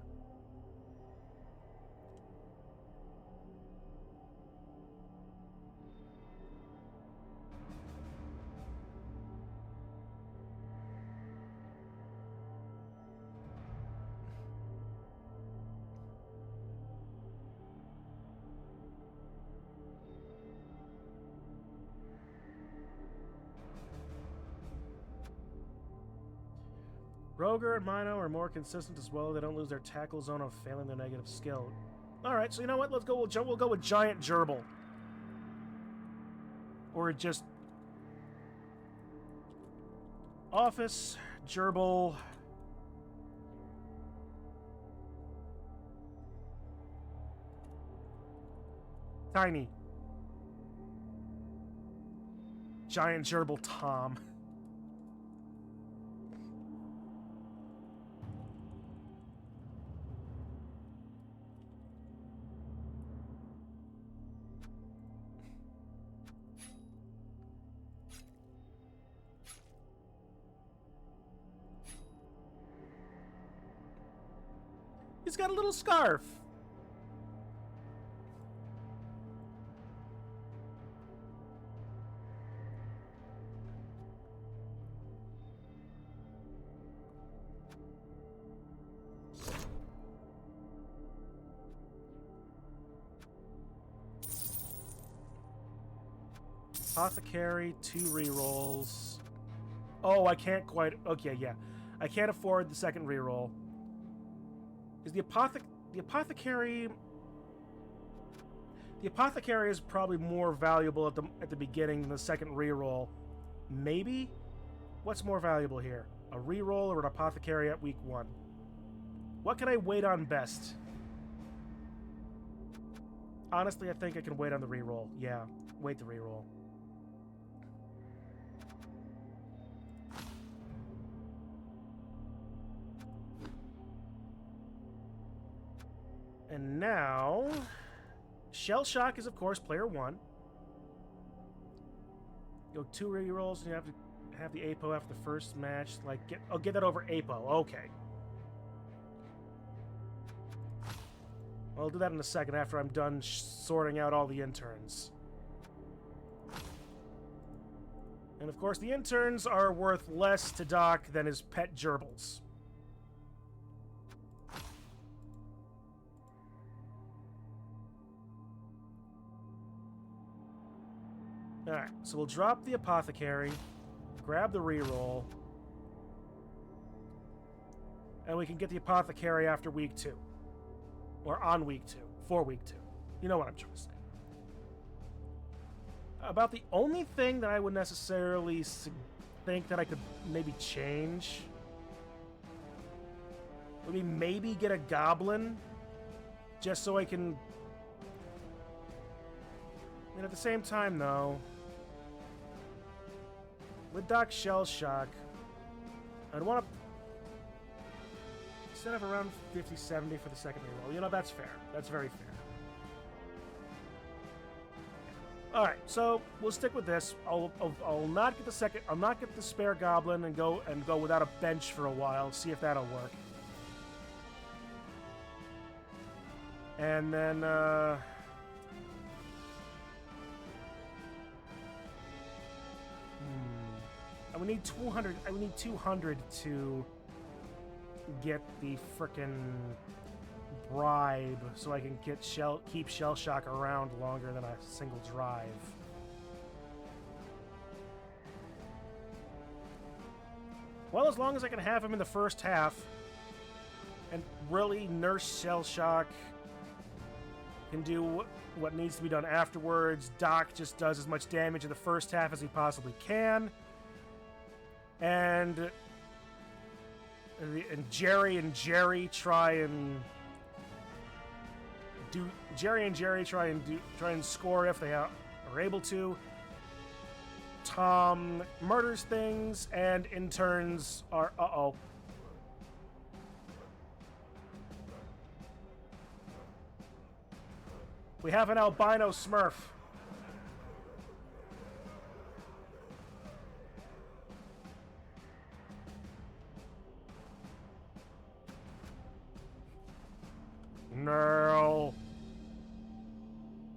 Roger and Mino are more consistent as well. They don't lose their tackle zone of failing their negative skill. Alright, so you know what? Let's go. We'll go with giant gerbil. Or just... Office, gerbil... Tiny. Giant gerbil Tom. He's got a little scarf. Apothecary, 2 rerolls. Oh, I can't quite... Okay, yeah. I can't afford the second reroll. Is the apothecary... The apothecary is probably more valuable at the beginning than the second reroll. Maybe? What's more valuable here? A reroll or an apothecary at week 1? What can I wait on best? Honestly, I think I can wait on the reroll. Yeah, wait the reroll. And now, Shell Shock is, of course, player 1. Go 2 rerolls, and you have to have the APO after the first match. Like, get that over APO. Okay. I'll do that in a second after I'm done sorting out all the interns. And, of course, the interns are worth less to Doc than his pet gerbils. Alright, so we'll drop the apothecary, grab the reroll, and we can get the apothecary after week 2. Or on week 2. For week 2. You know what I'm trying to say. About the only thing that I would necessarily think that I could maybe change would be maybe get a goblin, just so I can... And at the same time, though... With Doc Shell Shock, I'd want to set up around 50-70 for the second reroll. You know, that's fair. That's very fair. Alright, so we'll stick with this. I'll not get the second... I'll not get the spare goblin and go without a bench for a while. See if that'll work. And then, I would need 200. I would need 200 to get the frickin' bribe, so I can get keep Shell Shock around longer than a single drive. Well, as long as I can have him in the first half and really nurse Shell Shock, can do what needs to be done afterwards. Doc just does as much damage in the first half as he possibly can. And Jerry try and score if they are able to. Tom murders things, and interns are we have an albino Smurf. No.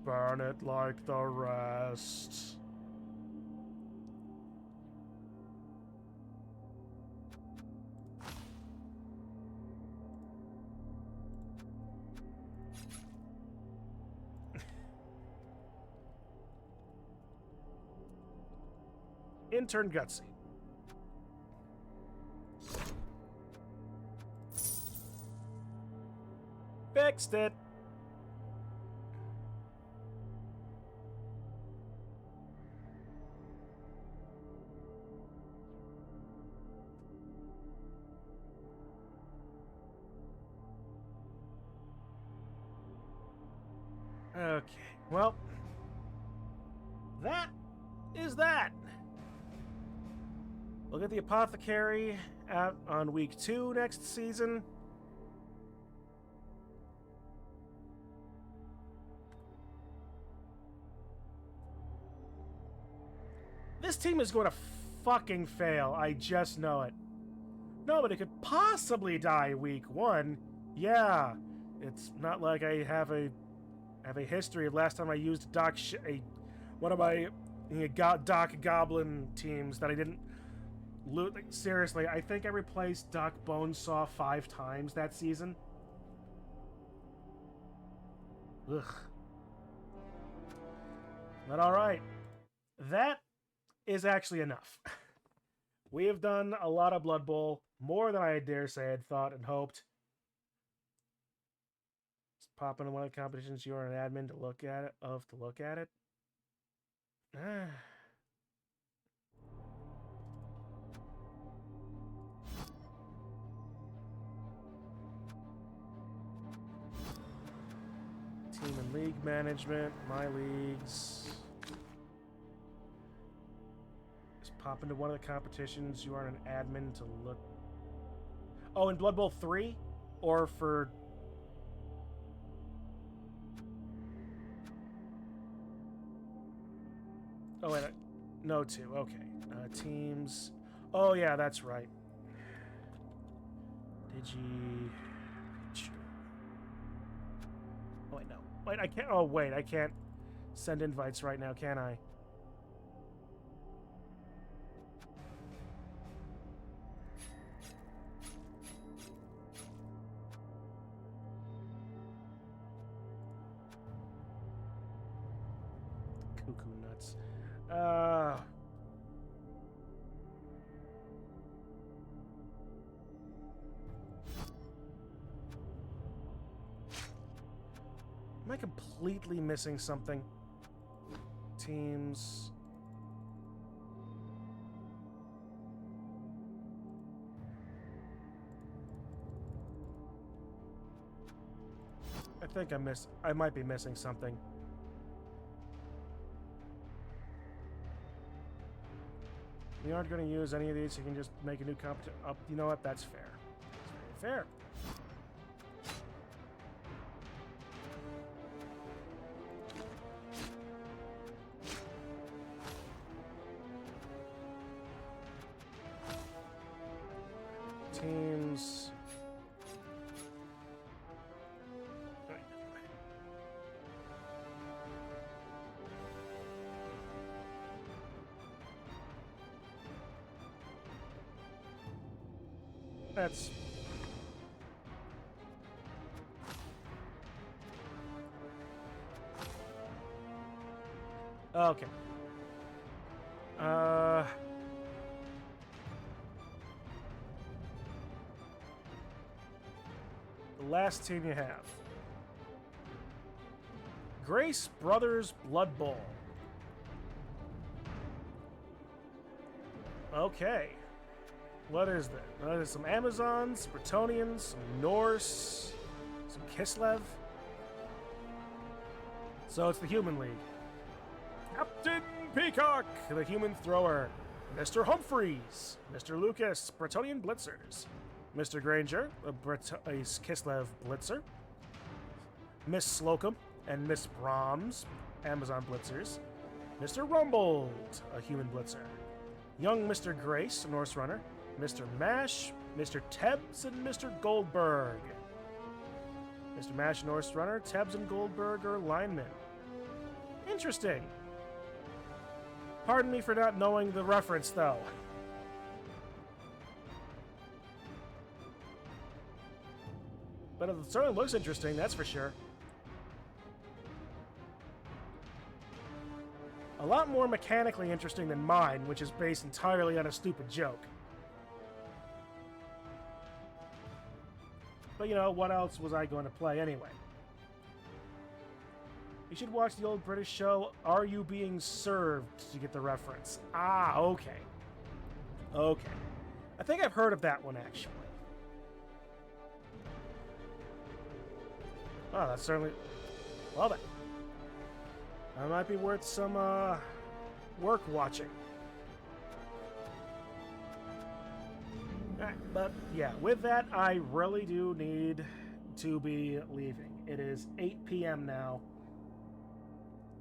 Burn it like the rest. Intern Gutsy. Fixed it. Okay, well, that is that. We'll get the Apothecary out on week 2 next season. This team is going to fucking fail. I just know it. Nobody could possibly die week 1. Yeah, it's not like I have a history of last time I used one of my Doc Goblin teams that I didn't loot. Like, seriously, I think I replaced Doc Bonesaw 5 times that season. Ugh. But alright. That is actually enough. We have done a lot of Blood Bowl, more than I dare say I had thought and hoped. Just pop into one of the competitions you are an admin to look at it. Team and league management, my leagues. Just pop into one of the competitions you are an admin to look. Oh, in Blood Bowl 3? Or for... Oh, wait. No, 2. Okay. Teams. Oh, yeah, that's right. Oh, wait, no. Wait, I can't... Oh, wait, I can't send invites right now, can I? Cuckoo nuts. Am I completely missing something? Teams. I think I might be missing something. We aren't going to use any of these, so you can just make a new competition. You know what? That's fair. That's very fair. Teams. That's... Okay. The last team you have. Grace Brothers Blood Bowl. Okay. What is that? There's some Amazons, Bretonnians, some Norse, some Kislev. So it's the Human League. Captain Peacock, the Human Thrower. Mr. Humphreys, Mr. Lucas, Bretonnian Blitzers. Mr. Granger, a Kislev Blitzer. Miss Slocum and Miss Brahms, Amazon Blitzers. Mr. Rumbold, a Human Blitzer. Young Mr. Grace, Norse Runner. Mr. Mash, Mr. Tebbs, and Mr. Goldberg. Mr. Mash, Norse Runner. Tebbs and Goldberg are linemen. Interesting. Pardon me for not knowing the reference, though. But it certainly looks interesting, that's for sure. A lot more mechanically interesting than mine, which is based entirely on a stupid joke. But you know, what else was I going to play anyway? You should watch the old British show, Are You Being Served, to get the reference. Ah, okay. Okay. I think I've heard of that one, actually. Oh, that's certainly... Well then. That might be worth some, work watching. Alright, but yeah, with that, I really do need to be leaving. It is 8 p.m. now.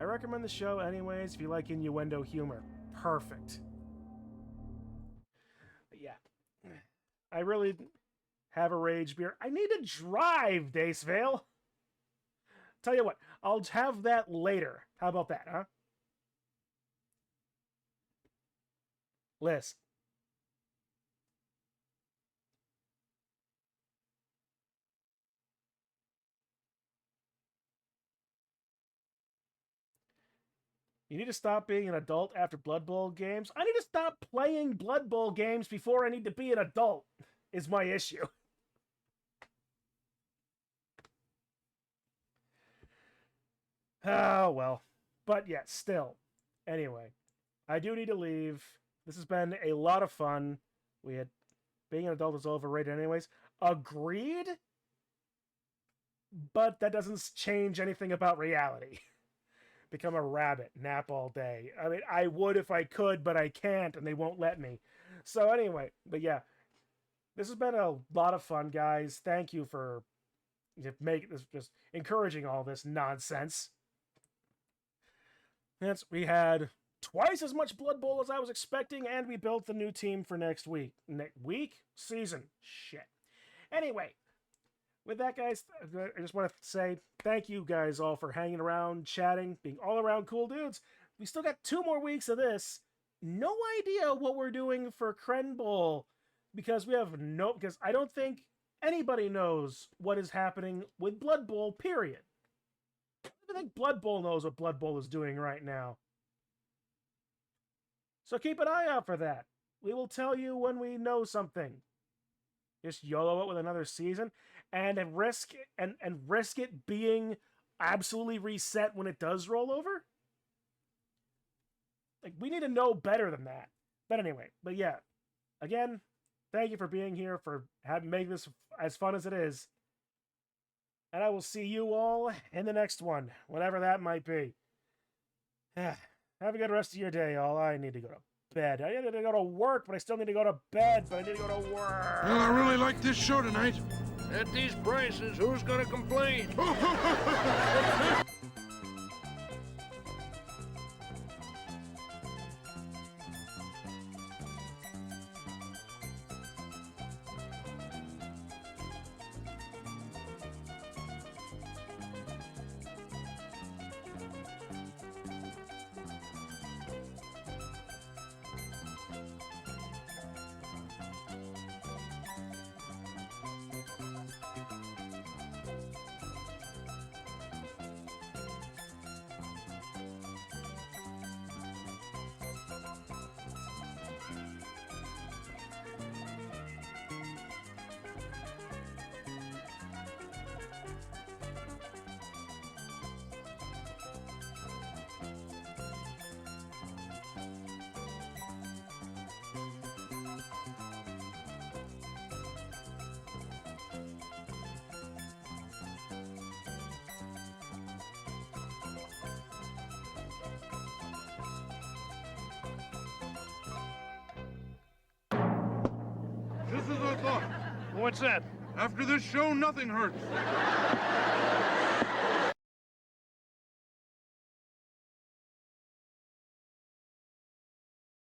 I recommend the show anyways if you like innuendo humor. Perfect. But yeah. I really have a rage beer. I need to drive, Dacevale. Tell you what, I'll have that later. How about that, huh? Liz. You need to stop being an adult after Blood Bowl games. I need to stop playing Blood Bowl games before I need to be an adult, is my issue. Oh, well. But yeah, still. Anyway, I do need to leave. This has been a lot of fun. Being an adult is overrated anyways. Agreed? But that doesn't change anything about reality. Become a rabbit, nap all day. I mean, I would if I could, but I can't, and they won't let me. So anyway, but yeah. This has been a lot of fun, guys. Thank you for just encouraging all this nonsense. Yes, we had twice as much Blood Bowl as I was expecting, and we built the new team for next week. Season. Shit. Anyway, with that, guys, I just want to say thank you guys all for hanging around, chatting, being all around cool dudes. We still got 2 more weeks of this. No idea what we're doing for Kren Bowl, because I don't think anybody knows what is happening with Blood Bowl, period. I think Blood Bowl knows what Blood Bowl is doing right now. So keep an eye out for that. We will tell you when we know something. Just YOLO it with another season and risk it being absolutely reset when it does roll over? Like, we need to know better than that. But anyway, but yeah. Again, thank you for being here, for making this as fun as it is. And I will see you all in the next one, whatever that might be. Have a good rest of your day, all. I need to go to bed. I need to go to work, but I still need to go to bed, but I need to go to work. Well, I really like this show tonight. At these prices, who's gonna complain? just as I thought. What's that? After this show, nothing hurts.